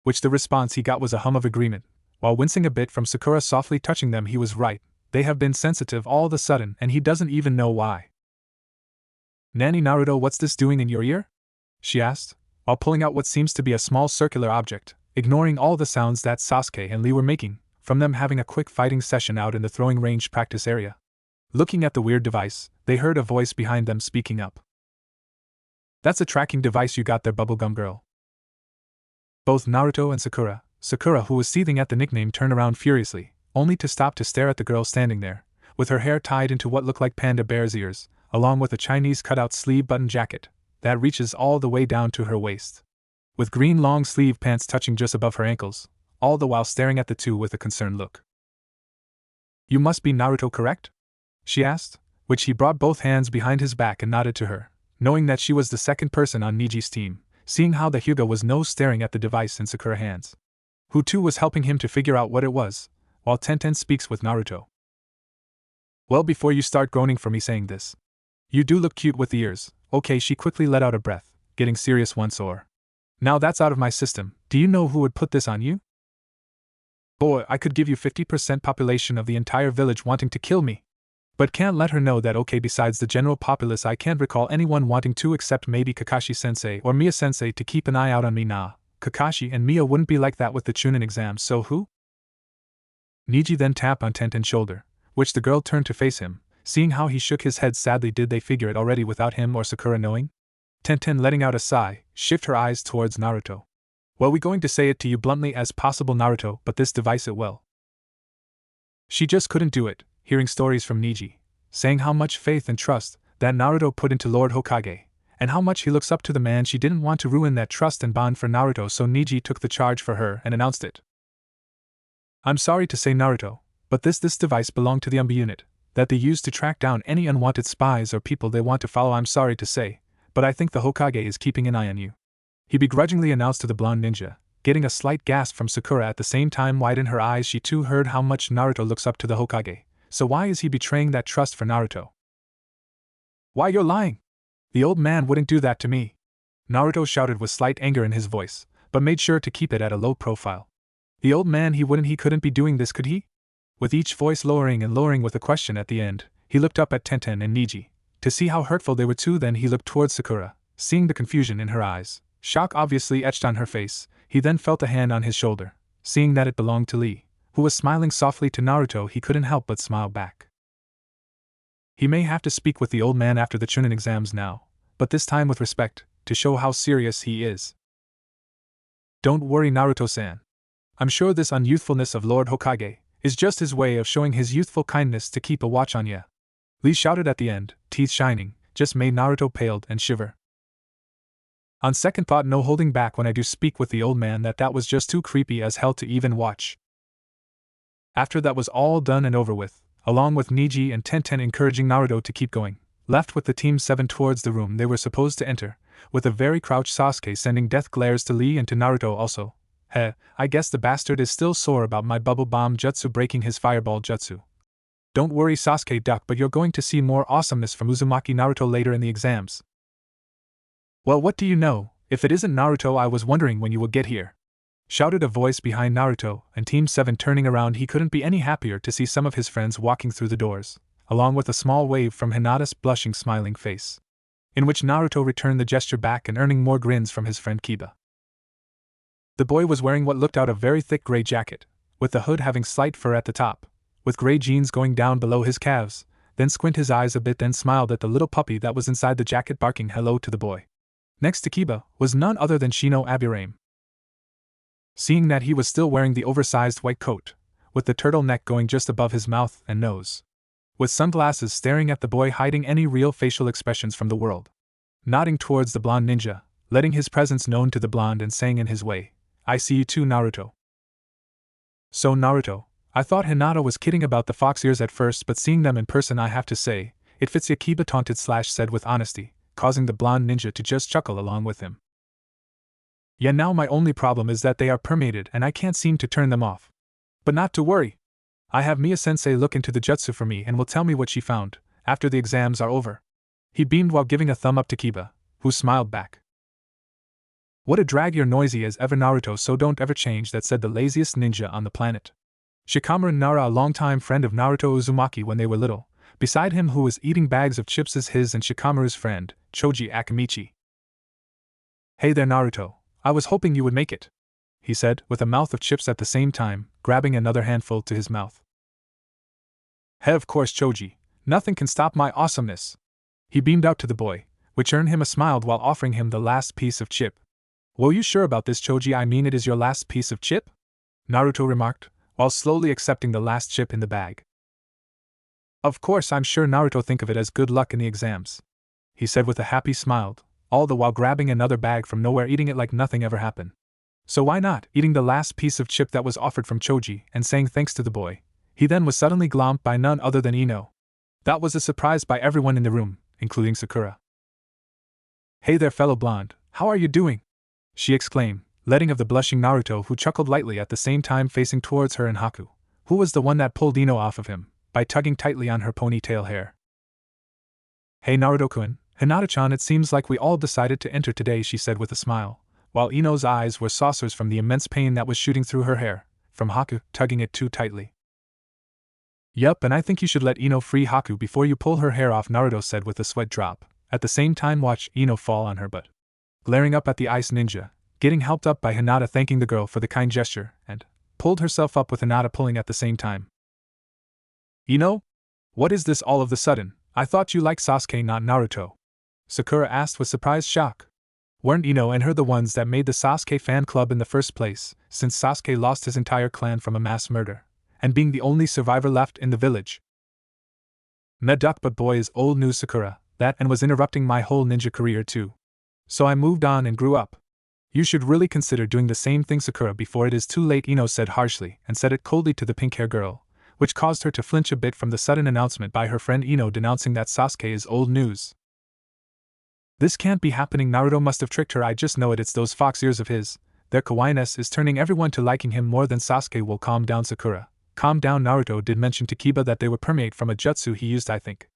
Which the response he got was a hum of agreement, while wincing a bit from Sakura softly touching them. He was right, they have been sensitive all of a sudden and he doesn't even know why. Nanny, Naruto, what's this doing in your ear? She asked, while pulling out what seems to be a small circular object, ignoring all the sounds that Sasuke and Lee were making, from them having a quick fighting session out in the throwing range practice area. Looking at the weird device, they heard a voice behind them speaking up. That's a tracking device you got there, bubblegum girl. Both Naruto and Sakura, who was seething at the nickname, turned around furiously, only to stop to stare at the girl standing there, with her hair tied into what looked like panda bear's ears, along with a Chinese cutout sleeve button jacket that reaches all the way down to her waist, with green long sleeve pants touching just above her ankles, all the while staring at the two with a concerned look. You must be Naruto, correct? She asked, which he brought both hands behind his back and nodded to her, knowing that she was the second person on Niji's team, seeing how the Hyuga was staring at the device in Sakura's hands, who too was helping him to figure out what it was, while Tenten speaks with Naruto. Well, before you start groaning for me saying this, you do look cute with the ears. Okay, she quickly let out a breath, getting serious once or. Now that's out of my system. Do you know who would put this on you? Boy, I could give you 50% population of the entire village wanting to kill me. But can't let her know that. Okay, besides the general populace, I can't recall anyone wanting to except maybe Kakashi-sensei or Miya-sensei to keep an eye out on me. Nah, Kakashi and Miya wouldn't be like that with the Chunin exam, so who? Niji then tapped on Tenten's shoulder, which the girl turned to face him, seeing how he shook his head sadly. Did they figure it already without him or Sakura knowing? Tenten, letting out a sigh, shifted her eyes towards Naruto. Well, we going to say it to you bluntly as possible, Naruto, but this device it will. She just couldn't do it, hearing stories from Niji, saying how much faith and trust that Naruto put into Lord Hokage, and how much he looks up to the man. She didn't want to ruin that trust and bond for Naruto, so Niji took the charge for her and announced it. I'm sorry to say, Naruto, but this device belonged to the unit that they use to track down any unwanted spies or people they want to follow. I'm sorry to say, but I think the Hokage is keeping an eye on you. He begrudgingly announced to the blonde ninja, getting a slight gasp from Sakura at the same time. Wide in her eyes, she too heard how much Naruto looks up to the Hokage, so why is he betraying that trust for Naruto? Why, you're lying! The old man wouldn't do that to me! Naruto shouted with slight anger in his voice, but made sure to keep it at a low profile. The old man, he couldn't be doing this, could he? With each voice lowering and lowering with a question at the end, he looked up at Tenten and Niji, to see how hurtful they were too. Then he looked towards Sakura, seeing the confusion in her eyes, shock obviously etched on her face. He then felt a hand on his shoulder, seeing that it belonged to Lee, who was smiling softly to Naruto. He couldn't help but smile back. He may have to speak with the old man after the Chunin exams now, but this time with respect, to show how serious he is. Don't worry, Naruto-san. I'm sure this unyouthfulness of Lord Hokage is just his way of showing his youthful kindness to keep a watch on ya. Lee shouted at the end, teeth shining, just made Naruto paled and shiver. On second thought, no holding back when I do speak with the old man, that was just too creepy as hell to even watch. After that was all done and over with, along with Niji and Tenten encouraging Naruto to keep going, left with the Team 7 towards the room they were supposed to enter, with a very crouched Sasuke sending death glares to Lee and to Naruto also. I guess the bastard is still sore about my bubble bomb jutsu breaking his fireball jutsu. Don't worry, Sasuke duck, but you're going to see more awesomeness from Uzumaki Naruto later in the exams. Well, what do you know, if it isn't Naruto, I was wondering when you will get here. Shouted a voice behind Naruto, and Team 7 turning around, he couldn't be any happier to see some of his friends walking through the doors, along with a small wave from Hinata's blushing smiling face, in which Naruto returned the gesture back and earning more grins from his friend Kiba. The boy was wearing what looked out a very thick gray jacket, with the hood having slight fur at the top, with gray jeans going down below his calves, then squint his eyes a bit, then smiled at the little puppy that was inside the jacket barking hello to the boy. Next to Kiba was none other than Shino Aburame. Seeing that he was still wearing the oversized white coat, with the turtleneck going just above his mouth and nose, with sunglasses staring at the boy hiding any real facial expressions from the world, nodding towards the blonde ninja, letting his presence known to the blonde and saying in his way, I see you too, Naruto. So Naruto, I thought Hinata was kidding about the fox ears at first, but seeing them in person I have to say, it fits ya, Kiba taunted / said with honesty, causing the blonde ninja to just chuckle along with him. Yeah, now my only problem is that they are permeated and I can't seem to turn them off. But not to worry. I have Mia-sensei look into the jutsu for me and will tell me what she found, after the exams are over. He beamed while giving a thumb up to Kiba, who smiled back. What a drag, you're noisy as ever, Naruto, so don't ever change that, said the laziest ninja on the planet. Shikamaru Nara, a longtime friend of Naruto Uzumaki when they were little, beside him who was eating bags of chips as his and Shikamaru's friend, Choji Akamichi. Hey there, Naruto, I was hoping you would make it, he said, with a mouth of chips at the same time, grabbing another handful to his mouth. Hey, of course, Choji, nothing can stop my awesomeness. He beamed out to the boy, which earned him a smile while offering him the last piece of chip. Were you sure about this, Choji? I mean, it is your last piece of chip? Naruto remarked, while slowly accepting the last chip in the bag. Of course, I'm sure, Naruto, think of it as good luck in the exams, he said with a happy smile, all the while grabbing another bag from nowhere, eating it like nothing ever happened. So why not, eating the last piece of chip that was offered from Choji and saying thanks to the boy, he then was suddenly glommed by none other than Ino. That was a surprise by everyone in the room, including Sakura. Hey there, fellow blonde, how are you doing? She exclaimed, letting of the blushing Naruto, who chuckled lightly at the same time facing towards her and Haku, who was the one that pulled Ino off of him, by tugging tightly on her ponytail hair. Hey Naruto-kun, Hinata-chan, it seems like we all decided to enter today, she said with a smile, while Ino's eyes were saucers from the immense pain that was shooting through her hair, from Haku tugging it too tightly. Yup, and I think you should let Ino free Haku before you pull her hair off, Naruto said with a sweat drop, at the same time watch Ino fall on her butt. Glaring up at the ice ninja, getting helped up by Hinata thanking the girl for the kind gesture, and pulled herself up with Hinata pulling at the same time. Ino? What is this all of the sudden? I thought you liked Sasuke, not Naruto. Sakura asked with surprised shock. Weren't Ino and her the ones that made the Sasuke fan club in the first place, since Sasuke lost his entire clan from a mass murder, and being the only survivor left in the village? Meduck, but boy is old news, Sakura, that, and was interrupting my whole ninja career too. So I moved on and grew up. You should really consider doing the same thing, Sakura, before it is too late, Ino said harshly, and said it coldly to the pink-haired girl, which caused her to flinch a bit from the sudden announcement by her friend Ino denouncing that Sasuke is old news. This can't be happening, Naruto must have tricked her, I just know it, it's those fox ears of his, their kawaiiness is turning everyone to liking him more than Sasuke. Will calm down, Sakura, calm down. Naruto did mention to Kiba that they were permeate from a jutsu he used, I think.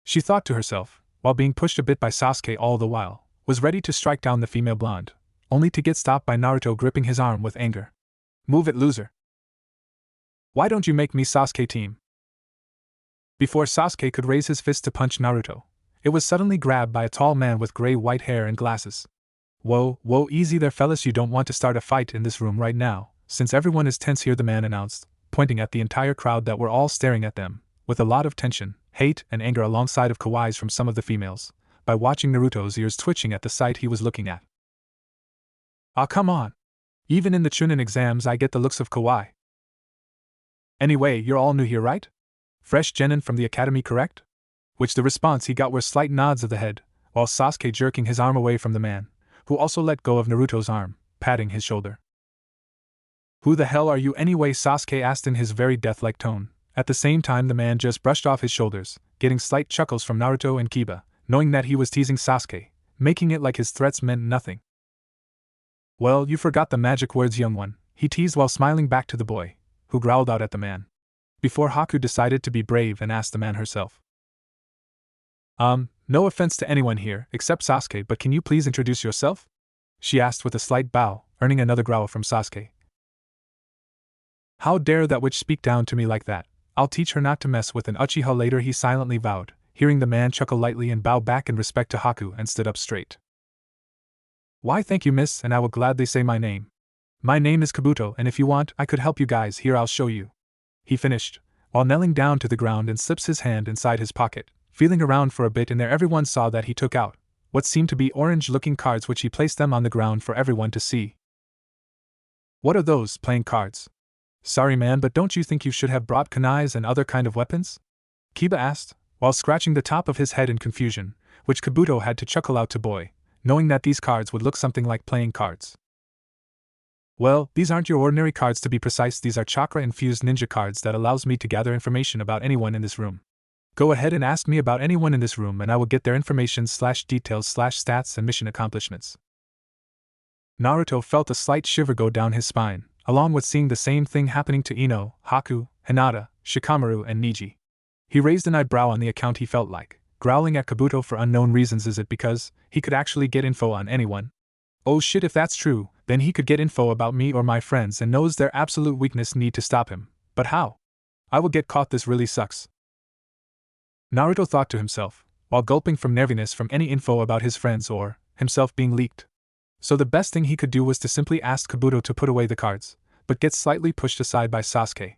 She thought to herself, while being pushed a bit by Sasuke all the while, was ready to strike down the female blonde, only to get stopped by Naruto gripping his arm with anger. Move it, loser. Why don't you make me Sasuke team? Before Sasuke could raise his fist to punch Naruto, it was suddenly grabbed by a tall man with gray-white hair and glasses. Whoa, easy there, fellas, you don't want to start a fight in this room right now, since everyone is tense here, the man announced, pointing at the entire crowd that were all staring at them, with a lot of tension, hate, and anger alongside of kawaiis from some of the females, by watching Naruto's ears twitching at the sight he was looking at. Ah, come on! Even in the Chunin exams I get the looks of kawaii. Anyway, you're all new here, right? Fresh genin from the academy, correct? Which the response he got were slight nods of the head, while Sasuke jerking his arm away from the man, who also let go of Naruto's arm, patting his shoulder. Who the hell are you anyway? Sasuke asked in his very death-like tone. At the same time the man just brushed off his shoulders, getting slight chuckles from Naruto and Kiba, knowing that he was teasing Sasuke, making it like his threats meant nothing. Well, you forgot the magic words, young one, he teased while smiling back to the boy, who growled out at the man. Before Haku decided to be brave and asked the man herself. No offense to anyone here, except Sasuke, but can you please introduce yourself? She asked with a slight bow, earning another growl from Sasuke. How dare that witch speak down to me like that? I'll teach her not to mess with an Uchiha later, he silently vowed, hearing the man chuckle lightly and bow back in respect to Haku and stood up straight. Why thank you, miss, and I will gladly say my name. My name is Kabuto, and if you want, I could help you guys. Here, I'll show you. He finished, while kneeling down to the ground and slips his hand inside his pocket, feeling around for a bit, and there everyone saw that he took out what seemed to be orange-looking cards, which he placed them on the ground for everyone to see. What are those, playing cards? Sorry man, but don't you think you should have brought kunais and other kind of weapons? Kiba asked, while scratching the top of his head in confusion, which Kabuto had to chuckle out to boy, knowing that these cards would look something like playing cards. Well, these aren't your ordinary cards, to be precise. These are chakra-infused ninja cards that allows me to gather information about anyone in this room. Go ahead and ask me about anyone in this room and I will get their information/details/stats and mission accomplishments. Naruto felt a slight shiver go down his spine, along with seeing the same thing happening to Ino, Haku, Hinata, Shikamaru, and Niji. He raised an eyebrow on the account, he felt like growling at Kabuto for unknown reasons. Is it because he could actually get info on anyone? Oh shit, if that's true, then he could get info about me or my friends and knows their absolute weakness. Need to stop him. But how? I will get caught, this really sucks. Naruto thought to himself, while gulping from nerviness from any info about his friends or himself being leaked. So the best thing he could do was to simply ask Kabuto to put away the cards, but get slightly pushed aside by Sasuke.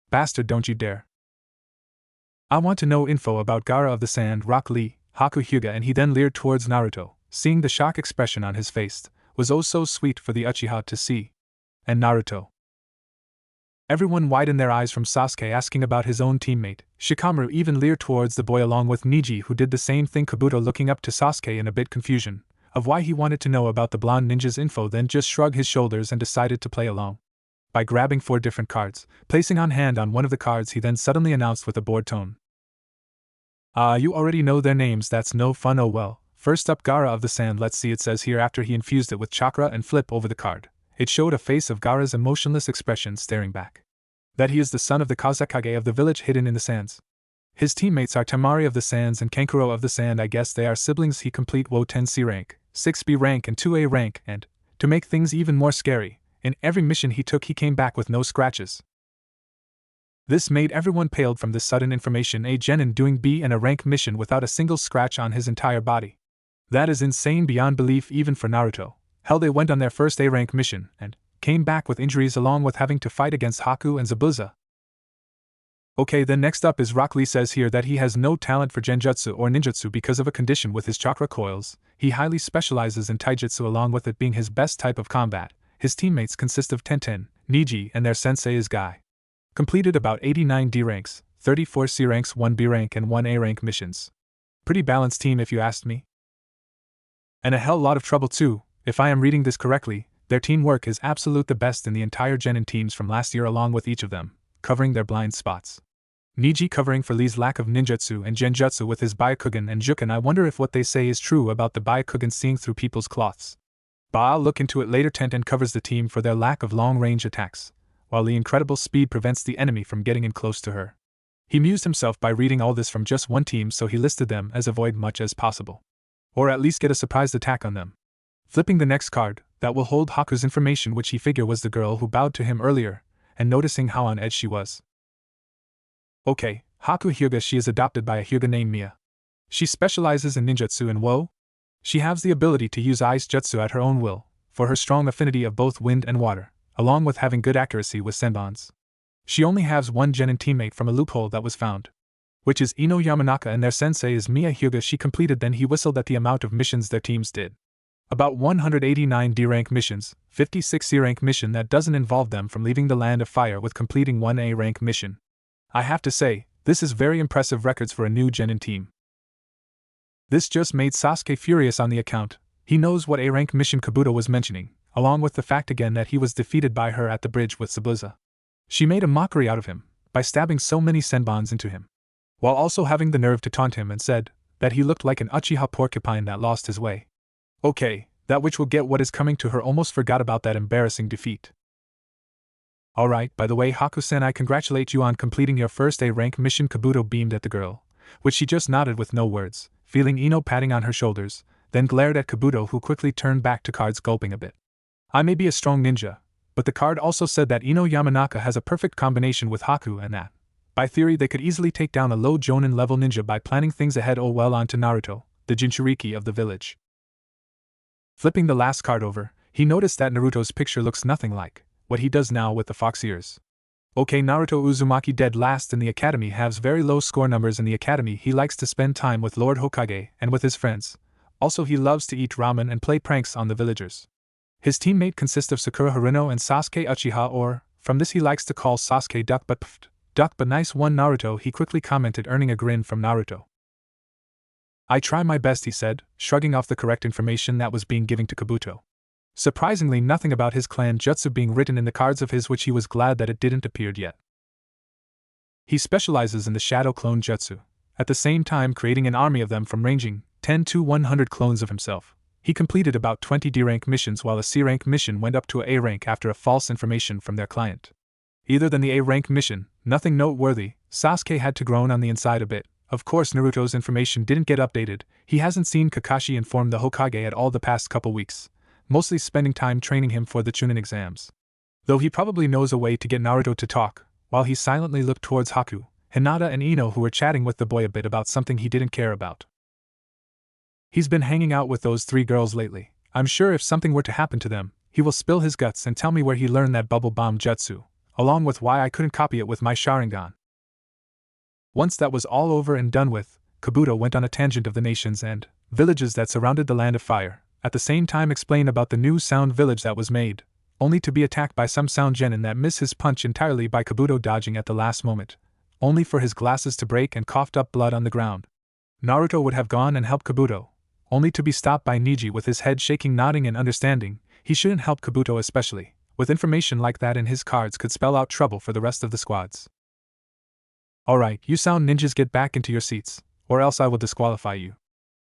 Bastard, don't you dare. I want to know info about Gaara of the Sand, Rock Lee, Haku Hyuga, and he then leered towards Naruto, seeing the shock expression on his face, was oh so sweet for the Uchiha to see. And Naruto. Everyone widened their eyes from Sasuke asking about his own teammate. Shikamaru even leered towards the boy along with Niji, who did the same thing. Kabuto looking up to Sasuke in a bit confusion of why he wanted to know about the blonde ninja's info, then just shrugged his shoulders and decided to play along. By grabbing 4 different cards, placing on hand on one of the cards, he then suddenly announced with a bored tone. You already know their names, that's no fun. Oh well. First up, Gaara of the Sand, let's see, it says here after he infused it with chakra and flip over the card. It showed a face of Gaara's emotionless expression staring back. That he is the son of the Kazekage of the village hidden in the sands. His teammates are Tamari of the Sands and Kankuro of the Sand. I guess they are siblings. He complete Wo 10C rank, 6B rank and 2A rank, and, to make things even more scary, in every mission he took he came back with no scratches. This made everyone paled from this sudden information. A genin doing B and a rank mission without a single scratch on his entire body. That is insane beyond belief even for Naruto. Hell, they went on their first A rank mission and came back with injuries along with having to fight against Haku and Zabuza. Okay, then next up is Rock Lee. Says here that he has no talent for genjutsu or ninjutsu because of a condition with his chakra coils. He highly specializes in taijutsu, along with it being his best type of combat. His teammates consist of Tenten, Niji, and their sensei is Guy. Completed about 89 D ranks, 34 C ranks, 1 B rank, and 1 A rank missions. Pretty balanced team if you asked me. And a hell lot of trouble too, if I am reading this correctly. Their teamwork is absolute the best in the entire genin teams from last year, along with each of them covering their blind spots. Niji covering for Lee's lack of ninjutsu and genjutsu with his Byakugan and Juken. I wonder if what they say is true about the Byakugan seeing through people's cloths. But I'll look into it later. Tenten covers the team for their lack of long-range attacks, while the incredible speed prevents the enemy from getting in close to her. He amused himself by reading all this from just one team, so he listed them as avoid much as possible. Or at least get a surprised attack on them. Flipping the next card, that will hold Haku's information, which he figured was the girl who bowed to him earlier, and noticing how on edge she was. Okay, Haku Hyuga. She is adopted by a Hyuga named Mia. She specializes in ninjutsu and Wo. She has the ability to use ice jutsu at her own will, for her strong affinity of both wind and water, along with having good accuracy with senbons. She only has one genin teammate from a loophole that was found. which is Ino Yamanaka, and their sensei is Miya Hyuga. She completed. Then he whistled at the amount of missions their teams did. About 189 D-rank missions, 56 C-rank mission. That doesn't involve them from leaving the Land of Fire with completing one A-rank mission. I have to say, this is very impressive records for a new genin team. This just made Sasuke furious on the account. He knows what A-rank mission Kabuto was mentioning, along with the fact again that he was defeated by her at the bridge with Sabuza. She made a mockery out of him by stabbing so many senbons into him, while also having the nerve to taunt him and said that he looked like an Uchiha porcupine that lost his way. Okay, that witch will get what is coming to her. Almost forgot about that embarrassing defeat. Alright, by the way, Haku-sen, I congratulate you on completing your first A-rank mission. Kabuto beamed at the girl, which she just nodded with no words, feeling Ino patting on her shoulders, then glared at Kabuto, who quickly turned back to cards, gulping a bit. I may be a strong ninja, but the card also said that Ino Yamanaka has a perfect combination with Haku, and that, by theory, they could easily take down a low Jonin level ninja by planning things ahead. Oh well, on to Naruto, the Jinchuriki of the village. Flipping the last card over, he noticed that Naruto's picture looks nothing like what he does now with the fox ears. Okay, Naruto Uzumaki, dead last in the academy, has very low score numbers in the academy. He likes to spend time with Lord Hokage and with his friends. Also, he loves to eat ramen and play pranks on the villagers. His teammate consists of Sakura Haruno and Sasuke Uchiha, or, from this he likes to call Sasuke Duck but nice one Naruto, he quickly commented, earning a grin from Naruto. I try my best, he said, shrugging off the correct information that was being given to Kabuto. Surprisingly, nothing about his clan jutsu being written in the cards of his, which he was glad that it didn't appear yet. He specializes in the shadow clone jutsu, at the same time creating an army of them from ranging 10 to 100 clones of himself. He completed about 20 D-rank missions, while a C-rank mission went up to a A-rank after a false information from their client. Either than the A-rank mission, nothing noteworthy. Sasuke had to groan on the inside a bit. Of course, Naruto's information didn't get updated. He hasn't seen Kakashi inform the Hokage at all the past couple weeks, mostly spending time training him for the Chunin exams. Though he probably knows a way to get Naruto to talk, while he silently looked towards Haku, Hinata and Ino, who were chatting with the boy a bit about something he didn't care about. He's been hanging out with those 3 girls lately. I'm sure if something were to happen to them, he will spill his guts and tell me where he learned that bubble bomb jutsu, along with why I couldn't copy it with my Sharingan. Once that was all over and done with, Kabuto went on a tangent of the nations and villages that surrounded the Land of Fire, at the same time explain about the new sound village that was made, only to be attacked by some sound genin that missed his punch entirely by Kabuto dodging at the last moment, only for his glasses to break and coughed up blood on the ground. Naruto would have gone and helped Kabuto, only to be stopped by Niji with his head shaking, nodding and understanding. He shouldn't help Kabuto, especially with information like that in his cards, could spell out trouble for the rest of the squads. Alright, you sound ninjas, get back into your seats, or else I will disqualify you.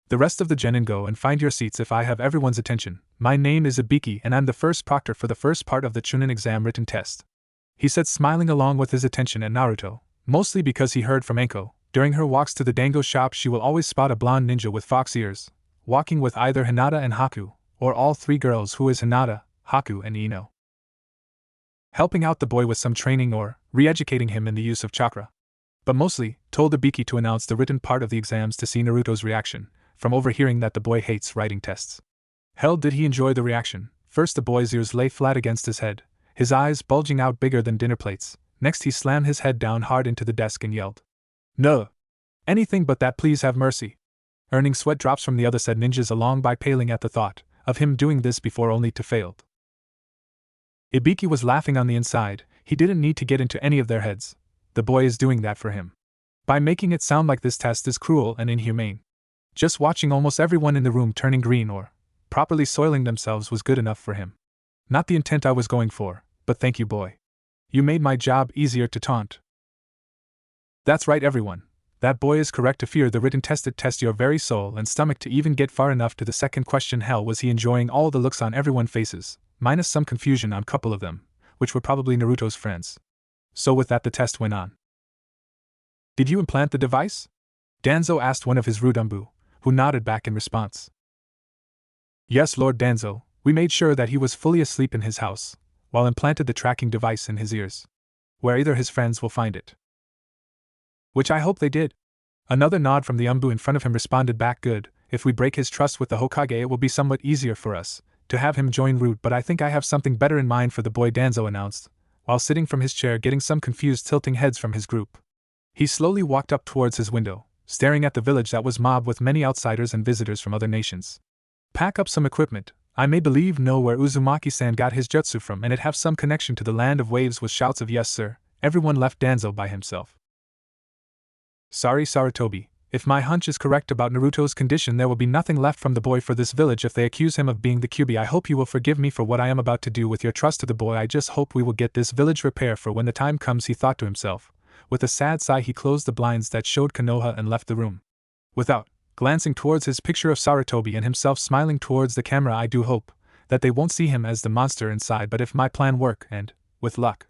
The rest of the genin, go and find your seats if I have everyone's attention. My name is Ibiki and I'm the first proctor for the first part of the Chunin exam written test, he said, smiling along with his attention at Naruto, mostly because he heard from Anko. During her walks to the dango shop, she will always spot a blonde ninja with fox ears, walking with either Hinata and Haku, or all 3 girls, who is Hinata, Haku and Ino, helping out the boy with some training or re-educating him in the use of chakra. But mostly, told Ibiki to announce the written part of the exams to see Naruto's reaction, from overhearing that the boy hates writing tests. Hell, did he enjoy the reaction. First, the boy's ears lay flat against his head, his eyes bulging out bigger than dinner plates. Next, he slammed his head down hard into the desk and yelled, "No! Anything but that, please have mercy!" Earning sweat drops from the other said ninjas along by paling at the thought of him doing this before, only to fail. Ibiki was laughing on the inside. He didn't need to get into any of their heads. The boy is doing that for him, by making it sound like this test is cruel and inhumane. Just watching almost everyone in the room turning green or properly soiling themselves was good enough for him. Not the intent I was going for, but thank you, boy. You made my job easier to taunt. That's right, everyone. That boy is correct to fear the written test. It tests your very soul and stomach to even get far enough to the second question. Hell, was he enjoying all the looks on everyone's faces, minus some confusion on a couple of them, which were probably Naruto's friends. So with that, the test went on. Did you implant the device? Danzo asked one of his Rudumbu, who nodded back in response. Yes, Lord Danzo, we made sure that he was fully asleep in his house, while implanted the tracking device in his ears, where either his friends will find it. Which I hope they did. Another nod from the Umbu in front of him responded back, good. If we break his trust with the Hokage, it will be somewhat easier for us to have him join Root, but I think I have something better in mind for the boy, Danzo announced, while sitting from his chair, getting some confused tilting heads from his group. He slowly walked up towards his window, staring at the village that was mobbed with many outsiders and visitors from other nations. Pack up some equipment. I may believe know where Uzumaki-san got his jutsu from and it have some connection to the land of waves with shouts of yes sir. Everyone left Danzo by himself. Sorry Sarutobi, if my hunch is correct about Naruto's condition there will be nothing left from the boy for this village if they accuse him of being the Kyuubi. I hope you will forgive me for what I am about to do with your trust to the boy. I just hope we will get this village repaired for when the time comes, he thought to himself. With a sad sigh he closed the blinds that showed Konoha and left the room. Without glancing towards his picture of Sarutobi and himself smiling towards the camera, I do hope that they won't see him as the monster inside, but if my plan work and, with luck,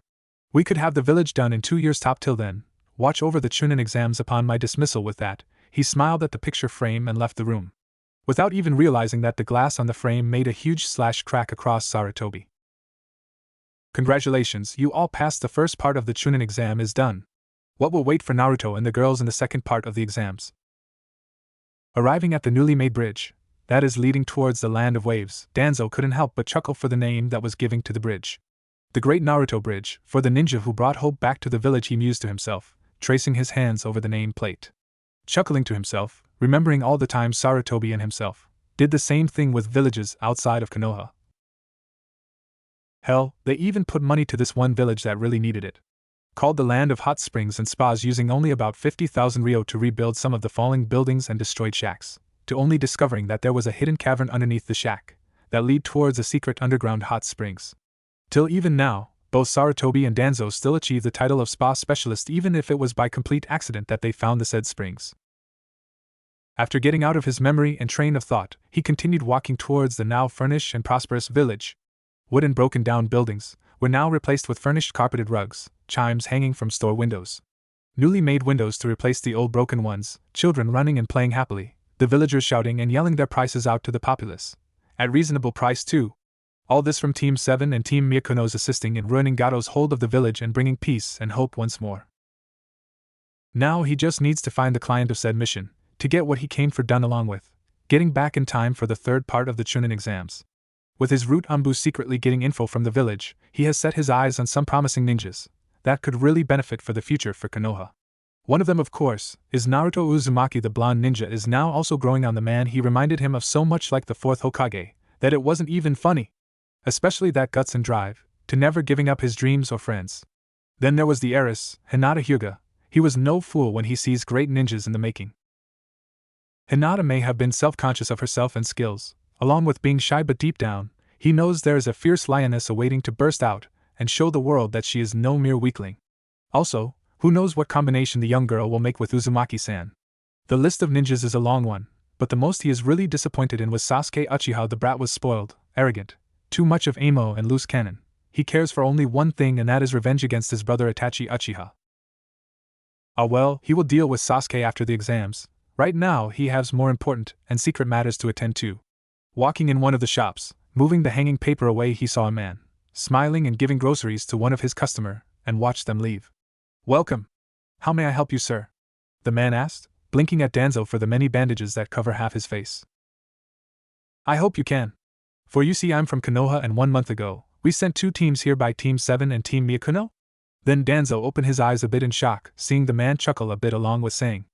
we could have the village done in 2 years top. Till then, watch over the Chunin exams upon my dismissal. With that, he smiled at the picture frame and left the room, without even realizing that the glass on the frame made a huge crack across Sarutobi. Congratulations, you all passed. The first part of the Chunin exam is done. What will wait for Naruto and the girls in the second part of the exams? Arriving at the newly made bridge, that is leading towards the land of waves, Danzo couldn't help but chuckle for the name that was given to the bridge. The Great Naruto Bridge, for the ninja who brought hope back to the village, he mused to himself, tracing his hands over the name plate. Chuckling to himself, remembering all the times Sarutobi and himself did the same thing with villages outside of Konoha. Hell, they even put money to this one village that really needed it. Called the Land of Hot Springs and Spas, using only about 50,000 ryo to rebuild some of the falling buildings and destroyed shacks, to only discovering that there was a hidden cavern underneath the shack that lead towards a secret underground hot springs. Till even now, both Sarutobi and Danzo still achieve the title of spa specialist, even if it was by complete accident that they found the said springs. After getting out of his memory and train of thought, he continued walking towards the now furnished and prosperous village. Wooden broken down buildings were now replaced with furnished carpeted rugs, chimes hanging from store windows, newly made windows to replace the old broken ones, children running and playing happily, the villagers shouting and yelling their prices out to the populace. At reasonable price too. All this from Team 7 and Team Myakuno's assisting in ruining Gato's hold of the village and bringing peace and hope once more. Now he just needs to find the client of said mission, to get what he came for done, along with getting back in time for the third part of the Chunin exams. With his root Anbu secretly getting info from the village, he has set his eyes on some promising ninjas that could really benefit for the future for Konoha. One of them, of course, is Naruto Uzumaki. The blonde ninja is now also growing on the man. He reminded him of so much like the fourth Hokage that it wasn't even funny. Especially that guts and drive, to never giving up his dreams or friends. Then there was the heiress, Hinata Hyuga. He was no fool when he sees great ninjas in the making. Hinata may have been self-conscious of herself and skills, along with being shy, but deep down, he knows there is a fierce lioness awaiting to burst out and show the world that she is no mere weakling. Also, who knows what combination the young girl will make with Uzumaki-san. The list of ninjas is a long one, but the most he is really disappointed in was Sasuke Uchiha. The brat was spoiled, arrogant, too much of amo and loose cannon. He cares for only one thing, and that is revenge against his brother Itachi Uchiha. Ah well, he will deal with Sasuke after the exams. Right now he has more important and secret matters to attend to. Walking in one of the shops, moving the hanging paper away, he saw a man, smiling and giving groceries to one of his customer, and watched them leave. Welcome. How may I help you, sir? The man asked, blinking at Danzo for the many bandages that cover half his face. I hope you can. For you see, I'm from Konoha, and 1 month ago, we sent 2 teams here by Team 7 and Team Myakuno? Then Danzo opened his eyes a bit in shock, seeing the man chuckle a bit, along with saying,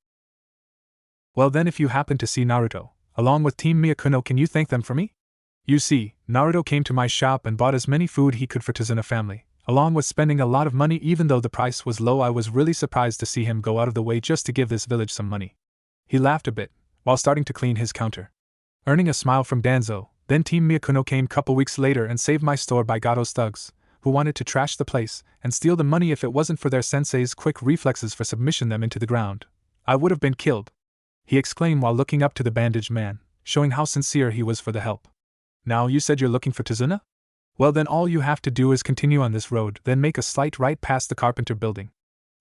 well then, if you happen to see Naruto, along with Team Myakuno, can you thank them for me? You see, Naruto came to my shop and bought as many food he could for Tazuna family, along with spending a lot of money. Even though the price was low, I was really surprised to see him go out of the way just to give this village some money. He laughed a bit, while starting to clean his counter. Earning a smile from Danzo, then Team Myakuno came couple weeks later and saved my store by Gato's thugs, who wanted to trash the place and steal the money. If it wasn't for their sensei's quick reflexes for submission them into the ground, I would have been killed, he exclaimed while looking up to the bandaged man, showing how sincere he was for the help. Now you said you're looking for Tazuna? Well then, all you have to do is continue on this road, then make a slight right past the carpenter building.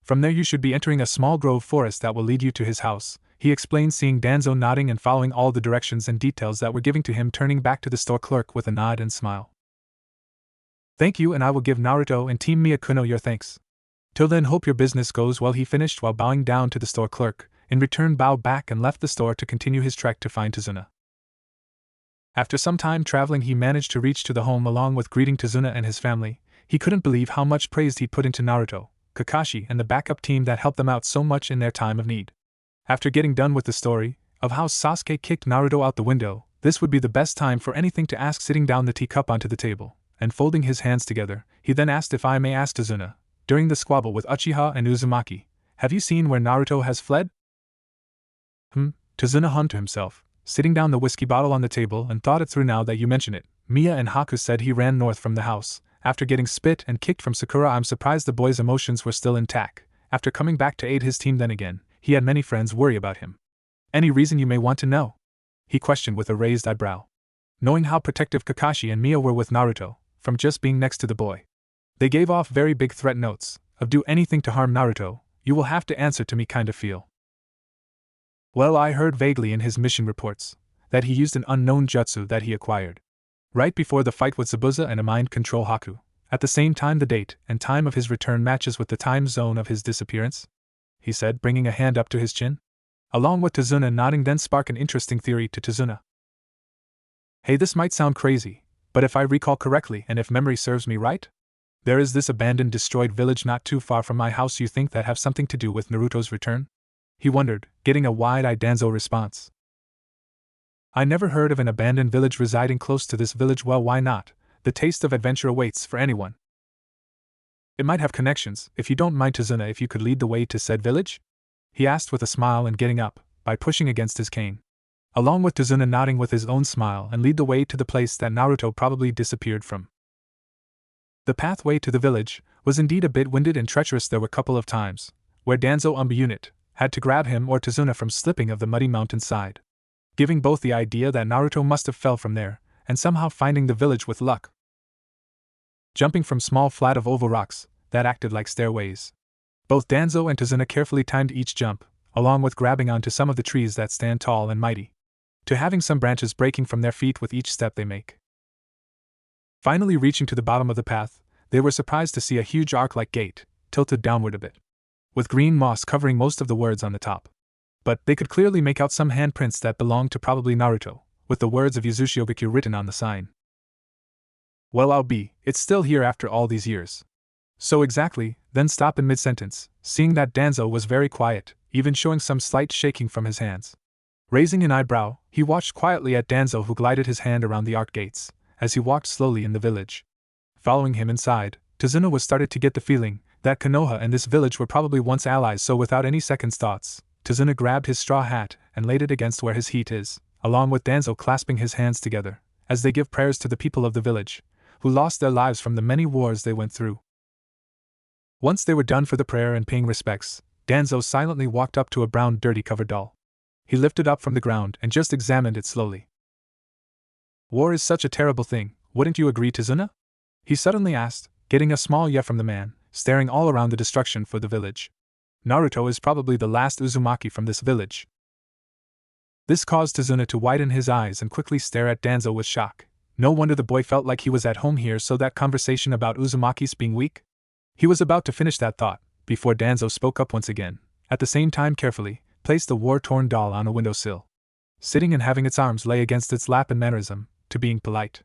From there you should be entering a small grove forest that will lead you to his house, he explained, seeing Danzo nodding and following all the directions and details that were given to him, turning back to the store clerk with a nod and smile. Thank you, and I will give Naruto and Team Myakuno your thanks. Till then, hope your business goes well, he finished while bowing down to the store clerk, in return bowed back and left the store to continue his trek to find Tazuna. After some time traveling, he managed to reach to the home along with greeting Tazuna and his family. He couldn't believe how much praise he'd put into Naruto, Kakashi, and the backup team that helped them out so much in their time of need. After getting done with the story of how Sasuke kicked Naruto out the window, this would be the best time for anything to ask. Sitting down the teacup onto the table, and folding his hands together, he then asked, if I may ask Tazuna, during the squabble with Uchiha and Uzumaki, have you seen where Naruto has fled? Tazuna hummed to himself, sitting down the whiskey bottle on the table, and thought it through. Now that you mention it, Mia and Haku said he ran north from the house, after getting spit and kicked from Sakura. I'm surprised the boy's emotions were still intact, after coming back to aid his team. Then again, he had many friends worry about him. Any reason you may want to know? He questioned with a raised eyebrow. Knowing how protective Kakashi and Mia were with Naruto, from just being next to the boy, they gave off very big threat notes, of do anything to harm Naruto, you will have to answer to me kind of feel. Well, I heard vaguely in his mission reports that he used an unknown jutsu that he acquired right before the fight with Zabuza and a mind control Haku. At the same time, the date and time of his return matches with the time zone of his disappearance, he said, bringing a hand up to his chin. Along with Tazuna nodding, then spark an interesting theory to Tazuna. Hey, this might sound crazy, but if I recall correctly and if memory serves me right, there is this abandoned, destroyed village not too far from my house. You think that have something to do with Naruto's return? He wondered, getting a wide-eyed Danzo response. I never heard of an abandoned village residing close to this village. Well, why not? The taste of adventure awaits for anyone. It might have connections. If you don't mind, Tazuna, if you could lead the way to said village? He asked with a smile and getting up, by pushing against his cane. Along with Tazuna nodding with his own smile and lead the way to the place that Naruto probably disappeared from. The pathway to the village was indeed a bit winded and treacherous. There were a couple of times where Danzo unit had to grab him or Tazuna from slipping of the muddy mountainside, giving both the idea that Naruto must have fell from there, and somehow finding the village with luck. Jumping from small flat of oval rocks that acted like stairways. Both Danzo and Tazuna carefully timed each jump, along with grabbing onto some of the trees that stand tall and mighty, to having some branches breaking from their feet with each step they make. Finally reaching to the bottom of the path, they were surprised to see a huge arc-like gate, tilted downward a bit, with green moss covering most of the words on the top. But they could clearly make out some handprints that belonged to probably Naruto, with the words of Uzushiogekyu written on the sign. Well, it's still here after all these years. So exactly, then stop in mid-sentence, seeing that Danzo was very quiet, even showing some slight shaking from his hands. Raising an eyebrow, he watched quietly at Danzo, who glided his hand around the arc gates, as he walked slowly in the village. Following him inside, Tazuna was started to get the feeling that Konoha and this village were probably once allies. So without any second thoughts, Tazuna grabbed his straw hat and laid it against where his heat is, along with Danzo clasping his hands together, as they give prayers to the people of the village, who lost their lives from the many wars they went through. Once they were done for the prayer and paying respects, Danzo silently walked up to a brown dirty covered doll. He lifted up from the ground and just examined it slowly. War is such a terrible thing, wouldn't you agree, Tazuna? He suddenly asked, getting a small yeah from the man, staring all around the destruction for the village. Naruto is probably the last Uzumaki from this village. This caused Tazuna to widen his eyes and quickly stare at Danzo with shock. No wonder the boy felt like he was at home here. So that conversation about Uzumaki's being weak? He was about to finish that thought, before Danzo spoke up once again, at the same time carefully placed the war-torn doll on a windowsill, sitting and having its arms lay against its lap in mannerism, to being polite.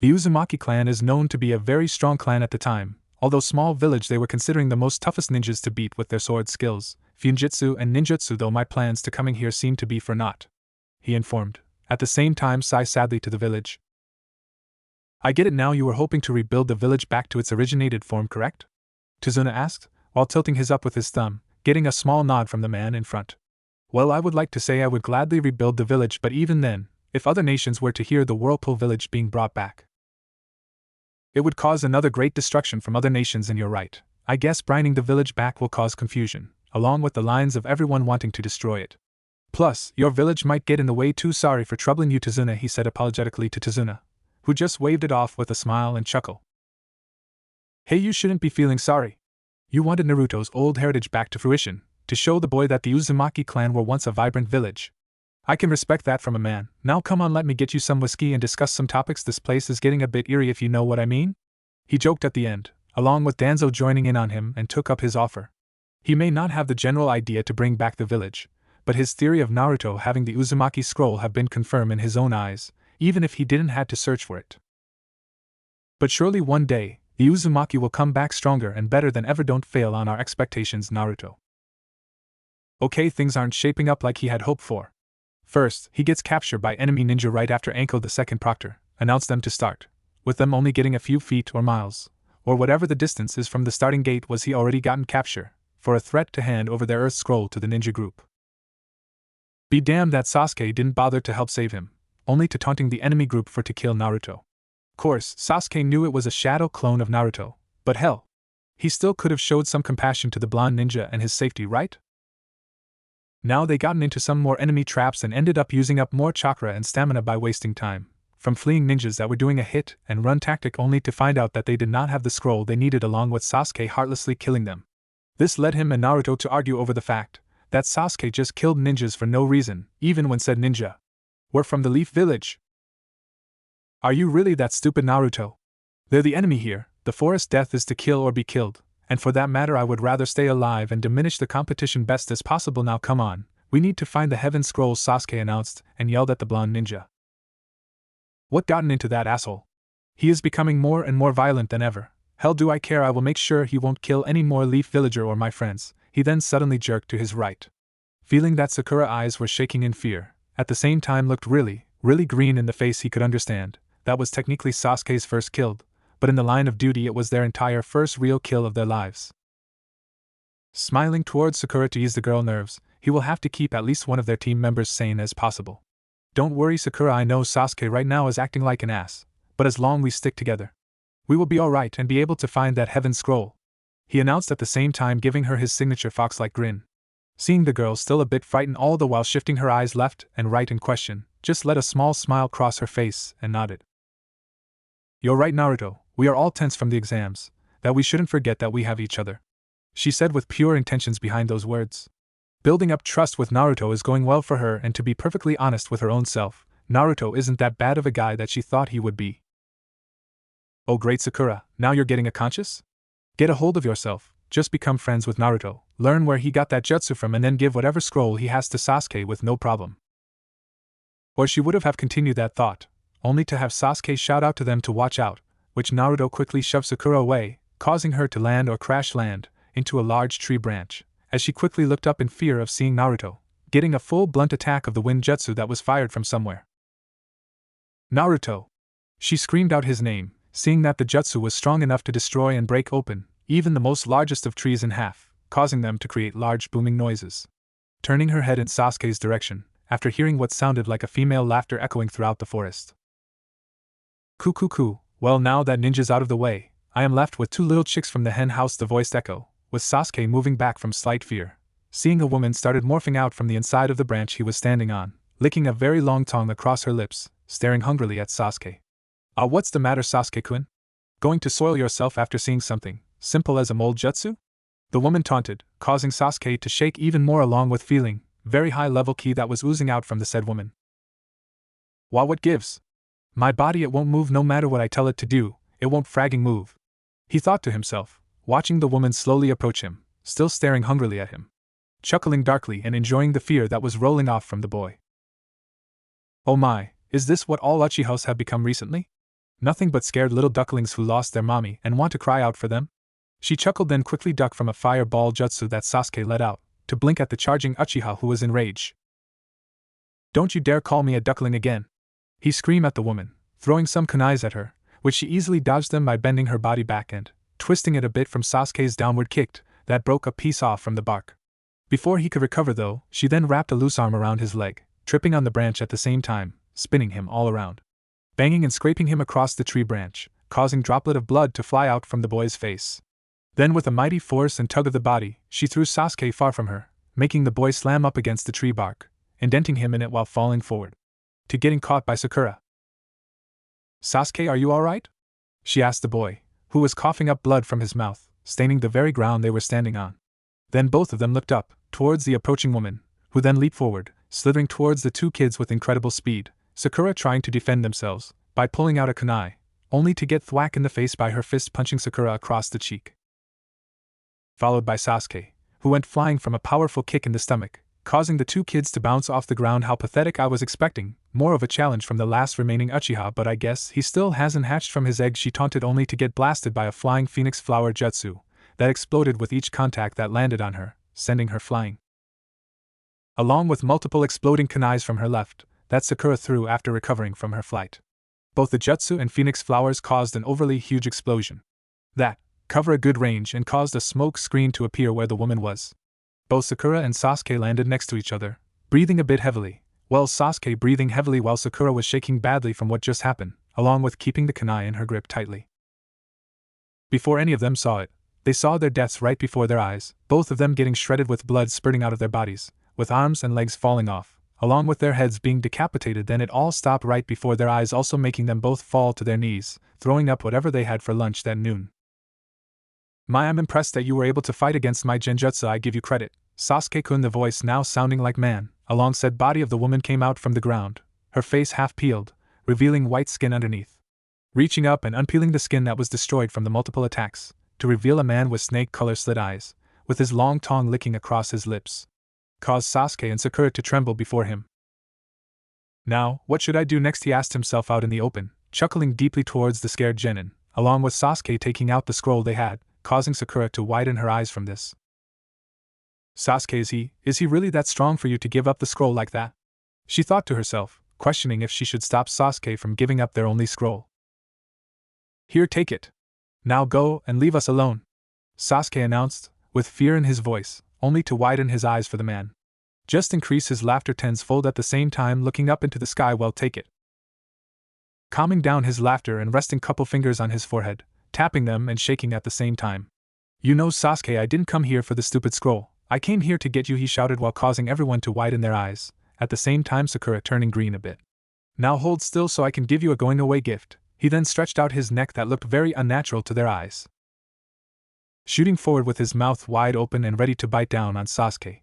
The Uzumaki clan is known to be a very strong clan at the time. Although small village, they were considering the most toughest ninjas to beat with their sword skills, Fuinjutsu and ninjutsu. Though my plans to coming here seem to be for naught, he informed, at the same time sigh sadly to the village. I get it now, you were hoping to rebuild the village back to its originated form, correct? Tazuna asked, while tilting his up with his thumb, getting a small nod from the man in front. Well, I would like to say I would gladly rebuild the village, but even then, if other nations were to hear the Whirlpool village being brought back, it would cause another great destruction from other nations, and you're right. I guess bringing the village back will cause confusion, along with the lines of everyone wanting to destroy it. Plus, your village might get in the way too. Sorry for troubling you, Tazuna, he said apologetically to Tazuna, who just waved it off with a smile and chuckle. Hey, you shouldn't be feeling sorry. You wanted Naruto's old heritage back to fruition, to show the boy that the Uzumaki clan were once a vibrant village. I can respect that from a man. Now come on, let me get you some whiskey and discuss some topics. This place is getting a bit eerie, if you know what I mean? He joked at the end, along with Danzo joining in on him, and took up his offer. He may not have the general idea to bring back the village, but his theory of Naruto having the Uzumaki scroll have been confirmed in his own eyes, even if he didn't had to search for it. But surely one day, The Uzumaki will come back stronger and better than ever. Don't fail on our expectations, Naruto. Okay, things aren't shaping up like he had hoped for. First, he gets captured by enemy ninja right after Anko the second Proctor announced them to start, with them only getting a few feet or miles, or whatever the distance is from the starting gate. Was he already gotten capture, for a threat to hand over their Earth Scroll to the ninja group? Be damned that Sasuke didn't bother to help save him, only to taunting the enemy group for to kill Naruto. Of course, Sasuke knew it was a shadow clone of Naruto, but hell, he still could have showed some compassion to the blonde ninja and his safety, right? Now they gotten into some more enemy traps and ended up using up more chakra and stamina by wasting time, from fleeing ninjas that were doing a hit and run tactic only to find out that they did not have the scroll they needed, along with Sasuke heartlessly killing them. This led him and Naruto to argue over the fact that Sasuke just killed ninjas for no reason, even when said ninja were from the Leaf Village. Are you really that stupid, Naruto? They're the enemy here. The forest death is to kill or be killed, and for that matter I would rather stay alive and diminish the competition best as possible. Now come on, we need to find the Heaven Scroll, Sasuke announced and yelled at the blonde ninja. What gotten into that asshole? He is becoming more and more violent than ever. Hell do I care, I will make sure he won't kill any more Leaf Villager or my friends. He then suddenly jerked to his right. Feeling that Sakura eyes were shaking in fear, at the same time looked really green in the face. He could understand that was technically Sasuke's first kill, but in the line of duty it was their entire first real kill of their lives. Smiling towards Sakura to ease the girl nerves, he will have to keep at least one of their team members sane as possible. Don't worry, Sakura, I know Sasuke right now is acting like an ass, but as long we stick together, we will be alright and be able to find that Heaven Scroll, he announced at the same time giving her his signature fox-like grin. Seeing the girl still a bit frightened all the while shifting her eyes left and right in question, just let a small smile cross her face and nodded. You're right, Naruto, we are all tense from the exams, that we shouldn't forget that we have each other, she said with pure intentions behind those words. Building up trust with Naruto is going well for her, and to be perfectly honest with her own self, Naruto isn't that bad of a guy that she thought he would be. Oh great, Sakura, now you're getting a conscious? Get a hold of yourself, just become friends with Naruto, learn where he got that jutsu from and then give whatever scroll he has to Sasuke with no problem. Or she would have continued that thought, only to have Sasuke shout out to them to watch out, which Naruto quickly shoved Sakura away, causing her to land or crash land into a large tree branch, as she quickly looked up in fear of seeing Naruto getting a full blunt attack of the wind jutsu that was fired from somewhere. Naruto! She screamed out his name, seeing that the jutsu was strong enough to destroy and break open even the most largest of trees in half, causing them to create large booming noises. Turning her head in Sasuke's direction, after hearing what sounded like a female laughter echoing throughout the forest. Coo, well now that ninja's out of the way, I am left with two little chicks from the hen house, the voiced echo, with Sasuke moving back from slight fear. Seeing a woman started morphing out from the inside of the branch he was standing on, licking a very long tongue across her lips, staring hungrily at Sasuke. Ah, what's the matter, Sasuke-kun? Going to soil yourself after seeing something simple as a mold jutsu? The woman taunted, causing Sasuke to shake even more along with feeling very high-level ki that was oozing out from the said woman. Why, what gives? My body, it won't move no matter what I tell it to do, it won't fragging move, he thought to himself, watching the woman slowly approach him, still staring hungrily at him, chuckling darkly and enjoying the fear that was rolling off from the boy. Oh my, is this what all Uchihas have become recently? Nothing but scared little ducklings who lost their mommy and want to cry out for them? She chuckled, then quickly ducked from a fireball jutsu that Sasuke let out, to blink at the charging Uchiha who was in rage. Don't you dare call me a duckling again! He screamed at the woman, throwing some kunais at her, which she easily dodged them by bending her body back and twisting it a bit from Sasuke's downward kick that broke a piece off from the bark. Before he could recover though, she then wrapped a loose arm around his leg, tripping on the branch at the same time, spinning him all around, banging and scraping him across the tree branch, causing droplet of blood to fly out from the boy's face. Then with a mighty force and tug of the body, she threw Sasuke far from her, making the boy slam up against the tree bark, indenting him in it while falling forward, to getting caught by Sakura. Sasuke, are you alright? She asked the boy, who was coughing up blood from his mouth, staining the very ground they were standing on. Then both of them looked up, towards the approaching woman, who then leaped forward, slithering towards the two kids with incredible speed, Sakura trying to defend themselves by pulling out a kunai, only to get thwack in the face by her fist punching Sakura across the cheek. Followed by Sasuke, who went flying from a powerful kick in the stomach, causing the two kids to bounce off the ground. How pathetic. I was expecting more of a challenge from the last remaining Uchiha, but I guess he still hasn't hatched from his egg, she taunted, only to get blasted by a flying phoenix flower jutsu that exploded with each contact that landed on her, sending her flying. Along with multiple exploding kunais from her left, that Sakura threw after recovering from her flight. Both the jutsu and phoenix flowers caused an overly huge explosion that covered a good range and caused a smoke screen to appear where the woman was. Both Sakura and Sasuke landed next to each other, breathing a bit heavily. Well, Sasuke breathing heavily while Sakura was shaking badly from what just happened, along with keeping the kunai in her grip tightly. Before any of them saw it, they saw their deaths right before their eyes, both of them getting shredded with blood spurting out of their bodies, with arms and legs falling off, along with their heads being decapitated. Then it all stopped right before their eyes, also making them both fall to their knees, throwing up whatever they had for lunch that noon. I'm impressed that you were able to fight against my genjutsu. I give you credit, Sasuke-kun. The voice now sounding like man, along said body of the woman came out from the ground, her face half peeled, revealing white skin underneath. Reaching up and unpeeling the skin that was destroyed from the multiple attacks, to reveal a man with snake-color slit eyes, with his long tongue licking across his lips, caused Sasuke and Sakura to tremble before him. Now, what should I do next? He asked himself out in the open, chuckling deeply towards the scared genin, along with Sasuke taking out the scroll they had, causing Sakura to widen her eyes from this. Sasuke, is he really that strong for you to give up the scroll like that? She thought to herself, questioning if she should stop Sasuke from giving up their only scroll. Here, take it. Now go and leave us alone, Sasuke announced, with fear in his voice, only to widen his eyes for the man. Just increase his laughter tenfold at the same time, looking up into the sky. Well, take it. Calming down his laughter and resting couple fingers on his forehead, tapping them and shaking at the same time. You know, Sasuke, I didn't come here for the stupid scroll. I came here to get you, he shouted while causing everyone to widen their eyes, at the same time Sakura turning green a bit. Now hold still so I can give you a going away gift. He then stretched out his neck that looked very unnatural to their eyes, shooting forward with his mouth wide open and ready to bite down on Sasuke.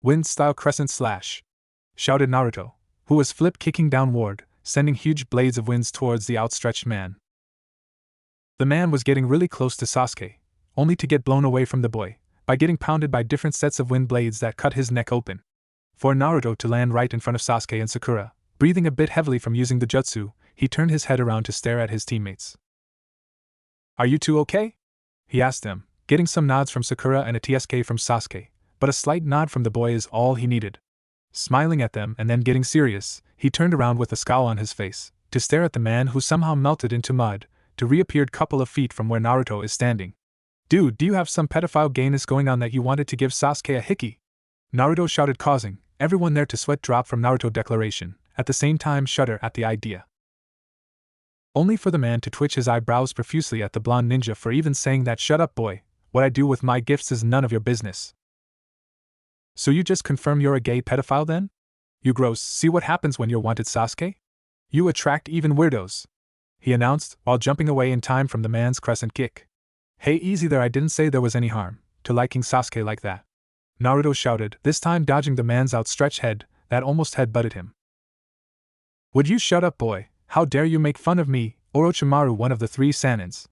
Wind-style crescent slash, shouted Naruto, who was flip-kicking downward, sending huge blades of winds towards the outstretched man. The man was getting really close to Sasuke, only to get blown away from the boy, by getting pounded by different sets of wind blades that cut his neck open. For Naruto to land right in front of Sasuke and Sakura, breathing a bit heavily from using the jutsu, he turned his head around to stare at his teammates. Are you two okay? He asked them, getting some nods from Sakura and a TSK from Sasuke, but a slight nod from the boy is all he needed. Smiling at them and then getting serious, he turned around with a scowl on his face, to stare at the man who somehow melted into mud, to reappeared couple of feet from where Naruto is standing. Dude, do you have some pedophile gayness going on that you wanted to give Sasuke a hickey? Naruto shouted, causing everyone there to sweat drop from Naruto's declaration, at the same time shudder at the idea. Only for the man to twitch his eyebrows profusely at the blonde ninja for even saying that. Shut up, boy, what I do with my gifts is none of your business. So you just confirm you're a gay pedophile then? You gross, see what happens when you're wanted, Sasuke? You attract even weirdos, he announced, while jumping away in time from the man's crescent kick. Hey, easy there, I didn't say there was any harm to liking Sasuke like that, Naruto shouted, this time dodging the man's outstretched head that almost head-butted him. Would you shut up, boy? How dare you make fun of me, Orochimaru, one of the three Sanins?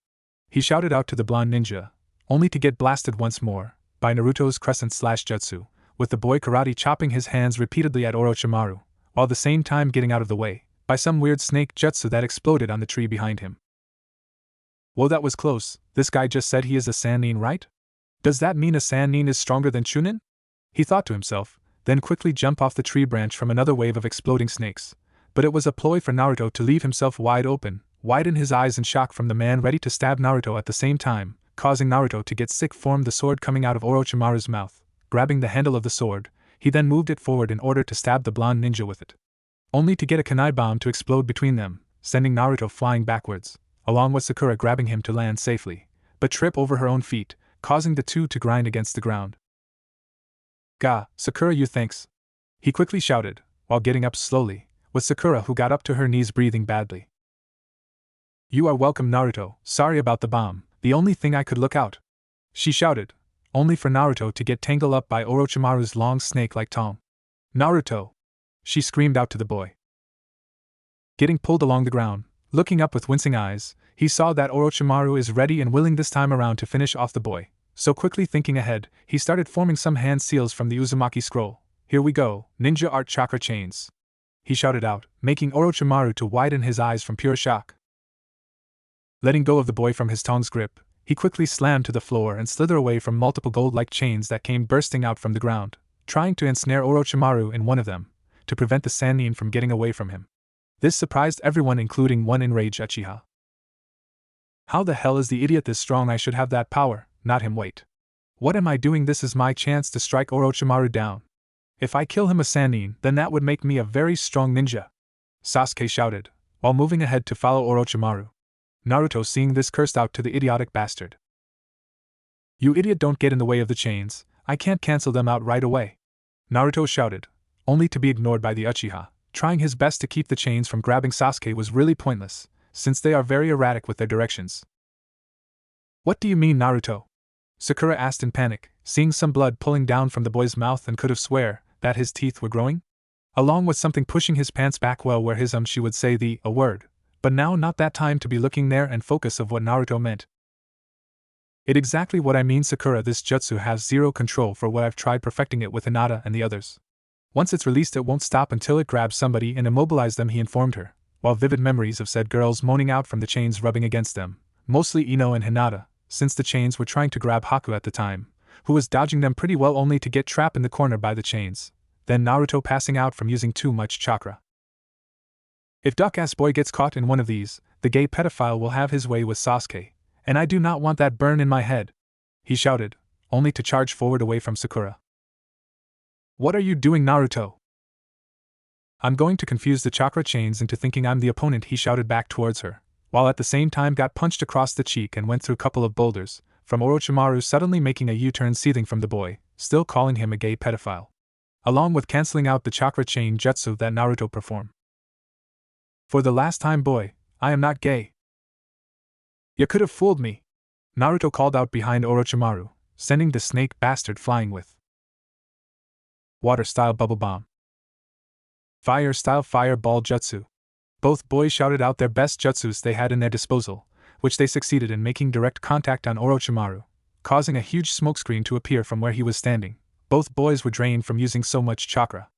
He shouted out to the blonde ninja, only to get blasted once more by Naruto's crescent slash jutsu, with the boy karate chopping his hands repeatedly at Orochimaru, while at the same time getting out of the way by some weird snake jutsu that exploded on the tree behind him. Whoa, that was close. This guy just said he is a Sannin, right? Does that mean a Sannin is stronger than Chunin? He thought to himself, then quickly jump off the tree branch from another wave of exploding snakes. But it was a ploy for Naruto to leave himself wide open, widen his eyes in shock from the man ready to stab Naruto at the same time, causing Naruto to get sick. Formed the sword coming out of Orochimaru's mouth. Grabbing the handle of the sword, he then moved it forward in order to stab the blonde ninja with it, only to get a kunai bomb to explode between them, sending Naruto flying backwards, along with Sakura grabbing him to land safely, but trip over her own feet, causing the two to grind against the ground. Gah, Sakura, you thanks, he quickly shouted, while getting up slowly, with Sakura who got up to her knees breathing badly. You are welcome, Naruto, sorry about the bomb, the only thing I could look out, she shouted, only for Naruto to get tangled up by Orochimaru's long snake-like tongue. Naruto! She screamed out to the boy. Getting pulled along the ground, looking up with wincing eyes, he saw that Orochimaru is ready and willing this time around to finish off the boy, So quickly thinking ahead, he started forming some hand seals from the Uzumaki scroll. "Here we go, ninja art chakra chains," he shouted out, making Orochimaru to widen his eyes from pure shock. Letting go of the boy from his tongs grip, he quickly slammed to the floor and slithered away from multiple gold-like chains that came bursting out from the ground, trying to ensnare Orochimaru in one of them, to prevent the Sannin from getting away from him. This surprised everyone, including one enraged Uchiha. "How the hell is the idiot this strong? I should have that power, not him. Wait. What am I doing? This is my chance to strike Orochimaru down. If I kill him a Sannin, then that would make me a very strong ninja," Sasuke shouted, while moving ahead to follow Orochimaru. Naruto, seeing this, cursed out to the idiotic bastard. "You idiot, don't get in the way of the chains, I can't cancel them out right away," Naruto shouted, only to be ignored by the Uchiha. Trying his best to keep the chains from grabbing Sasuke was really pointless, since they are very erratic with their directions. "What do you mean, Naruto?" Sakura asked in panic, seeing some blood pulling down from the boy's mouth, and could have swear that his teeth were growing, along with something pushing his pants back. Well, where his she would say a word, but now not that time to be looking there and focus of what Naruto meant. "It exactly what I mean, Sakura. This jutsu has zero control for what I've tried perfecting it with Hinata and the others. Once it's released, it won't stop until it grabs somebody and immobilizes them," he informed her, while vivid memories of said girls moaning out from the chains rubbing against them, mostly Ino and Hinata, since the chains were trying to grab Haku at the time, who was dodging them pretty well, only to get trapped in the corner by the chains, then Naruto passing out from using too much chakra. "If Duck-ass boy gets caught in one of these, the gay pedophile will have his way with Sasuke, and I do not want that burn in my head," he shouted, only to charge forward away from Sakura. "What are you doing, Naruto?" "I'm going to confuse the chakra chains into thinking I'm the opponent," he shouted back towards her, while at the same time got punched across the cheek and went through a couple of boulders, from Orochimaru suddenly making a U-turn, seething from the boy, still calling him a gay pedophile, along with cancelling out the chakra chain jutsu that Naruto performed. "For the last time, boy, I am not gay." "You could have fooled me," Naruto called out behind Orochimaru, sending the snake bastard flying with water-style bubble bomb, fire-style fireball jutsu. Both boys shouted out their best jutsus they had in their disposal, which they succeeded in making direct contact on Orochimaru, causing a huge smokescreen to appear from where he was standing. Both boys were drained from using so much chakra.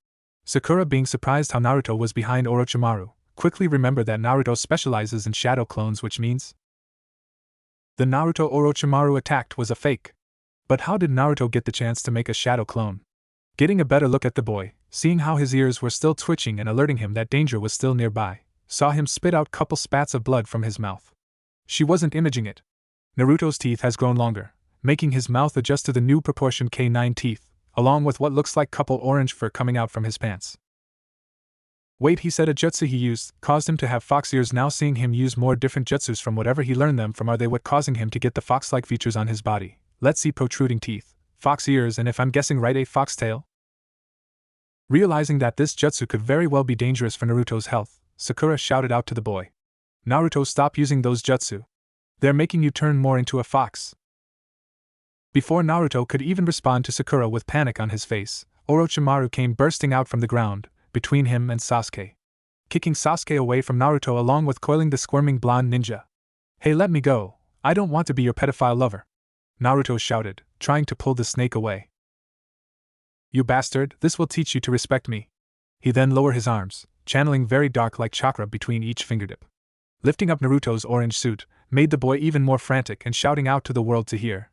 Sakura, being surprised how Naruto was behind Orochimaru, quickly remembered that Naruto specializes in shadow clones, which means the Naruto Orochimaru attacked was a fake. But how did Naruto get the chance to make a shadow clone? Getting a better look at the boy, seeing how his ears were still twitching and alerting him that danger was still nearby, saw him spit out couple spats of blood from his mouth. She wasn't imaging it. Naruto's teeth has grown longer, making his mouth adjust to the new proportion K9 teeth, along with what looks like couple orange fur coming out from his pants. "Wait," he said, a jutsu he used caused him to have fox ears. Now seeing him use more different jutsus from whatever he learned them from, are they what causing him to get the fox-like features on his body? Let's see, protruding teeth, fox ears, and if I'm guessing right, a fox tail? Realizing that this jutsu could very well be dangerous for Naruto's health, Sakura shouted out to the boy, "Naruto, stop using those jutsu. They're making you turn more into a fox." Before Naruto could even respond to Sakura with panic on his face, Orochimaru came bursting out from the ground, between him and Sasuke, kicking Sasuke away from Naruto along with coiling the squirming blonde ninja. "Hey, let me go, I don't want to be your pedophile lover," Naruto shouted, trying to pull the snake away. "You bastard, this will teach you to respect me." He then lowered his arms, channeling very dark-like chakra between each fingertip. Lifting up Naruto's orange suit, made the boy even more frantic and shouting out to the world to hear.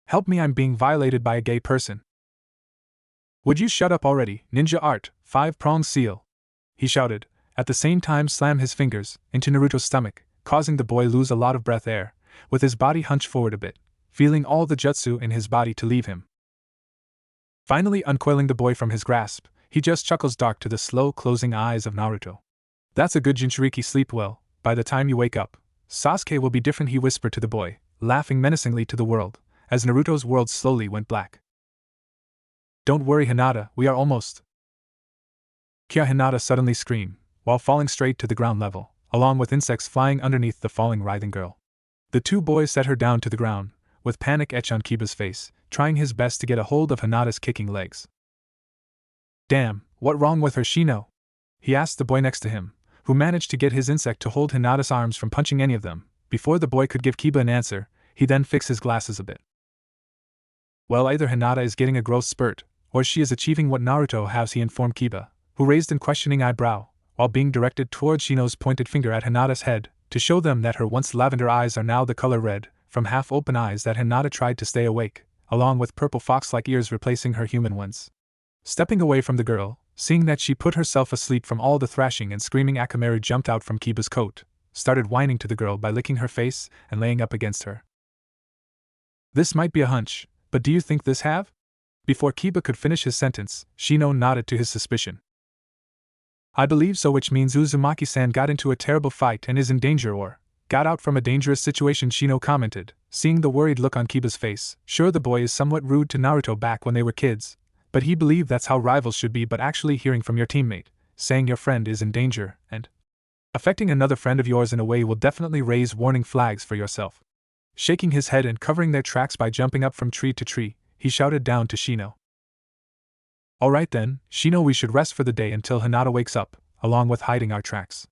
"Help me, I'm being violated by a gay person." "Would you shut up already, ninja art, 5-pronged seal?" he shouted, at the same time slam his fingers into Naruto's stomach, causing the boy lose a lot of breath air, with his body hunched forward a bit, feeling all the jutsu in his body to leave him. Finally uncoiling the boy from his grasp, he just chuckles dark to the slow closing eyes of Naruto. "That's a good Jinchuriki, sleep well, by the time you wake up, Sasuke will be different," he whispered to the boy, laughing menacingly to the world, as Naruto's world slowly went black. "Don't worry, Hinata, we are almost." Kya, Hinata suddenly screamed, while falling straight to the ground level, along with insects flying underneath the falling writhing girl. The two boys set her down to the ground, with panic etched on Kiba's face, trying his best to get a hold of Hinata's kicking legs. "Damn, what wrong with her, Shino?" he asked the boy next to him, who managed to get his insect to hold Hinata's arms from punching any of them. Before the boy could give Kiba an answer, He then fixed his glasses a bit. Well, either Hinata is getting a growth spurt, or she is achieving what Naruto has, he informed Kiba, who raised an questioning eyebrow, while being directed toward Shino's pointed finger at Hinata's head, to show them that her once lavender eyes are now the color red, from half-open eyes that Hinata tried to stay awake, along with purple fox-like ears replacing her human ones. Stepping away from the girl, seeing that she put herself asleep from all the thrashing and screaming, Akamaru jumped out from Kiba's coat, started whining to the girl by licking her face and laying up against her. This might be a hunch, but do you think this have? Before Kiba could finish his sentence, Shino nodded to his suspicion. I believe so, which means Uzumaki-san got into a terrible fight and is in danger, or got out from a dangerous situation, Shino commented, seeing the worried look on Kiba's face. Sure, the boy is somewhat rude to Naruto back when they were kids, but he believed that's how rivals should be, but actually hearing from your teammate, saying your friend is in danger, and affecting another friend of yours in a way will definitely raise warning flags for yourself. Shaking his head and covering their tracks by jumping up from tree to tree, he shouted down to Shino. Alright then, Shino, we should rest for the day until Hinata wakes up, along with hiding our tracks.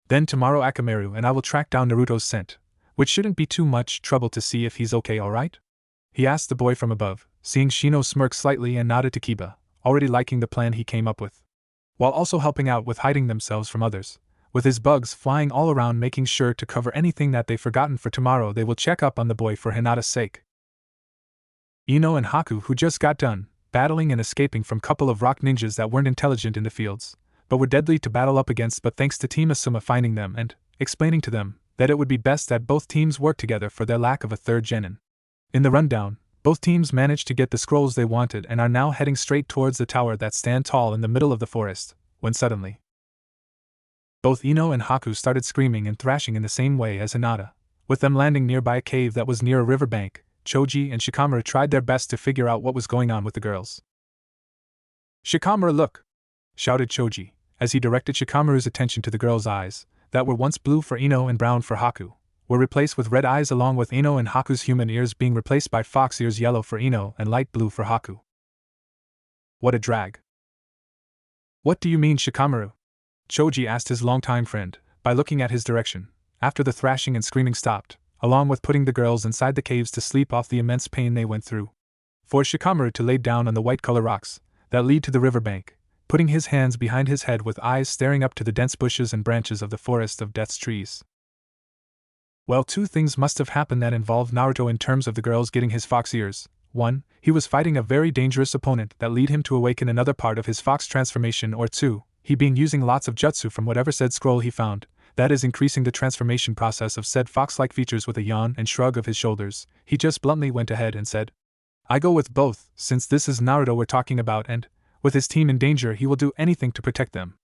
Then tomorrow Akamaru and I will track down Naruto's scent, which shouldn't be too much trouble to see if he's okay, alright? He asked the boy from above, seeing Shino smirk slightly and nodded to Kiba, already liking the plan he came up with. While also helping out with hiding themselves from others, with his bugs flying all around, making sure to cover anything that they've forgotten for tomorrow. They will check up on the boy for Hinata's sake. Ino and Haku, who just got done battling and escaping from couple of rock ninjas that weren't intelligent in the fields, but were deadly to battle up against, but thanks to Team Asuma finding them and explaining to them that it would be best that both teams work together for their lack of a third genin. In the rundown, both teams managed to get the scrolls they wanted and are now heading straight towards the tower that stand tall in the middle of the forest, when suddenly both Ino and Haku started screaming and thrashing in the same way as Hinata. With them landing nearby a cave that was near a riverbank, Choji and Shikamaru tried their best to figure out what was going on with the girls. Shikamaru, look! Shouted Choji, as he directed Shikamaru's attention to the girls' eyes, that were once blue for Ino and brown for Haku, were replaced with red eyes, along with Ino and Haku's human ears being replaced by fox ears, yellow for Ino and light blue for Haku. What a drag! What do you mean, Shikamaru? Choji asked his longtime friend, by looking at his direction, after the thrashing and screaming stopped, along with putting the girls inside the caves to sleep off the immense pain they went through. For Shikamaru to lay down on the white color rocks that lead to the riverbank, putting his hands behind his head with eyes staring up to the dense bushes and branches of the forest of death's trees. Well, two things must have happened that involved Naruto in terms of the girls getting his fox ears. 1. He was fighting a very dangerous opponent that lead him to awaken another part of his fox transformation, or 2. He being using lots of jutsu from whatever said scroll he found, that is increasing the transformation process of said fox-like features. With a yawn and shrug of his shoulders, he just bluntly went ahead and said, I go with both, since this is Naruto we're talking about, and, with his team in danger, he will do anything to protect them.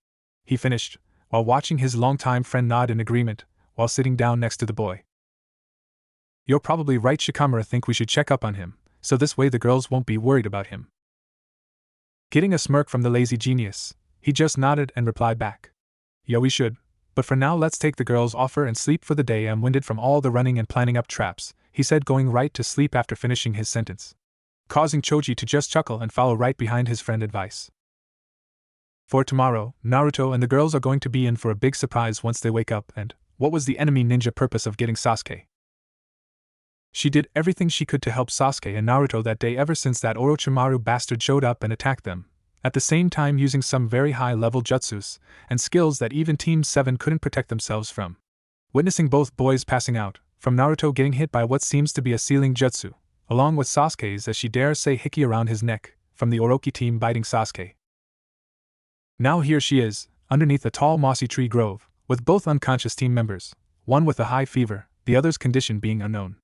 He finished, while watching his longtime friend nod in agreement, while sitting down next to the boy. You're probably right, Shikamaru. Think we should check up on him, so this way the girls won't be worried about him. Getting a smirk from the lazy genius, he just nodded and replied back. Yeah, we should, but for now let's take the girls' offer and sleep for the day. I'm winded from all the running and planning up traps, he said, going right to sleep after finishing his sentence, causing Choji to just chuckle and follow right behind his friend's advice. For tomorrow, Naruto and the girls are going to be in for a big surprise once they wake up. And what was the enemy ninja purpose of getting Sasuke? She did everything she could to help Sasuke and Naruto that day ever since that Orochimaru bastard showed up and attacked them, at the same time using some very high-level jutsus and skills that even Team 7 couldn't protect themselves from. Witnessing both boys passing out, from Naruto getting hit by what seems to be a sealing jutsu, along with Sasuke's, as she dares say, hickey around his neck, from the Orochi team biting Sasuke. Now here she is, underneath a tall mossy tree grove, with both unconscious team members, one with a high fever, the other's condition being unknown.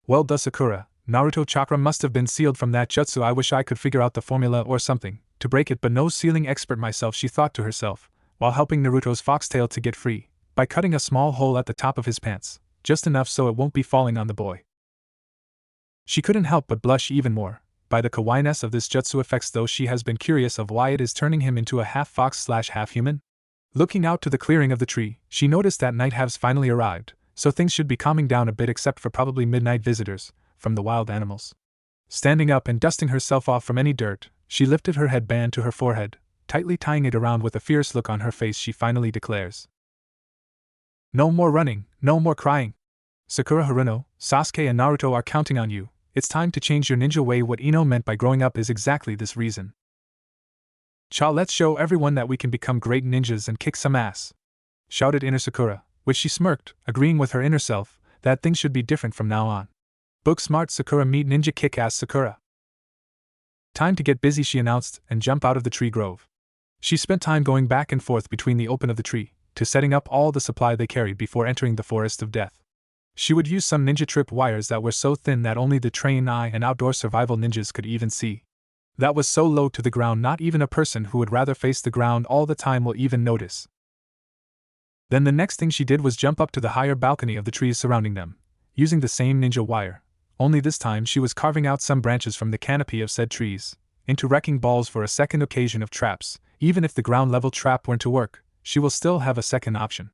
Well, duh, Sakura, Naruto chakra must have been sealed from that jutsu. I wish I could figure out the formula or something to break it, but no sealing expert myself, she thought to herself, while helping Naruto's foxtail to get free, by cutting a small hole at the top of his pants, just enough so it won't be falling on the boy. She couldn't help but blush even more by the kawaiiness of this jutsu effects, though she has been curious of why it is turning him into a half-fox/half-human. Looking out to the clearing of the tree, she noticed that night has finally arrived, so things should be calming down a bit, except for probably midnight visitors from the wild animals. Standing up and dusting herself off from any dirt, she lifted her headband to her forehead, tightly tying it around. With a fierce look on her face, she finally declares, No more running, no more crying. Sakura Haruno, Sasuke and Naruto are counting on you. It's time to change your ninja way. What Ino meant by growing up is exactly this reason. Cha, let's show everyone that we can become great ninjas and kick some ass, shouted inner Sakura, which she smirked, agreeing with her inner self that things should be different from now on. Book smart Sakura meet ninja kick-ass Sakura. Time to get busy, she announced, and jump out of the tree grove. She spent time going back and forth between the open of the tree, to setting up all the supply they carried before entering the forest of death. She would use some ninja trip wires that were so thin that only the trained eye and outdoor survival ninjas could even see. That was so low to the ground not even a person who would rather face the ground all the time will even notice. Then the next thing she did was jump up to the higher balcony of the trees surrounding them, using the same ninja wire, only this time she was carving out some branches from the canopy of said trees, into wrecking balls for a second occasion of traps. Even if the ground level trap weren't to work, she will still have a second option.